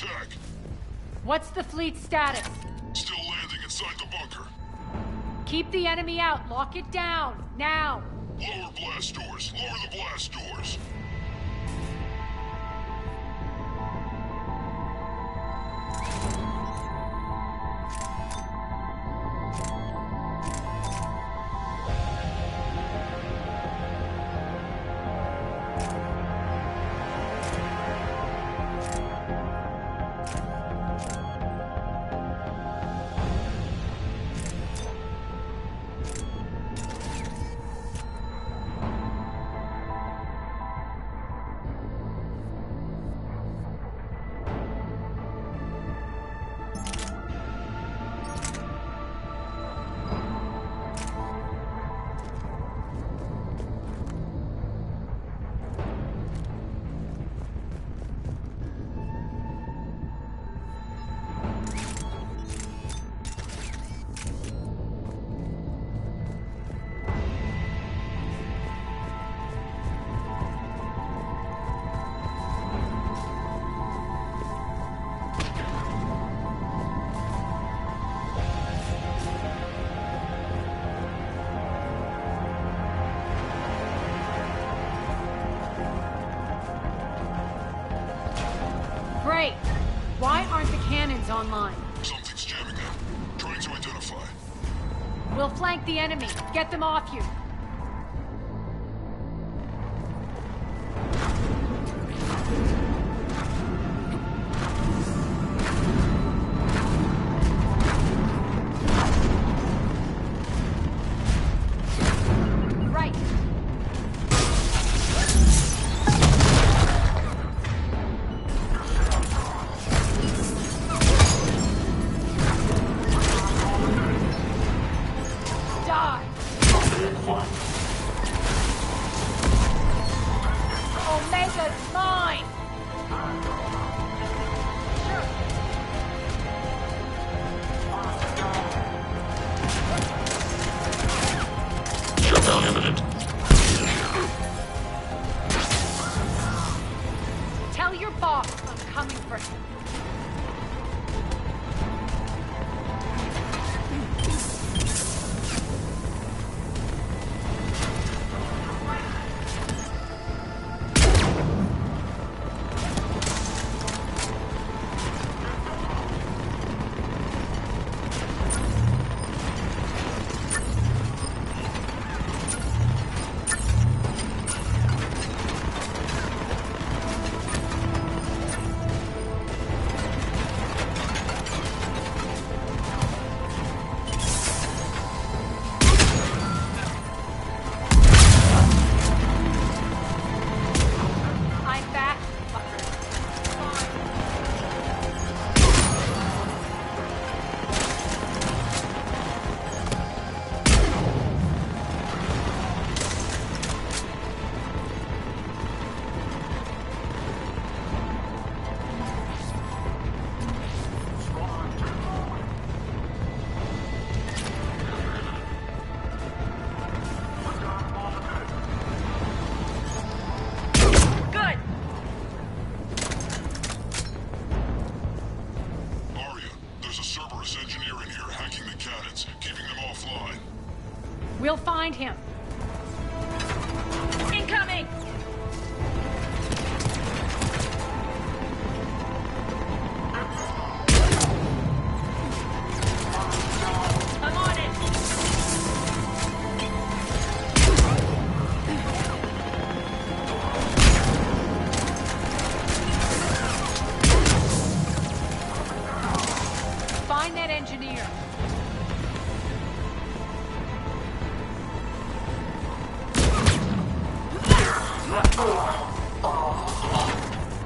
attack. What's the fleet's status? Still landing inside the bunker. Keep the enemy out. Lock it down. Now. Lower blast doors. Lower the blast doors. Great. Why aren't the cannons online? Something's jamming them. Trying to identify. We'll flank the enemy. Get them off you. Right. Die! Omega's mine! Shutdown imminent. Tell your boss I'm coming for him. I'm back, fucker. Good. Arya, there's a Cerberus engineer in here hacking the cannons, keeping them offline. We'll find him. Incoming! I'm on it! Find that engineer.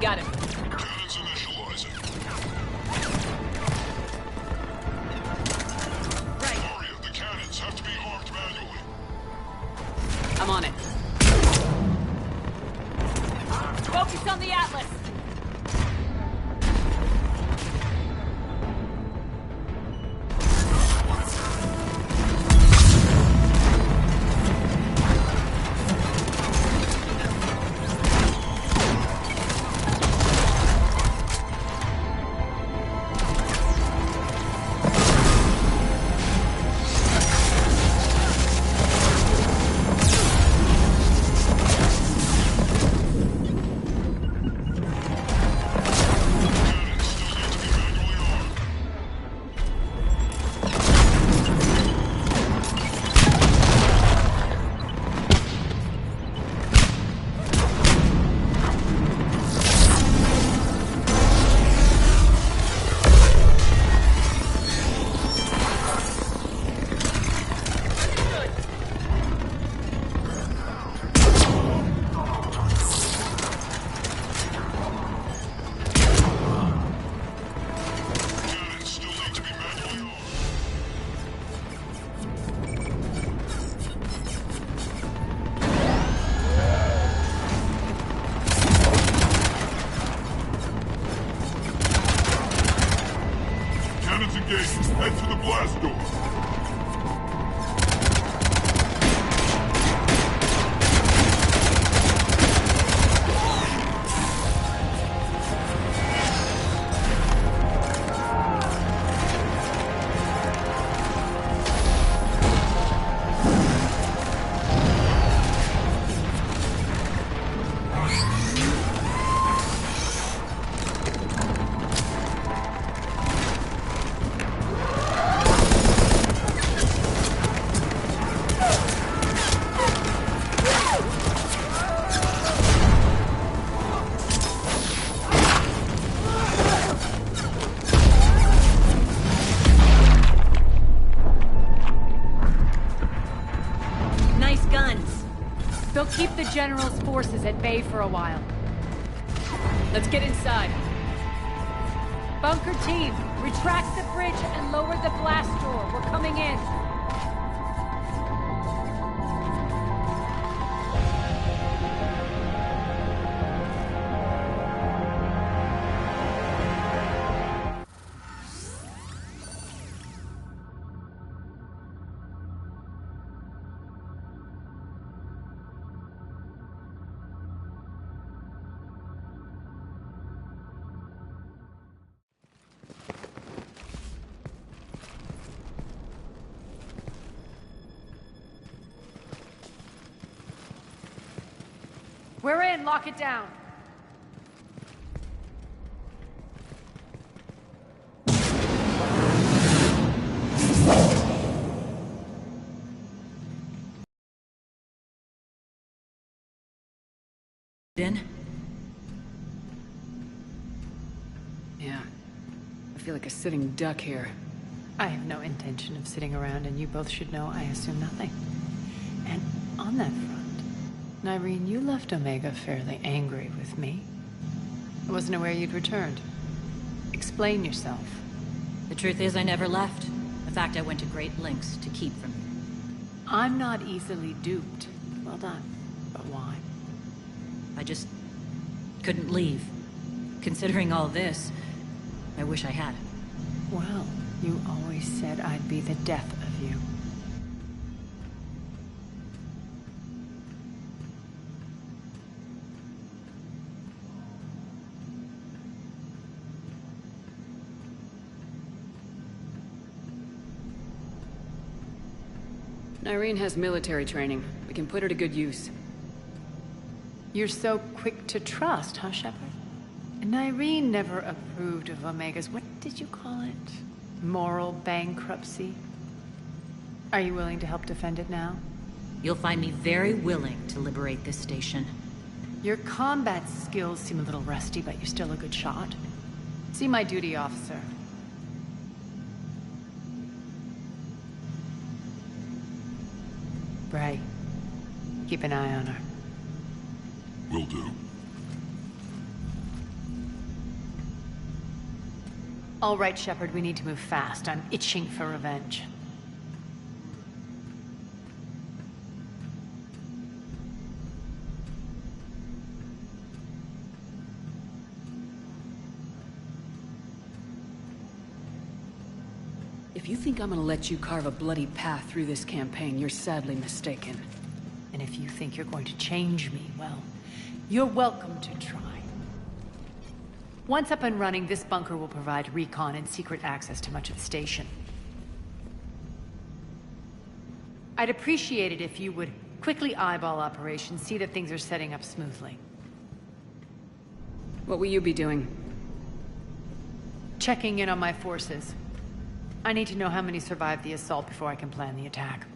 Got him. Cannons initializing. Right. Arya, the cannons have to be armed manually. I'm on it. Focus on the Atlas. keep the General's forces at bay for a while. Let's get inside. Bunker team, retract the bridge and lower the blast door. We're coming in. We're in. Lock it down. In? Yeah. I feel like a sitting duck here. I have no intention of sitting around, and you both should know I assume nothing. And on that front, Nyreen, you left Omega fairly angry with me. I wasn't aware you'd returned. Explain yourself. The truth is I never left. In fact, I went to great lengths to keep from you. I'm not easily duped. Well done. But why? I just couldn't leave. Considering all this, I wish I had. Well, you always said I'd be the death of you. Nyreen has military training. We can put her to good use. You're so quick to trust, huh, Shepard? Nyreen never approved of Omega's, what did you call it? Moral bankruptcy? Are you willing to help defend it now? You'll find me very willing to liberate this station. Your combat skills seem a little rusty, but you're still a good shot. See my duty officer. Bray, keep an eye on her. Will do. All right, Shepard, we need to move fast. I'm itching for revenge. If you think I'm gonna let you carve a bloody path through this campaign, you're sadly mistaken. And if you think you're going to change me, well, you're welcome to try. Once up and running, this bunker will provide recon and secret access to much of the station. I'd appreciate it if you would quickly eyeball operations, see that things are setting up smoothly. What will you be doing? Checking in on my forces. I need to know how many survived the assault before I can plan the attack.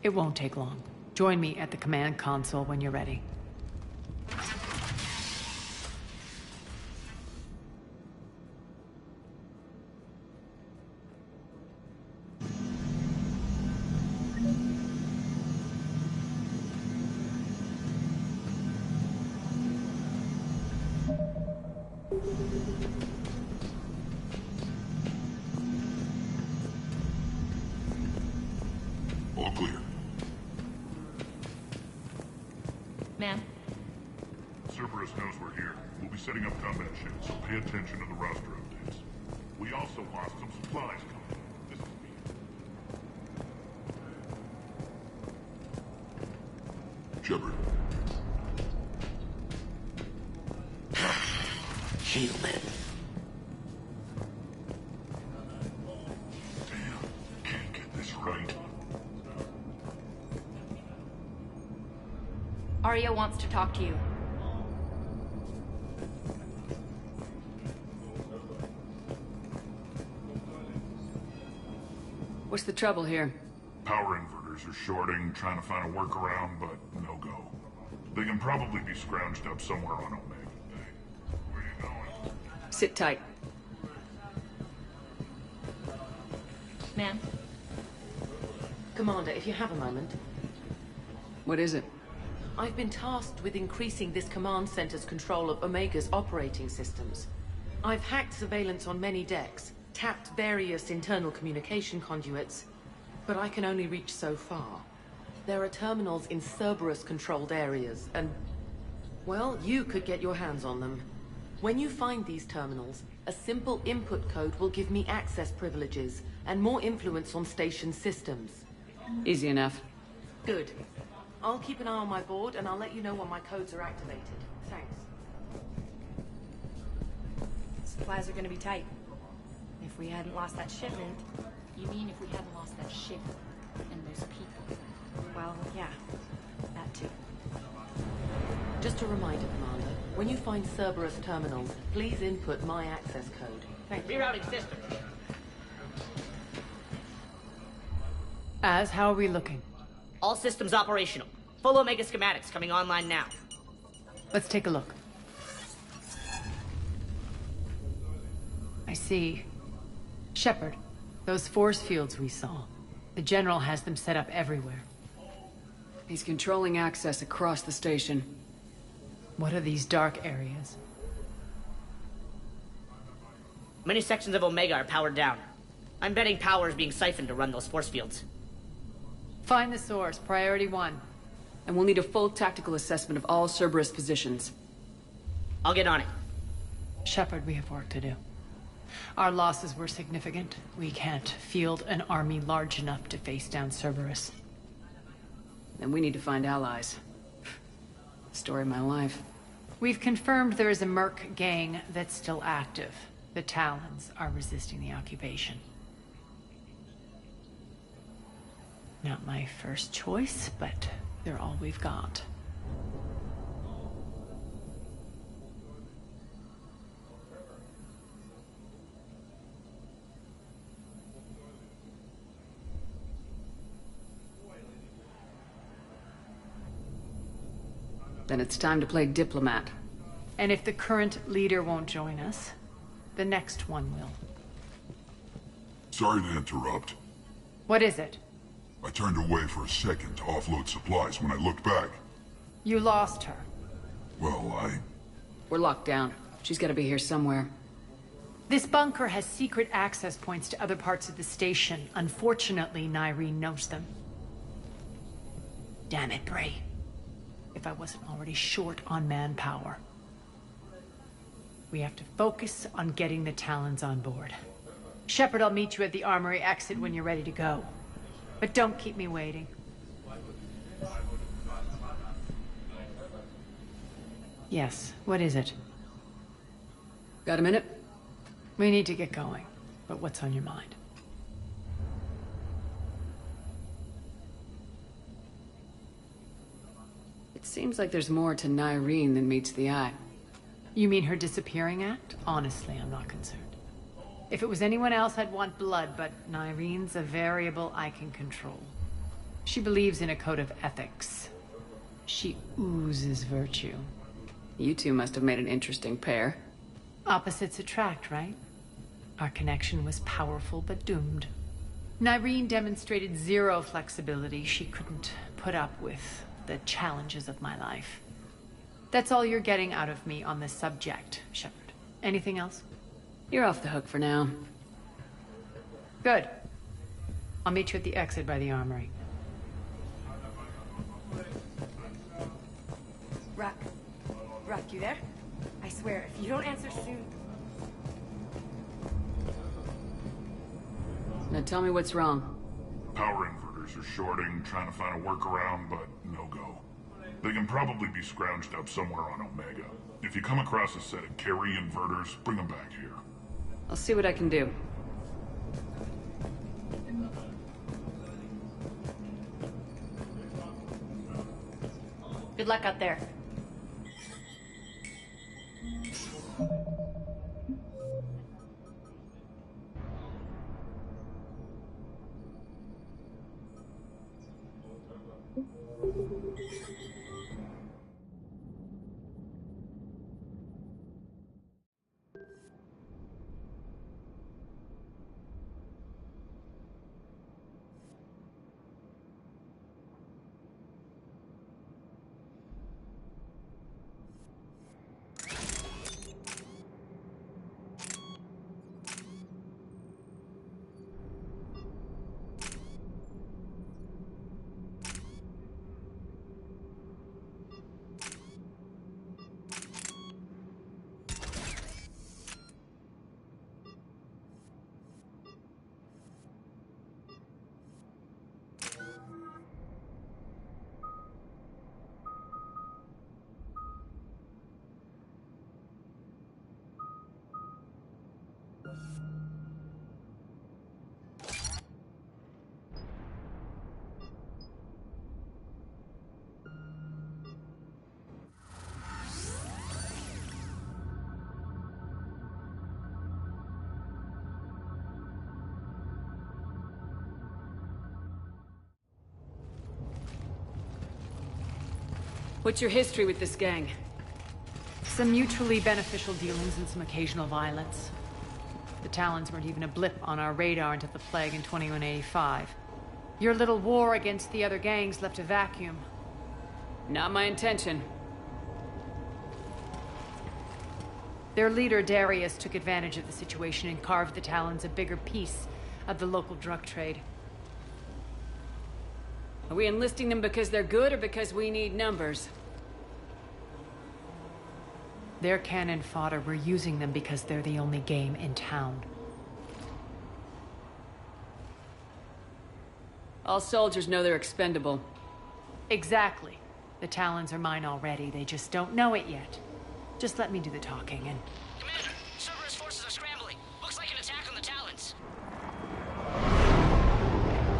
It won't take long. Join me at the command console when you're ready. All clear. Ma'am? Cerberus knows we're here. We'll be setting up combat shields, so pay attention to the roster updates. We also lost some supplies coming. This is me. Shepard. Human. Damn, can't get this right. Arya wants to talk to you. What's the trouble here? Power inverters are shorting, trying to find a workaround, but no go. They can probably be scrounged up somewhere on Omega. Where you going? Sit tight. Ma'am? Commander, if you have a moment. What is it? I've been tasked with increasing this command center's control of Omega's operating systems. I've hacked surveillance on many decks, tapped various internal communication conduits, but I can only reach so far. There are terminals in Cerberus-controlled areas, and... well, you could get your hands on them. When you find these terminals, a simple input code will give me access privileges and more influence on station systems. Easy enough. Good. I'll keep an eye on my board, and I'll let you know when my codes are activated. Thanks. Supplies are gonna be tight. If we hadn't lost that shipment... You mean if we hadn't lost that ship and those people? Well, yeah. That too. Just a reminder, Commander. When you find Cerberus terminals, please input my access code. Thank you. Rerouting system. How are we looking? All systems operational. Full Omega schematics coming online now. Let's take a look. I see. Shepard, those force fields we saw. The General has them set up everywhere. He's controlling access across the station. What are these dark areas? Many sections of Omega are powered down. I'm betting power is being siphoned to run those force fields. Find the source, priority 1. And we'll need a full tactical assessment of all Cerberus positions. I'll get on it. Shepard, we have work to do. Our losses were significant. We can't field an army large enough to face down Cerberus. Then we need to find allies. Story of my life. We've confirmed there is a Merc gang that's still active. The Talons are resisting the occupation. Not my first choice, but they're all we've got. Then it's time to play diplomat. And if the current leader won't join us, the next one will. Sorry to interrupt. What is it? I turned away for a second to offload supplies. When I looked back... You lost her. Well, We're locked down. She's gotta be here somewhere. This bunker has secret access points to other parts of the station. Unfortunately, Nyreen knows them. Damn it, Bray. If I wasn't already short on manpower. We have to focus on getting the Talons on board. Shepard, I'll meet you at the armory exit when you're ready to go. But don't keep me waiting. Yes, what is it? Got a minute? We need to get going. But what's on your mind? It seems like there's more to Nyreen than meets the eye. You mean her disappearing act? Honestly, I'm not concerned. If it was anyone else, I'd want blood, but Nyreen's a variable I can control. She believes in a code of ethics. She oozes virtue. You two must have made an interesting pair. Opposites attract, right? Our connection was powerful but doomed. Nyreen demonstrated zero flexibility. She couldn't put up with the challenges of my life. That's all you're getting out of me on this subject, Shepard. Anything else? You're off the hook for now. Good. I'll meet you at the exit by the armory. Ruck, you there? I swear, if you don't answer soon... Now tell me what's wrong. Power inverters are shorting, trying to find a workaround, but no go. They can probably be scrounged up somewhere on Omega. If you come across a set of carry inverters, bring them back here. I'll see what I can do. Good luck out there. What's your history with this gang? Some mutually beneficial dealings and some occasional violence. The Talons weren't even a blip on our radar until the plague in 2185. Your little war against the other gangs left a vacuum. Not my intention. Their leader, Darius, took advantage of the situation and carved the Talons a bigger piece of the local drug trade. Are we enlisting them because they're good or because we need numbers? They're cannon fodder. We're using them because they're the only game in town. All soldiers know they're expendable. Exactly. The Talons are mine already. They just don't know it yet. Just let me do the talking and... Commander, Cerberus forces are scrambling. Looks like an attack on the Talons.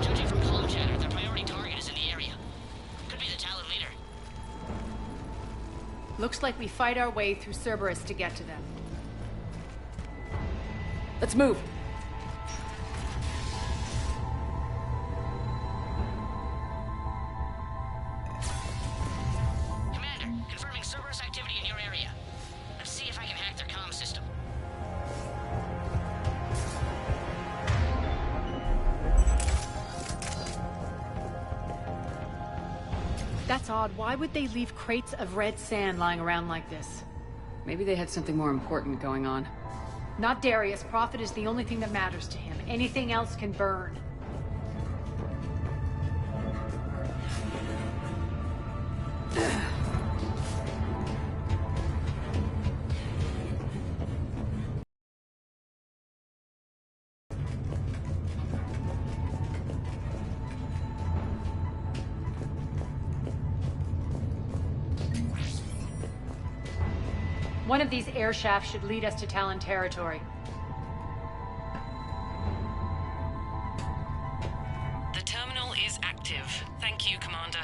Judging from comm chatter, their priority target is in the area. Could be the Talon leader. Looks like we fight our way through Cerberus to get to them. Let's move. Commander, confirming Cerberus activity in your area. Let's see if I can hack their comm system. That's odd. Why would they leave crates of red sand lying around like this? Maybe they had something more important going on. Not Darius. Profit is the only thing that matters to him. Anything else can burn. One of these air shafts should lead us to Talon territory. The terminal is active. Thank you, Commander.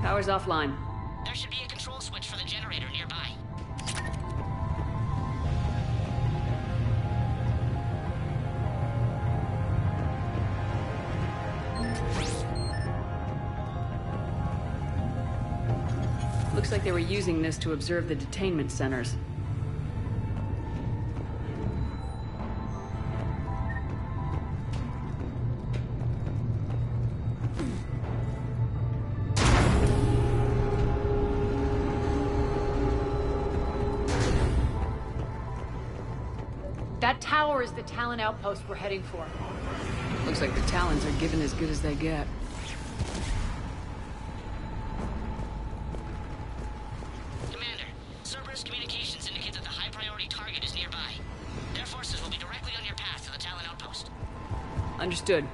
Power's offline. There should be a control switch for the generator nearby. Looks like they were using this to observe the detainment centers. That tower is the Talon outpost we're heading for. Looks like the Talons are given as good as they get. Commander, Cerberus communications indicate that the high-priority target is nearby. Their forces will be directly on your path to the Talon outpost. Understood.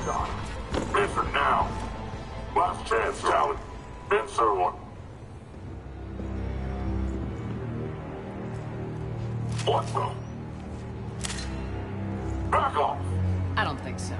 on. Answer now. Last chance, Talon. Answer one. What the? Back off! I don't think so.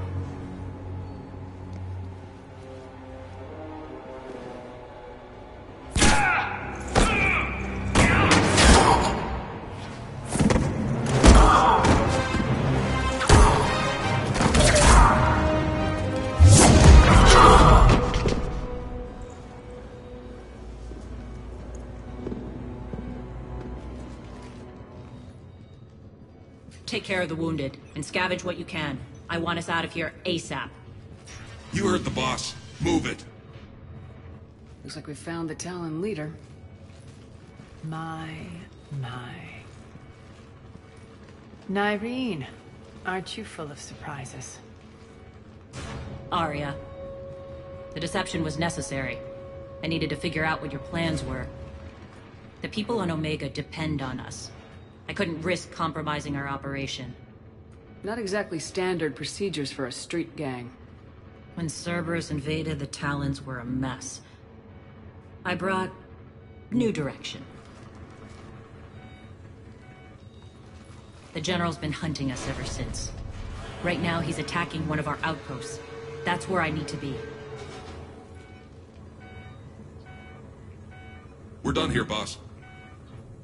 Take care of the wounded, and scavenge what you can. I want us out of here ASAP. You heard the boss. Move it. Looks like we found the Talon leader. My. Nyreen, aren't you full of surprises? Arya. The deception was necessary. I needed to figure out what your plans were. The people on Omega depend on us. I couldn't risk compromising our operation. Not exactly standard procedures for a street gang. When Cerberus invaded, the Talons were a mess. I brought new direction. The General's been hunting us ever since. Right now, he's attacking one of our outposts. That's where I need to be. We're done here, boss.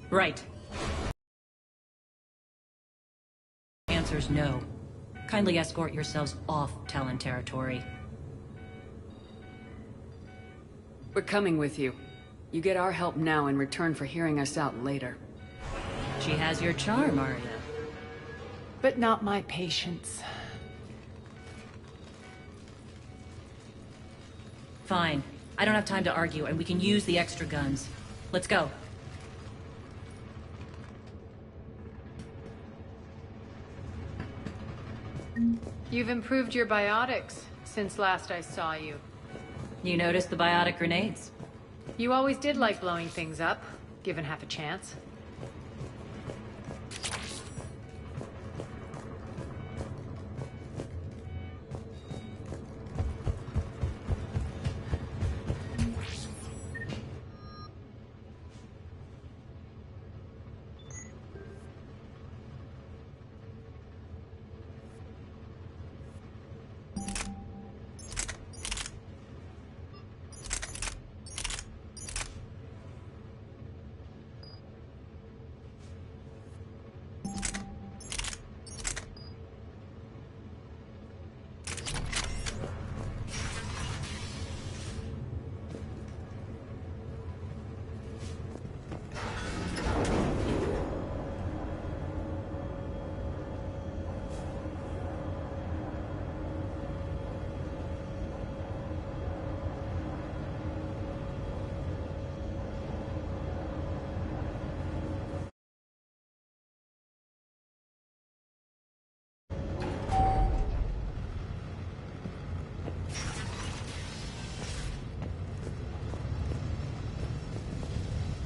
Right. Answer's no. Kindly escort yourselves off Talon territory. We're coming with you. You get our help now in return for hearing us out later. She has your charm, Arya. But not my patience. Fine. I don't have time to argue, and we can use the extra guns. Let's go. You've improved your biotics since last I saw you. You noticed the biotic grenades? You always did like blowing things up, given half a chance.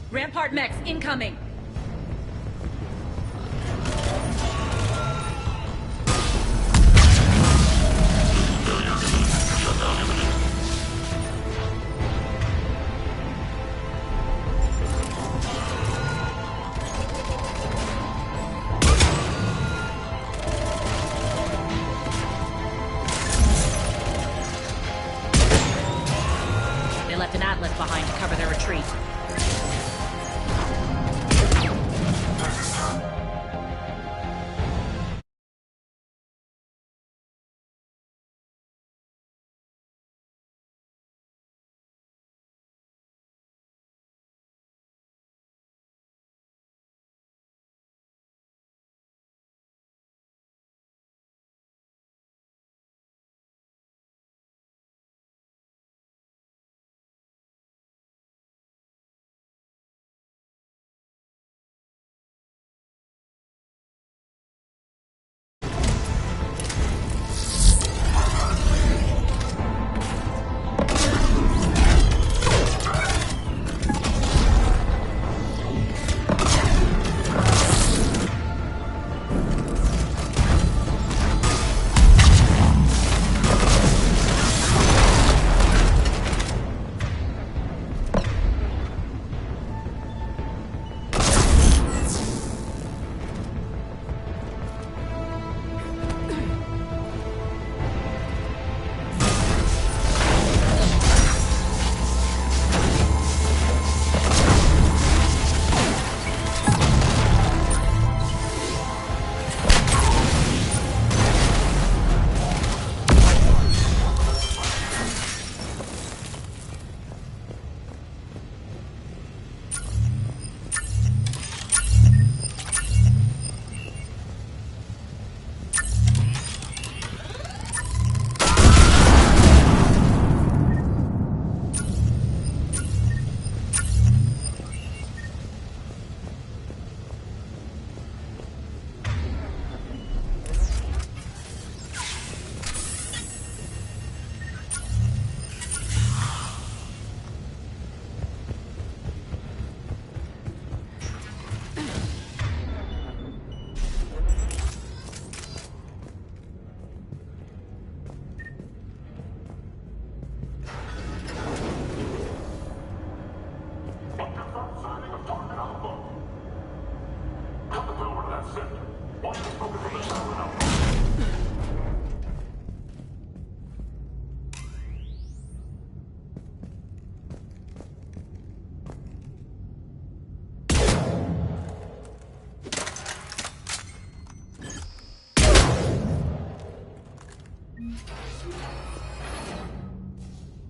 Rampart mechs incoming! They left an atlas behind to cover their retreat.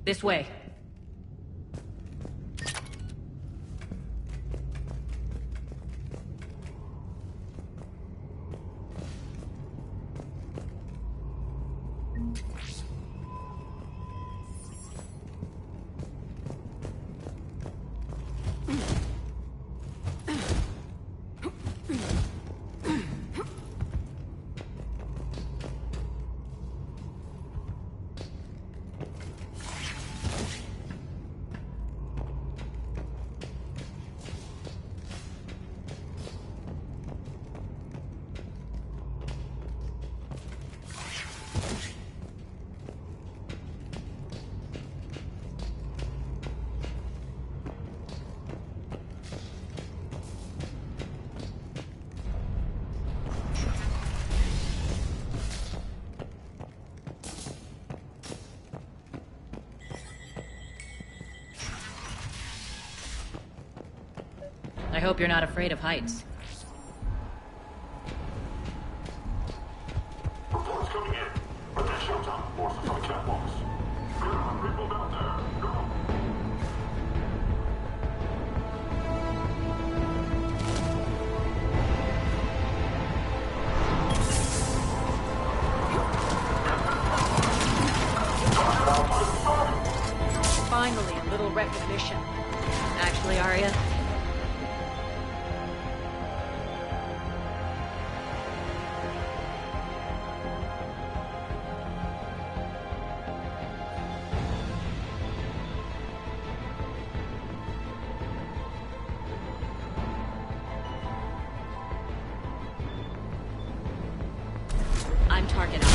This way. I hope you're not afraid of heights. Reports coming in. Attention, forces on catwalks. There are people down there. Go. Finally, a little recognition. Actually, Arya, I'm target on.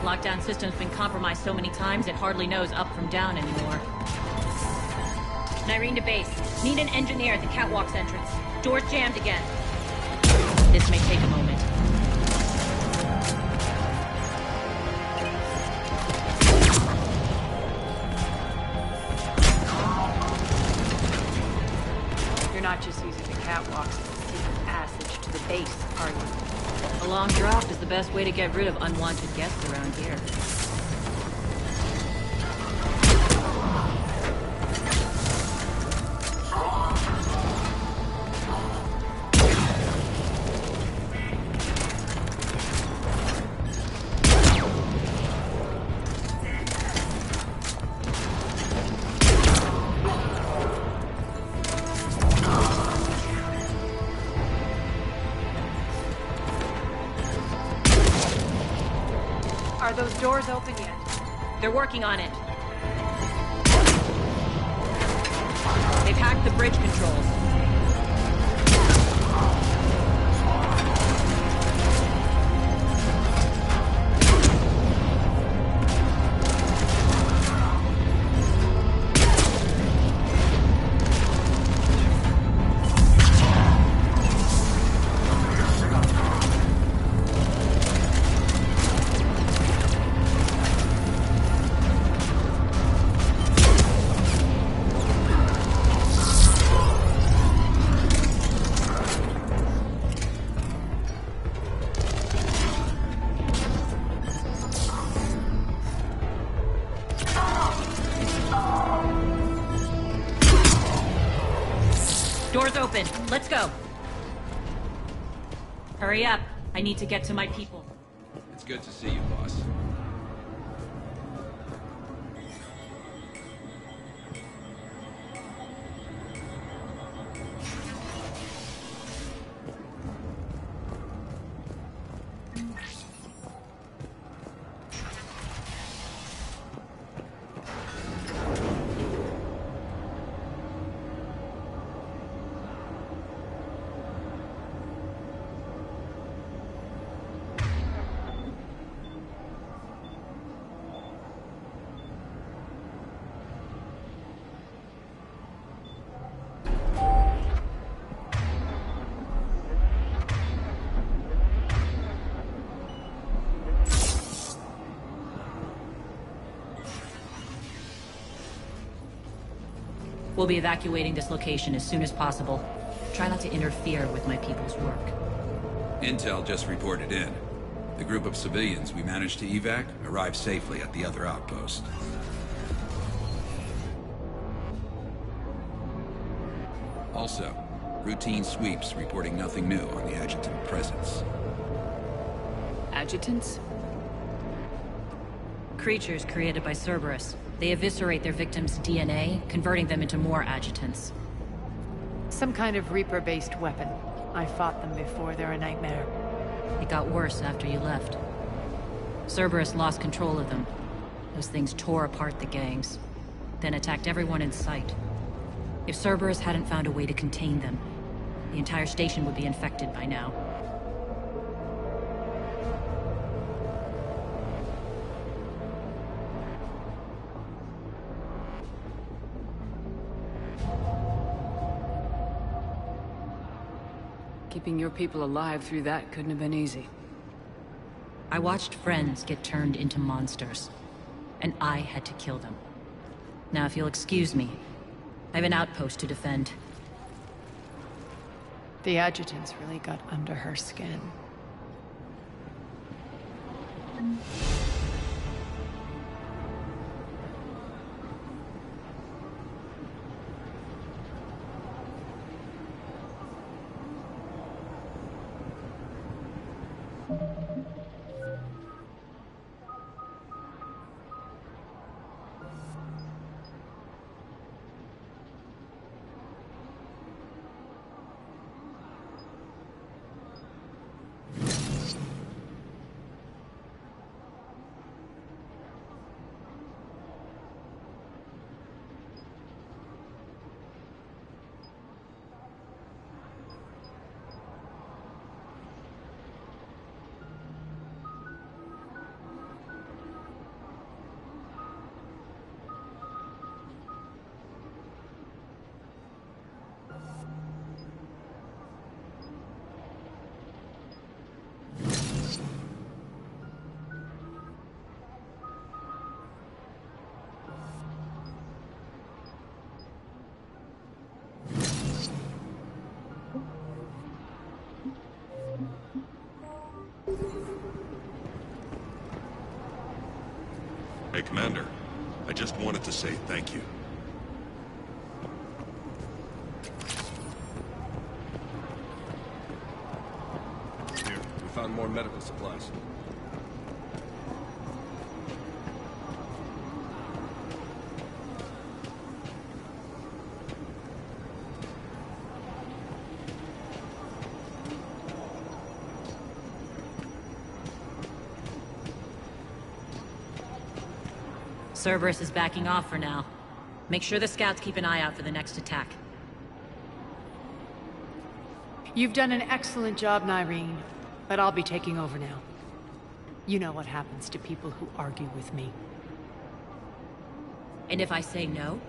Lockdown system's been compromised so many times it hardly knows up from down anymore. Nyrene to base. Need an engineer at the catwalk's entrance. Door's jammed again. This may take a moment. You're not just using the catwalks as a secret passage to the base, are you? A long drop is the best way to get rid of unwanted guests around here. Are those doors open yet? They're working on it. They've hacked the bridge controls. open. Let's go. Hurry up. I need to get to my people. It's good to see you, boss. We'll be evacuating this location as soon as possible. Try not to interfere with my people's work. Intel just reported in. The group of civilians we managed to evac arrived safely at the other outpost. Also, routine sweeps reporting nothing new on the adjutant presence. Adjutants? Creatures created by Cerberus. They eviscerate their victims' DNA, converting them into more adjutants. Some kind of Reaper-based weapon. I fought them before, they're a nightmare. It got worse after you left. Cerberus lost control of them. Those things tore apart the gangs, then attacked everyone in sight. If Cerberus hadn't found a way to contain them, the entire station would be infected by now. Keeping your people alive through that couldn't have been easy. I watched friends get turned into monsters, and I had to kill them. Now, if you'll excuse me, I have an outpost to defend. The adjutants really got under her skin. Hey, Commander. I just wanted to say thank you. Here, we found more medical supplies. Cerberus is backing off for now. Make sure the scouts keep an eye out for the next attack. You've done an excellent job, Nyreen, but I'll be taking over now. You know what happens to people who argue with me. And if I say no,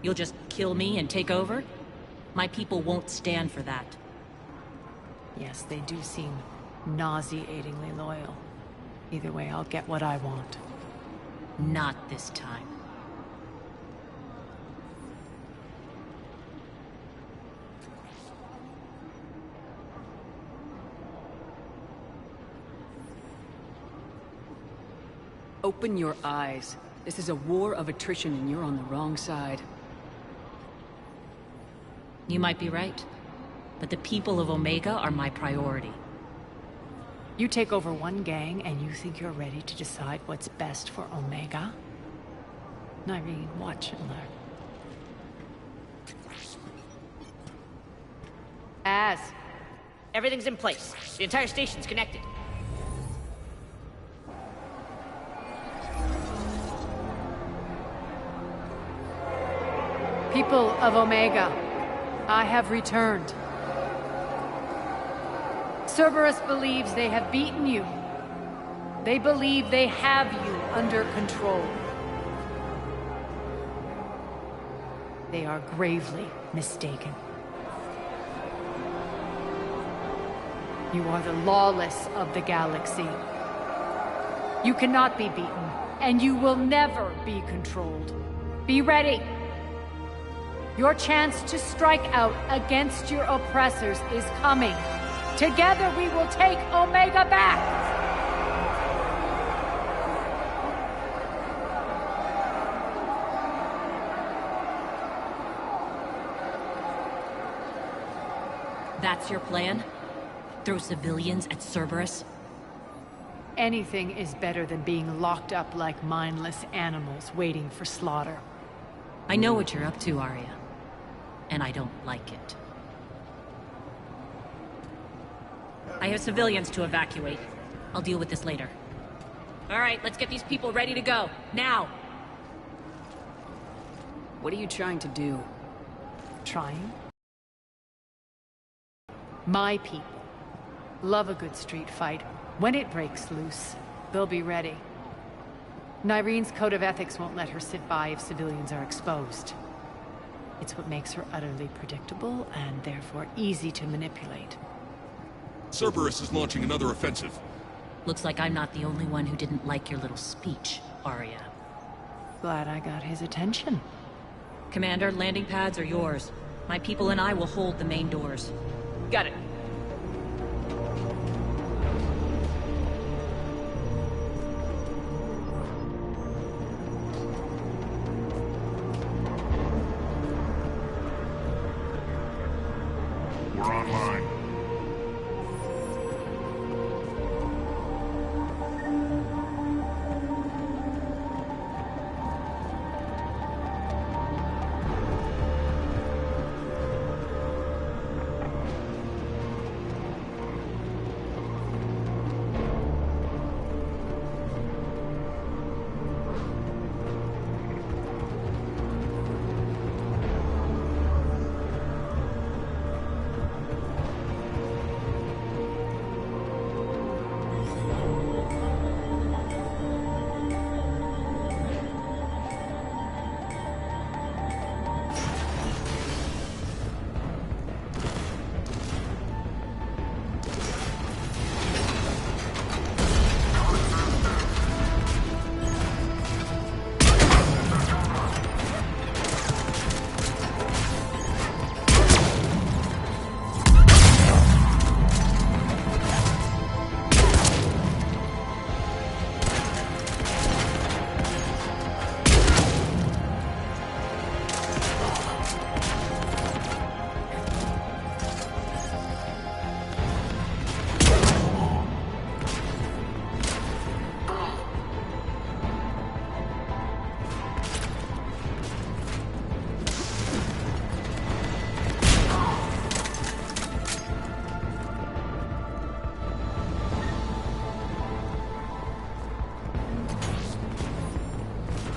you'll just kill me and take over? My people won't stand for that. Yes, they do seem nauseatingly loyal. Either way, I'll get what I want. Not this time. Open your eyes. This is a war of attrition and you're on the wrong side. You might be right. but the people of Omega are my priority. You take over one gang and you think you're ready to decide what's best for Omega? Nyreen, watch and learn. Everything's in place. The entire station's connected. People of Omega, I have returned. Cerberus believes they have beaten you. They believe they have you under control. They are gravely mistaken. You are the lawless of the galaxy. You cannot be beaten, and you will never be controlled. Be ready. Your chance to strike out against your oppressors is coming. Together we will take Omega back! That's your plan? Throw civilians at Cerberus? Anything is better than being locked up like mindless animals waiting for slaughter. I know what you're up to, Arya. And I don't like it. I have civilians to evacuate. I'll deal with this later. All right, let's get these people ready to go. Now! What are you trying to do? Trying? My people love a good street fight. When it breaks loose, they'll be ready. Nyreen's code of ethics won't let her sit by if civilians are exposed. It's what makes her utterly predictable and therefore easy to manipulate. Cerberus is launching another offensive. Looks like I'm not the only one who didn't like your little speech, Arya. Glad I got his attention. Commander, landing pads are yours. My people and I will hold the main doors. Got it. We're online.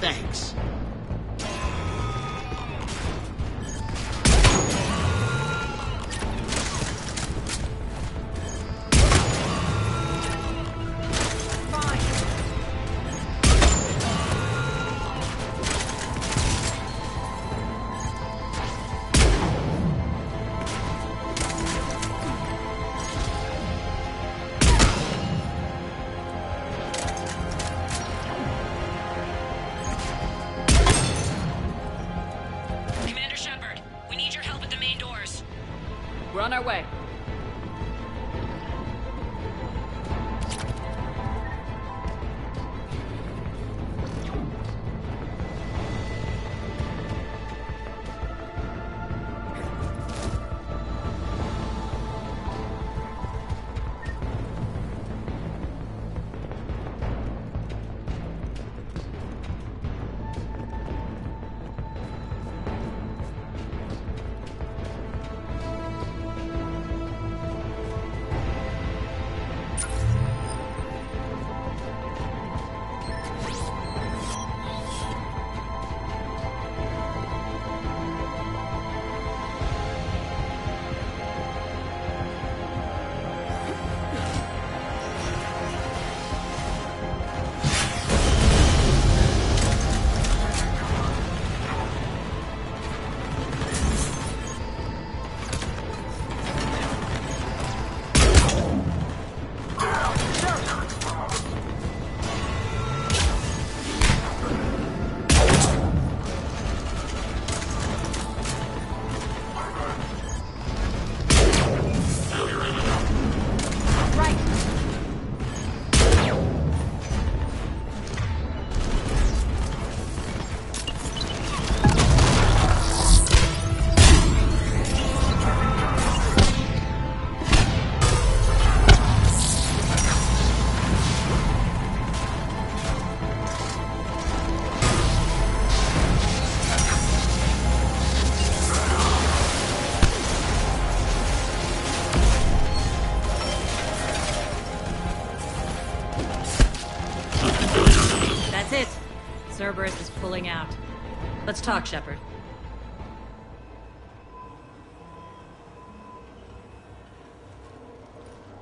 Thanks. We're on our way. Cerberus is pulling out. Let's talk, Shepard.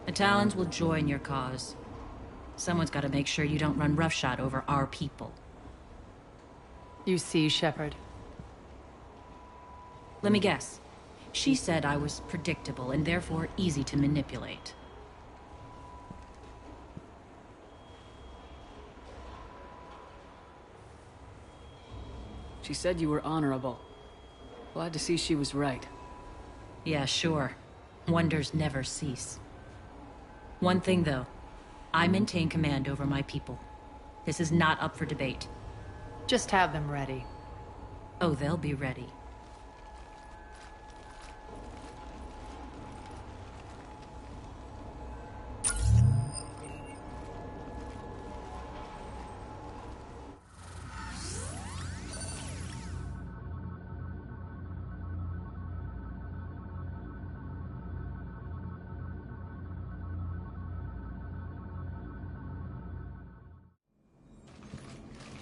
The Talons will join your cause. Someone's got to make sure you don't run roughshod over our people. You see, Shepard. Let me guess. She said I was predictable and therefore easy to manipulate. She said you were honorable. Glad to see she was right. Yeah, sure. Wonders never cease. One thing, though. I maintain command over my people. This is not up for debate. Just have them ready. Oh, they'll be ready.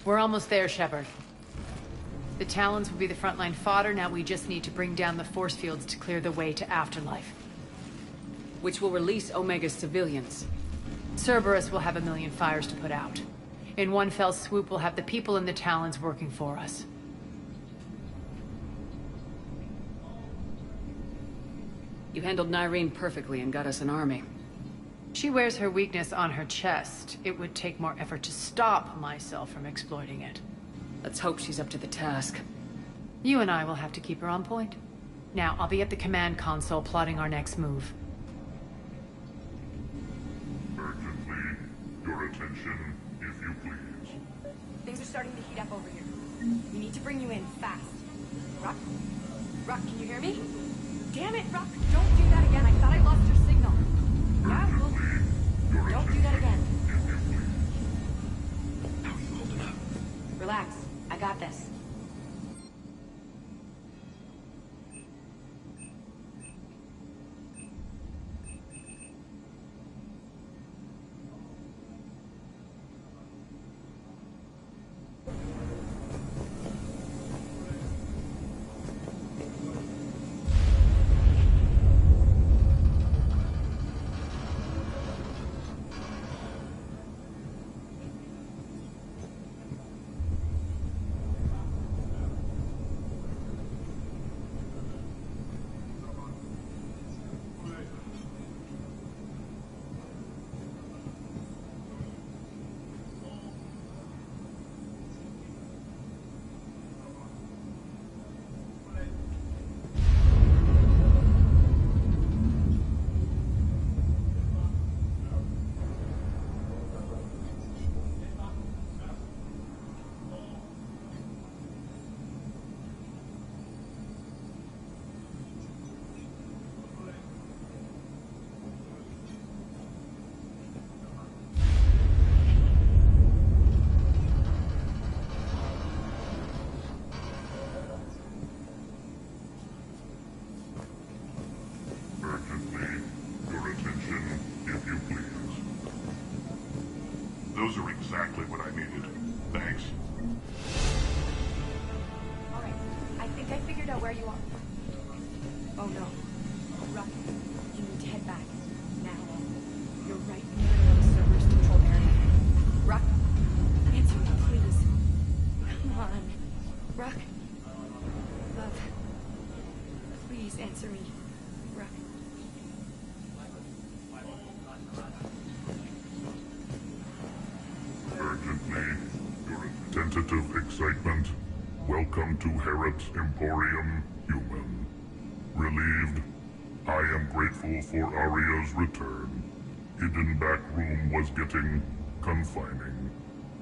We're almost there, Shepard. The Talons will be the frontline fodder, now we just need to bring down the force fields to clear the way to Afterlife. Which will release Omega's civilians. Cerberus will have 1,000,000 fires to put out. In one fell swoop, we'll have the people in the Talons working for us. You handled Nyreen perfectly and got us an army. She wears her weakness on her chest. It would take more effort to stop myself from exploiting it. Let's hope she's up to the task. You and I will have to keep her on point. Now, I'll be at the command console plotting our next move. Urgently, your attention, if you please. Things are starting to heat up over here. We need to bring you in fast. Ruck? Ruck, can you hear me? Damn it, Ruck! Don't do that again. I thought I lost your signal. Yeah, well, don't do that again. How are you holding up? Relax. I got this. Those are exactly what I needed. Thanks. Alright, I think I figured out where you are. Oh no. Ruck, you need to head back. Now. You're right near the server's control area. Ruck, answer me, please. Come on. Ruck. Love. Please answer me. Ruck. Urgently, your tentative excitement. Welcome to Herod's Emporium, human. Relieved, I am grateful for Aria's return. Hidden back room was getting confining.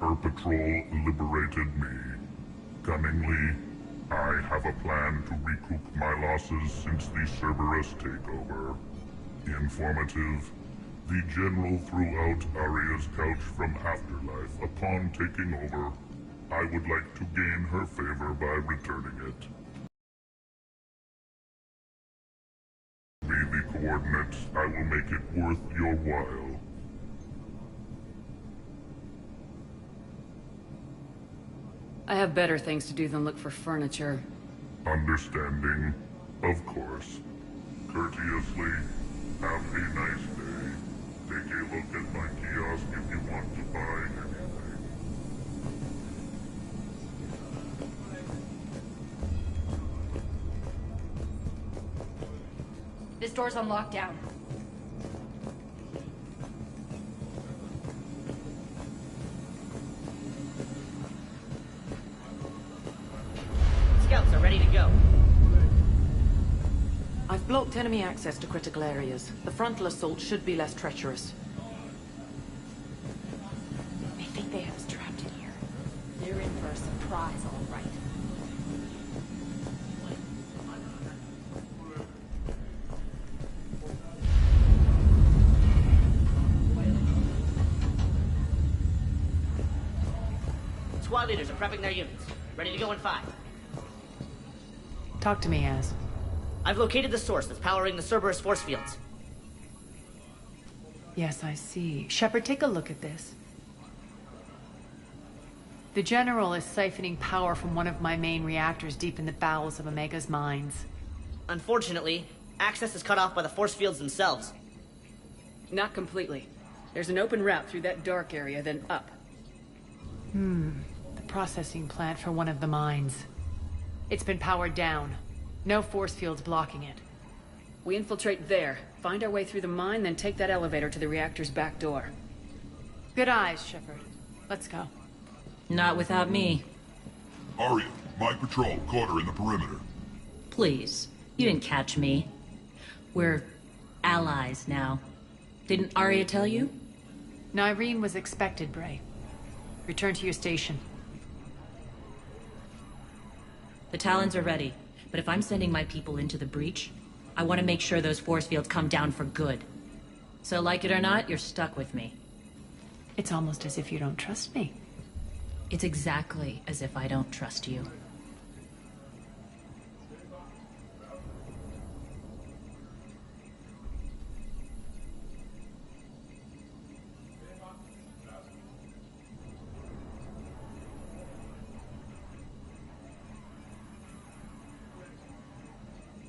Her patrol liberated me. Cunningly, I have a plan to recoup my losses since the Cerberus takeover. Informative. The General threw out Aria's couch from Afterlife upon taking over. I would like to gain her favor by returning it. Me the coordinates. I will make it worth your while. I have better things to do than look for furniture. Understanding, of course. Courteously, have a nice day. Take a look at my kiosk if you want to buy anything. This door's on lockdown. Scouts are ready to go. I've blocked enemy access to critical areas. The frontal assault should be less treacherous. They think they have us trapped in here. They're in for a surprise, all right. Squad leaders are prepping their units. Ready to go in 5. Talk to me, Az. I've located the source that's powering the Cerberus force fields. Yes, I see. Shepard, take a look at this. The General is siphoning power from one of my main reactors deep in the bowels of Omega's mines. Unfortunately, access is cut off by the force fields themselves. Not completely. There's an open route through that dark area, then up. The processing plant for one of the mines. It's been powered down. No force fields blocking it. We infiltrate there, find our way through the mine, then take that elevator to the reactor's back door. Good eyes, Shepard. Let's go. Not without me. Arya, my patrol, caught her in the perimeter. Please. You didn't catch me. We're allies now. Didn't Arya tell you? Nyreen was expected, Bray. Return to your station. The Talons are ready, but if I'm sending my people into the breach, I want to make sure those force fields come down for good. So like it or not, you're stuck with me. It's almost as if you don't trust me. It's exactly as if I don't trust you.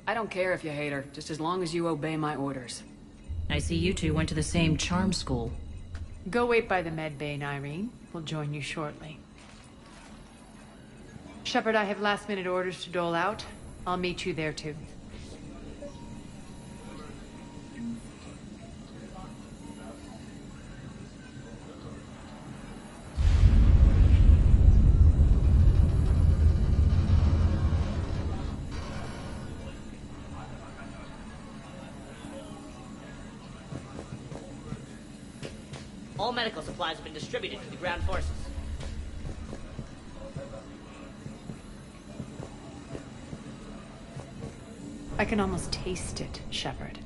I don't care if you hate her, just as long as you obey my orders. I see you two went to the same charm school. Go wait by the med bay, Nyreen. We'll join you shortly. Shepard, I have last-minute orders to dole out. I'll meet you there, too. All medical supplies have been distributed to the ground forces. I can almost taste it, Shepard.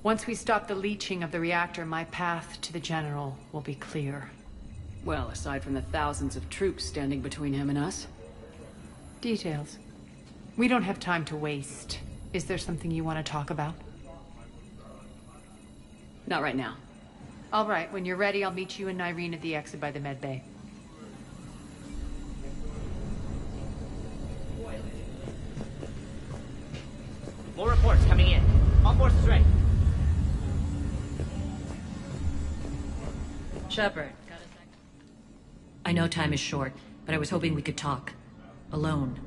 Once we stop the leaching of the reactor, my path to the General will be clear. Well, aside from the thousands of troops standing between him and us. Details. We don't have time to waste. Is there something you want to talk about? Not right now. All right, when you're ready, I'll meet you and Nyreen at the exit by the med bay. More reports coming in. All forces ready. Shepard. I know time is short, but I was hoping we could talk. Alone.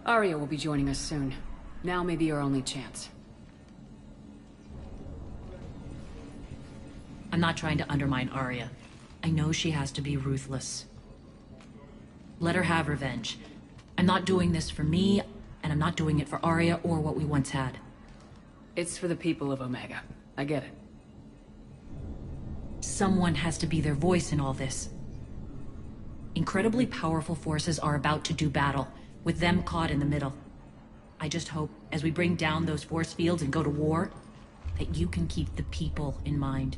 Arya will be joining us soon. Now may be our only chance. I'm not trying to undermine Arya. I know she has to be ruthless. Let her have revenge. I'm not doing this for me, and I'm not doing it for Arya or what we once had. It's for the people of Omega. I get it. Someone has to be their voice in all this. Incredibly powerful forces are about to do battle, with them caught in the middle. I just hope, as we bring down those force fields and go to war, that you can keep the people in mind.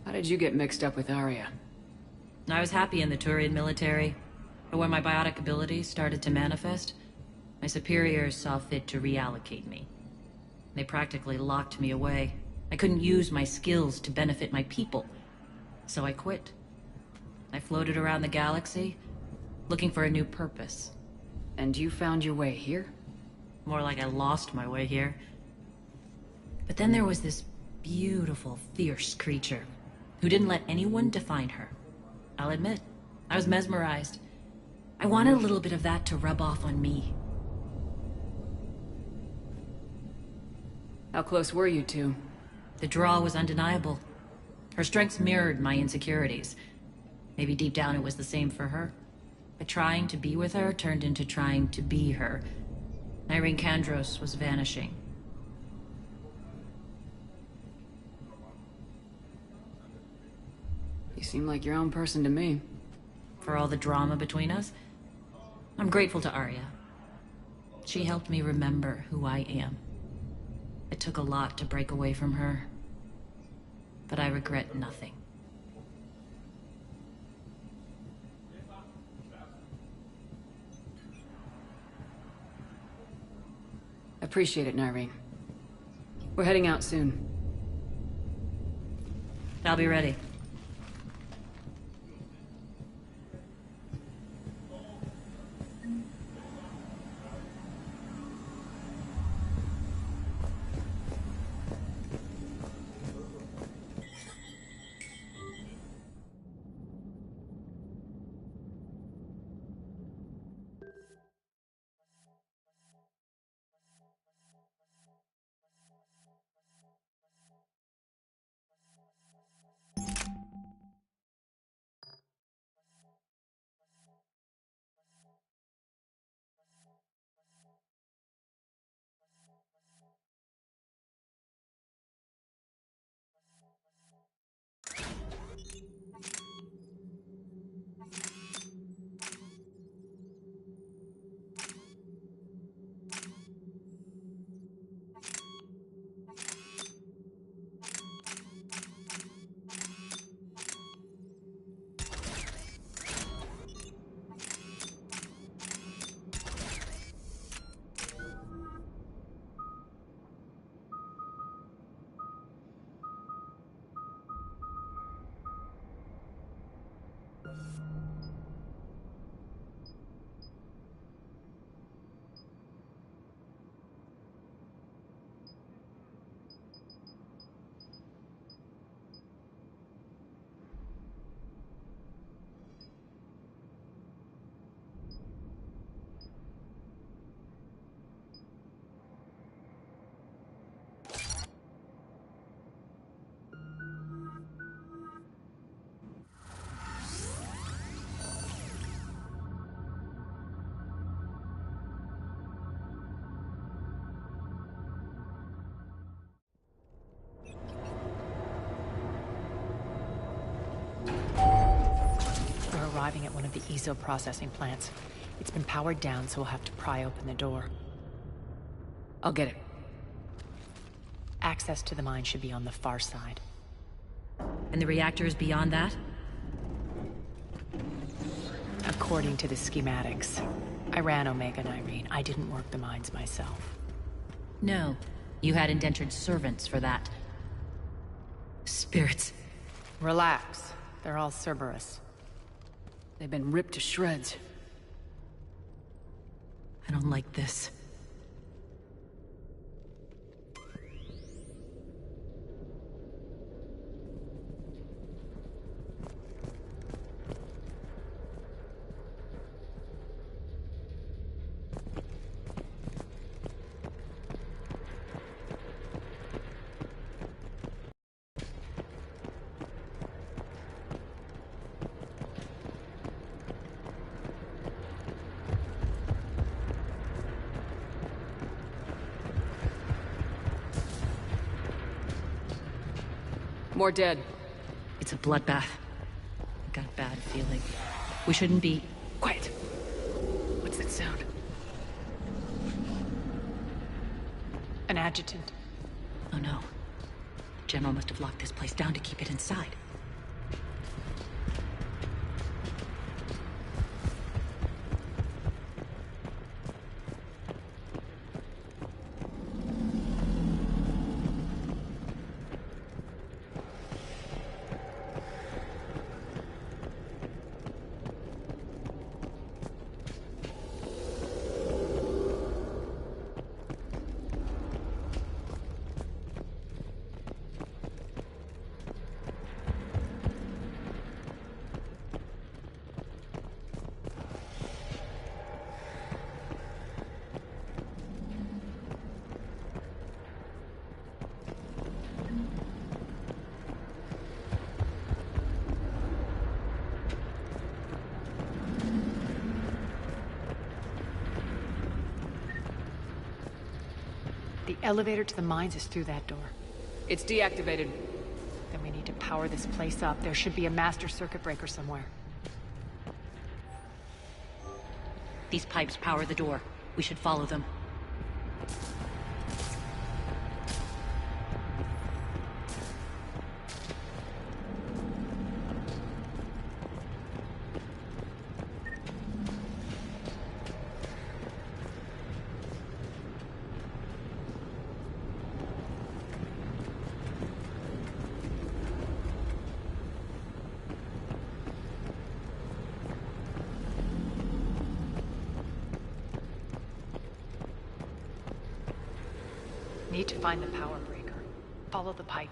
How did you get mixed up with Arya? I was happy in the Turian military, but when my biotic abilities started to manifest, my superiors saw fit to reallocate me. They practically locked me away. I couldn't use my skills to benefit my people, so I quit. I floated around the galaxy, looking for a new purpose. And you found your way here? More like I lost my way here. But then there was this beautiful, fierce creature who didn't let anyone define her. I'll admit, I was mesmerized. I wanted a little bit of that to rub off on me. How close were you two? The draw was undeniable. Her strengths mirrored my insecurities. Maybe deep down it was the same for her. But trying to be with her turned into trying to be her. Irene Kandros was vanishing. You seem like your own person to me. For all the drama between us, I'm grateful to Arya. She helped me remember who I am. It took a lot to break away from her, but I regret nothing. Appreciate it, Nyreen. We're heading out soon. I'll be ready. Arriving at one of the ESO processing plants. It's been powered down, so we'll have to pry open the door. I'll get it. Access to the mine should be on the far side. And the reactor is beyond that? According to the schematics. I ran Omega, Nyreen. I didn't work the mines myself. No. You had indentured servants for that. Spirits. Relax. They're all Cerberus. They've been ripped to shreds. I don't like this. More dead. It's a bloodbath. I got a bad feeling. We shouldn't be... Quiet. What's that sound? An adjutant. Oh no. General must have locked this place down to keep it inside. The elevator to the mines is through that door. It's deactivated. Then we need to power this place up. There should be a master circuit breaker somewhere. These pipes power the door. We should follow them. Need to find the power breaker. Follow the pipe.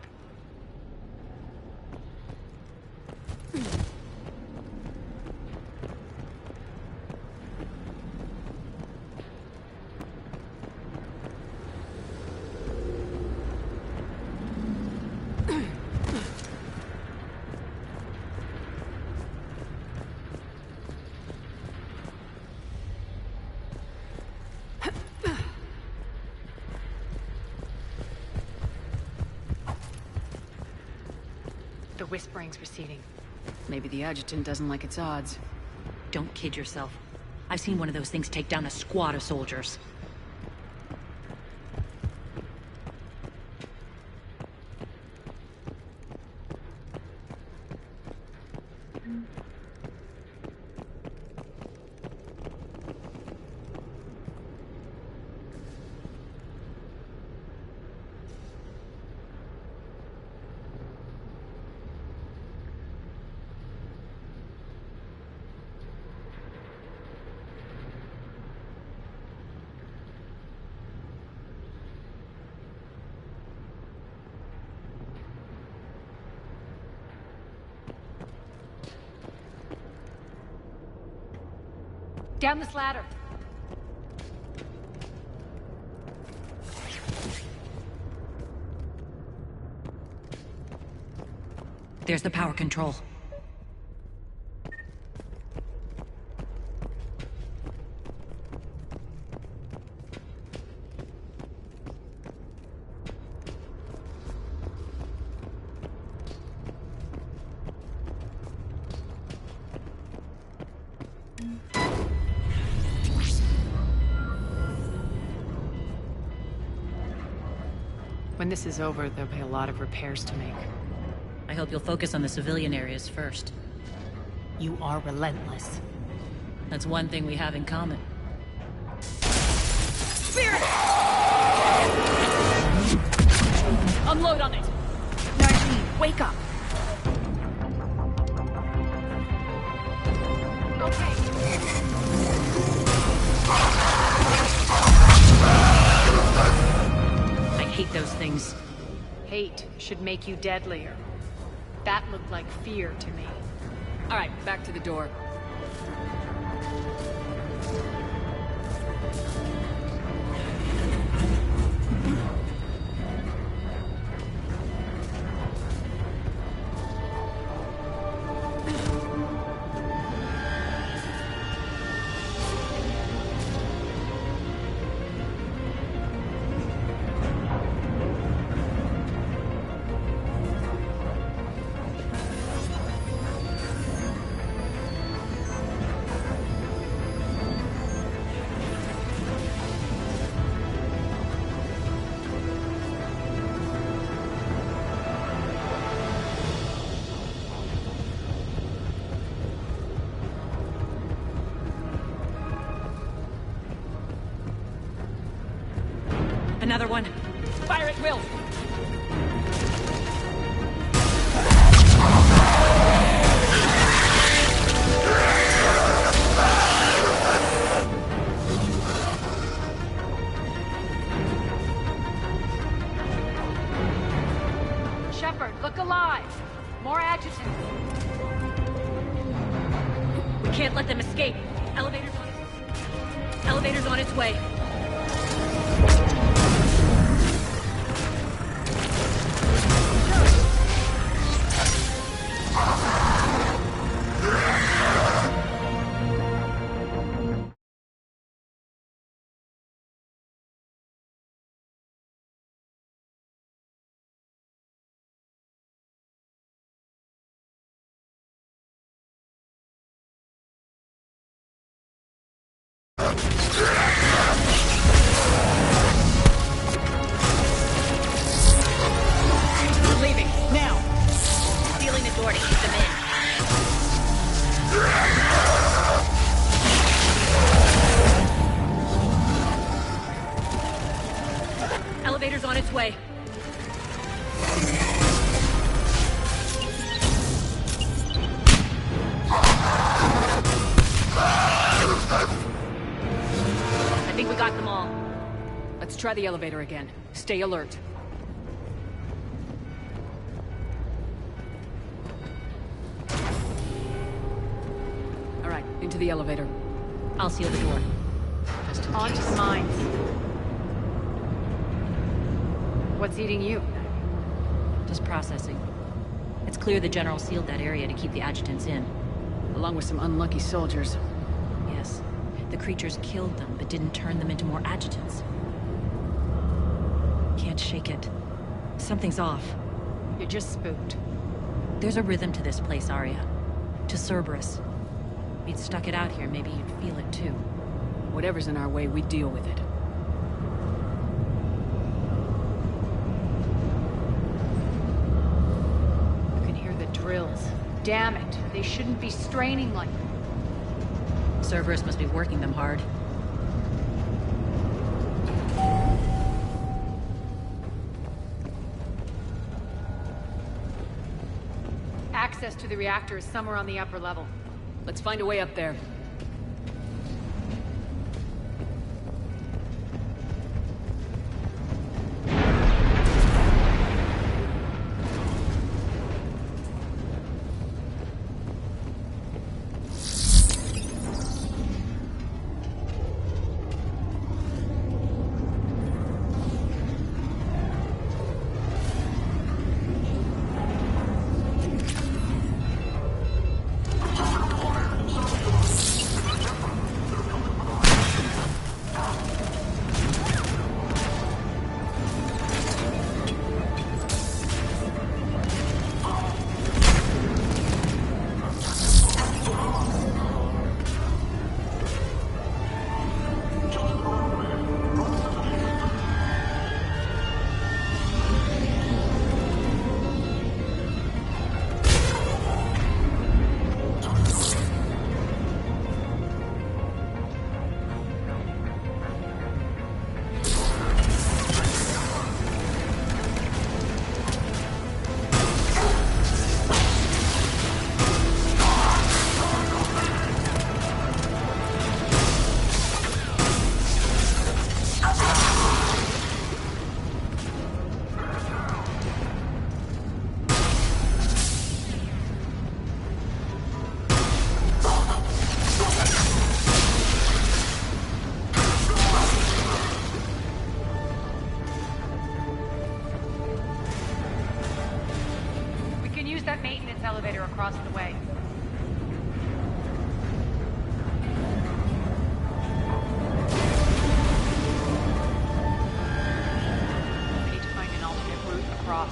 The whispering's receding. Maybe the adjutant doesn't like its odds. Don't kid yourself. I've seen one of those things take down a squad of soldiers. Down this ladder. There's the power control. When this is over, there'll be a lot of repairs to make. I hope you'll focus on the civilian areas first. You are relentless. That's one thing we have in common. Spirit! Unload on it! Nargene, wake up! I hate those things. Hate should make you deadlier. That looked like fear to me. All right, back to the door. Another one. Fire at will! Shepard, look alive! More adjutants. We can't let them escape. Elevator's on its way. We're leaving, now! Sealing the door to keep them in. Elevator's on its way. I think we got them all. Let's try the elevator again. Stay alert. All right, into the elevator. I'll seal the door. Just in On to the mines. What's eating you? Just processing. It's clear the General sealed that area to keep the adjutants in. Along with some unlucky soldiers. Yes. The creatures killed them, but didn't turn them into more adjutants. Can't shake it. Something's off. You're just spooked. There's a rhythm to this place, Arya. To Cerberus. If you'd stuck it out here, maybe you'd feel it too. Whatever's in our way, we deal with it. You can hear the drills. Damn it, they shouldn't be straining like... Cerberus must be working them hard. Access to the reactor is somewhere on the upper level. Let's find a way up there. Elevator across the way. We need to find an alternate route across.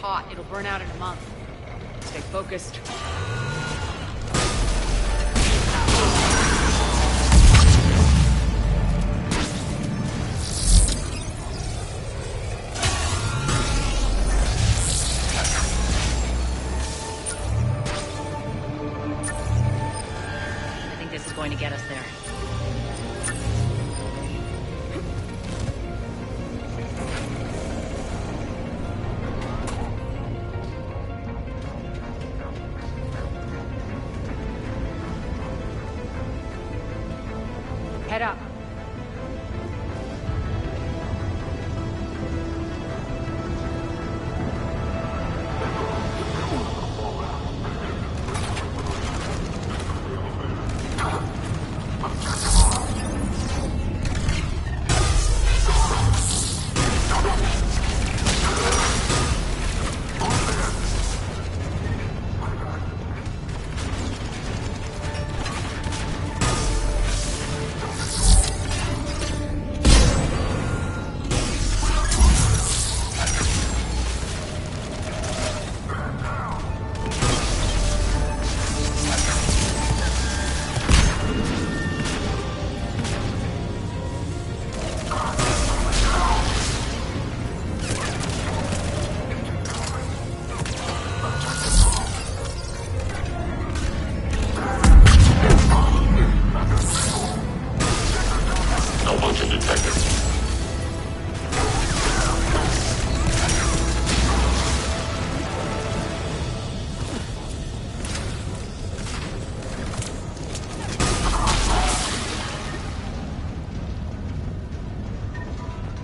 hot. It'll burn out in a month. Stay focused. I think this is going to get us there. Head up.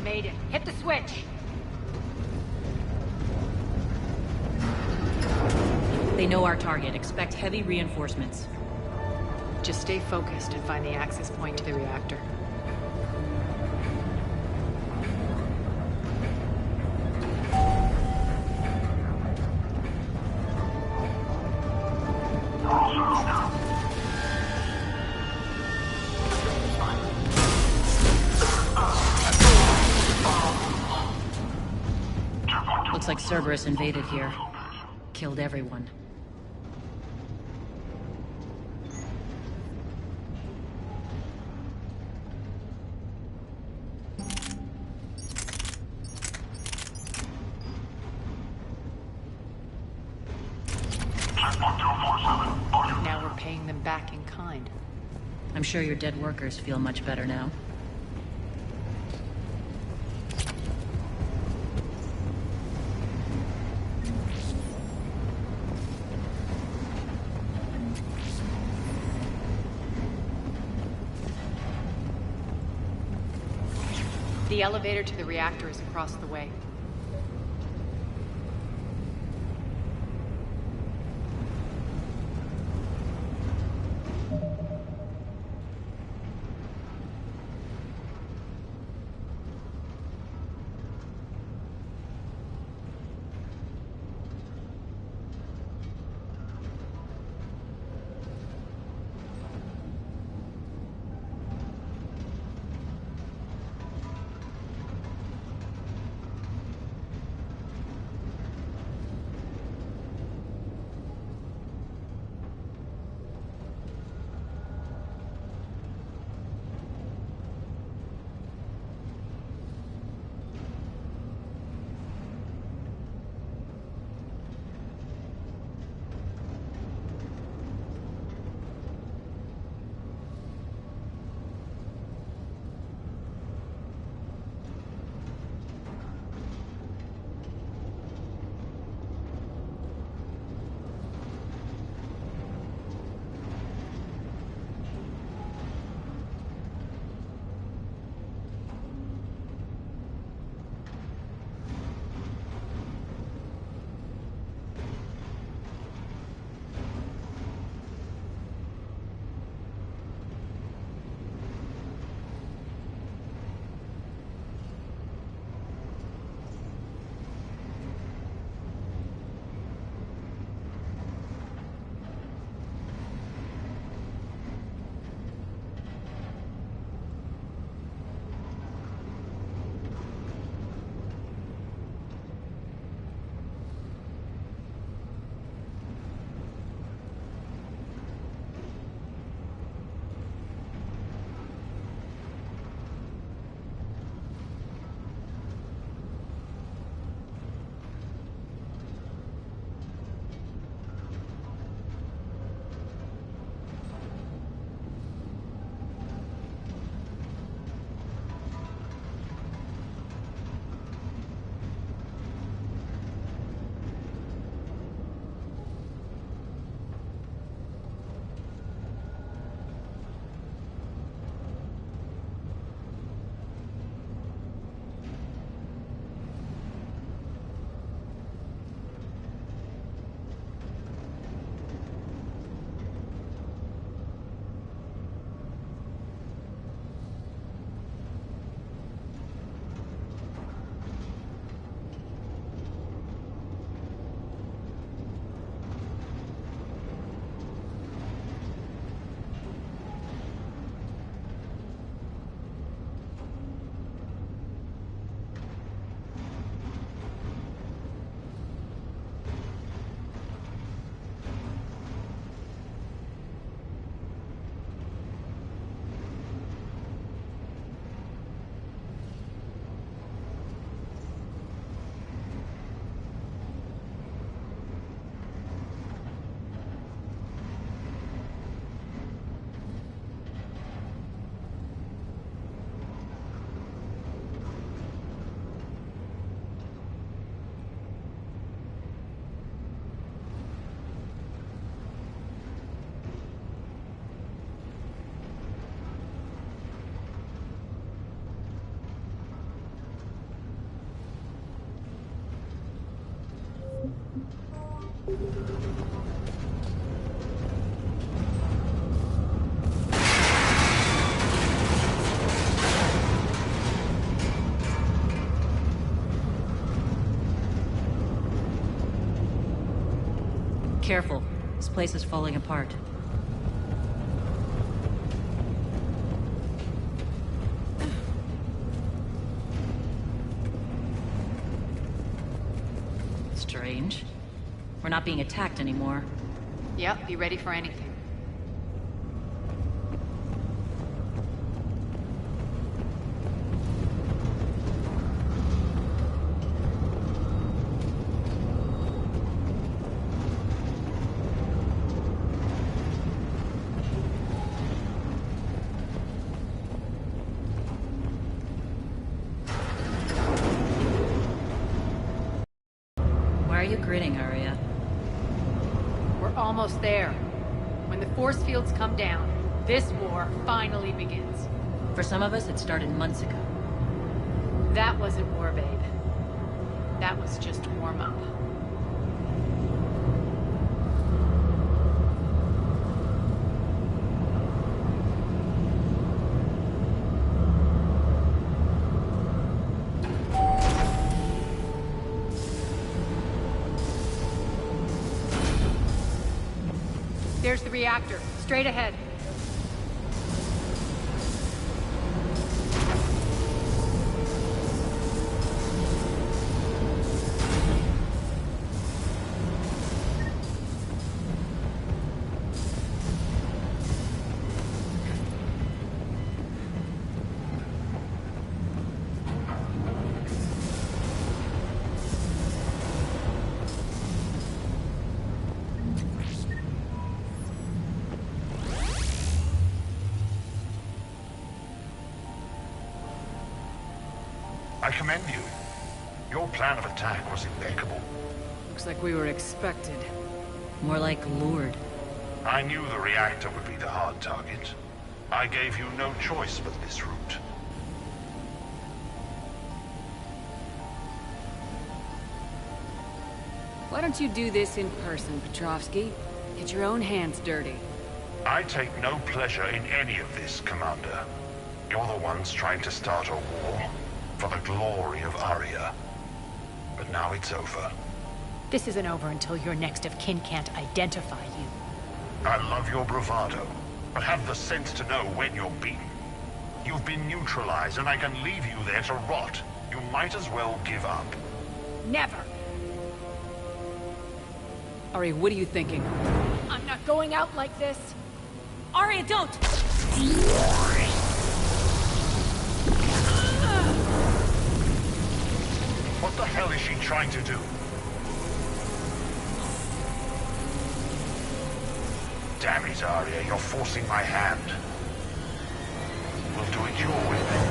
Made it. Hit the switch. They know our target. Expect heavy reinforcements. Just stay focused and find the access point to the reactor. Looks like Cerberus invaded here. Killed everyone. Now we're paying them back in kind. I'm sure your dead workers feel much better now. The elevator to the reactor is across the way. Careful. This place is falling apart. Strange. We're not being attacked anymore. Yep, be ready for anything. Why are you grinning, Arya? We're almost there. When the force fields come down, this war finally begins. For some of us, it started months ago. That wasn't war, babe. That was just warm-up. There's the reactor, straight ahead. I commend you. Your plan of attack was impeccable. Looks like we were expected. More like lured. I knew the reactor would be the hard target. I gave you no choice but this route. Why don't you do this in person, Petrovsky? Get your own hands dirty. I take no pleasure in any of this, Commander. You're the ones trying to start a war for the glory of Arya. But now it's over. This isn't over until your next of kin can't identify you. I love your bravado, but have the sense to know when you're beaten. You've been neutralized, and I can leave you there to rot. You might as well give up. Never! Ari, what are you thinking? I'm not going out like this! Arya, don't! What the hell is she trying to do? Damn it, Arya, you're forcing my hand. We'll do it your way then.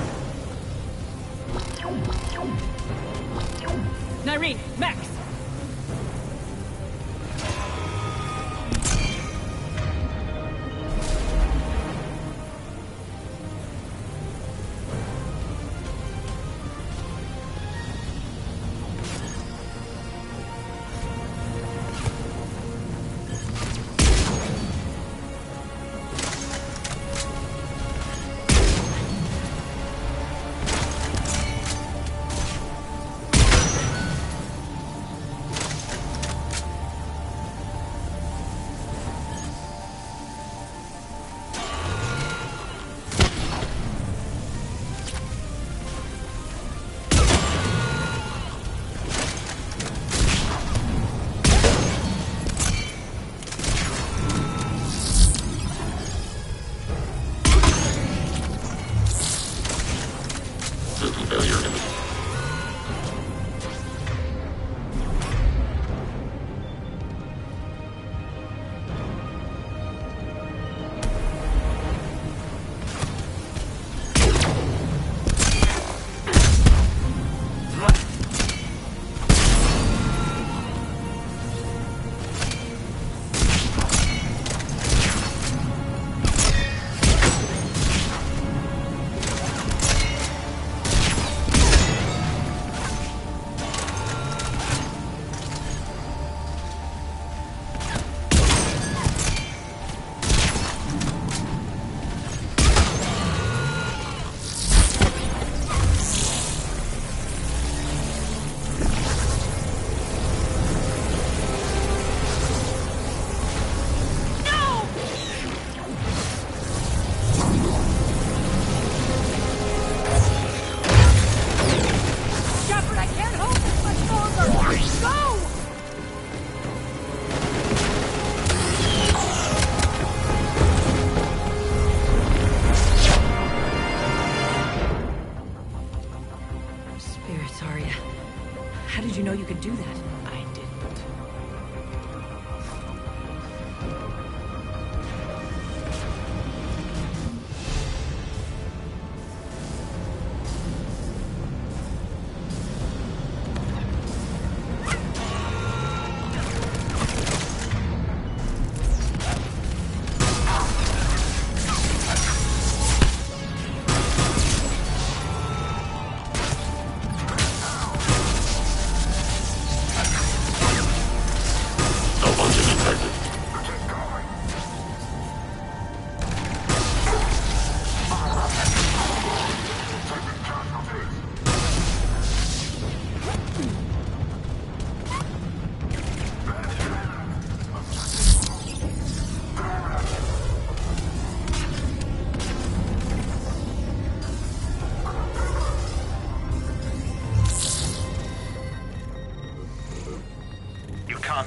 Nyreen, Max!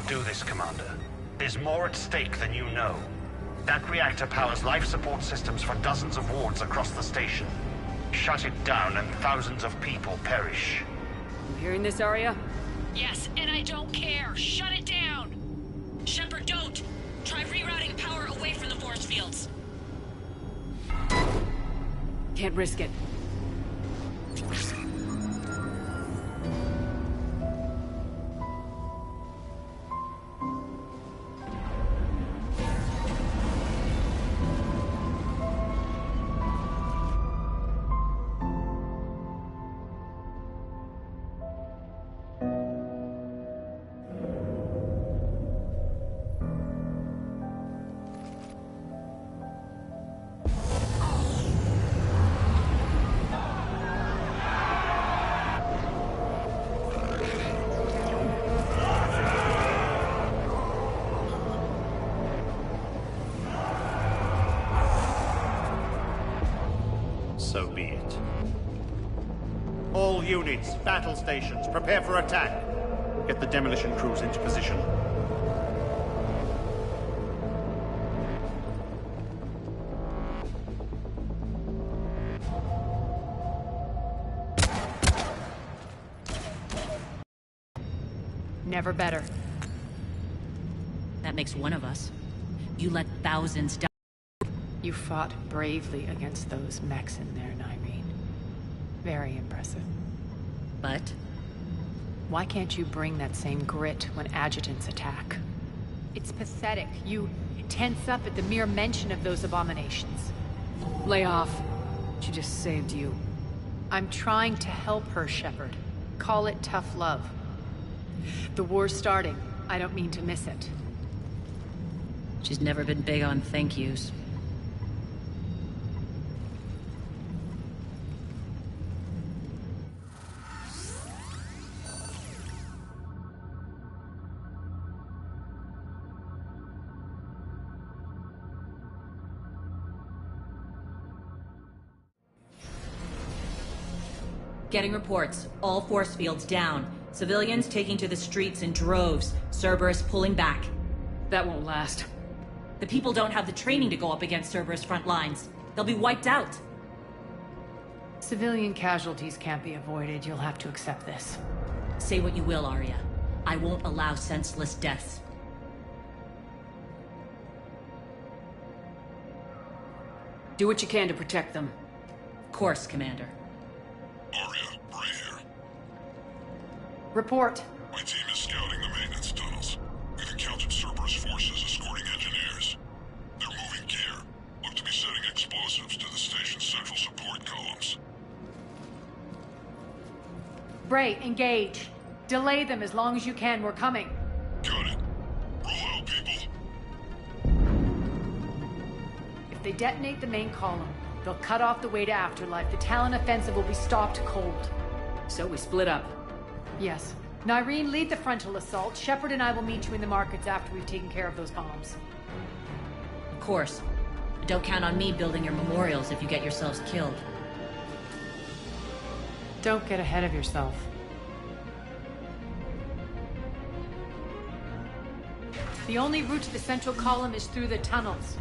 can't do this, Commander. There's more at stake than you know. That reactor powers life support systems for dozens of wards across the station. Shut it down and thousands of people perish. You hearing this, Arya? Yes, and I don't care. Shut it down! Shepard, don't! Try rerouting power away from the force fields. Can't risk it. So be it. All units, battle stations, prepare for attack. Get the demolition crews into position. Never better. That makes one of us. You let thousands die. You fought bravely against those mechs in there, Nyreen. Very impressive. But? Why can't you bring that same grit when adjutants attack? It's pathetic. You tense up at the mere mention of those abominations. Lay off. She just saved you. I'm trying to help her, Shepard. Call it tough love. The war's starting. I don't mean to miss it. She's never been big on thank yous. Getting reports. All force fields down. Civilians taking to the streets in droves. Cerberus pulling back. That won't last. The people don't have the training to go up against Cerberus front lines. They'll be wiped out. Civilian casualties can't be avoided. You'll have to accept this. Say what you will, Arya. I won't allow senseless deaths. Do what you can to protect them. Of course, Commander. Arya, Bray here. Report. My team is scouting the maintenance tunnels. We've encountered Cerberus forces escorting engineers. They're moving gear. Look to be setting explosives to the station's central support columns. Bray, engage. Delay them as long as you can. We're coming. Got it. Roll out, people. If they detonate the main column, they'll cut off the way to Afterlife. The Talon offensive will be stopped cold. So we split up. Yes. Nyreen, lead the frontal assault. Shepard and I will meet you in the markets after we've taken care of those bombs. Of course. But don't count on me building your memorials if you get yourselves killed. Don't get ahead of yourself. The only route to the central column is through the tunnels.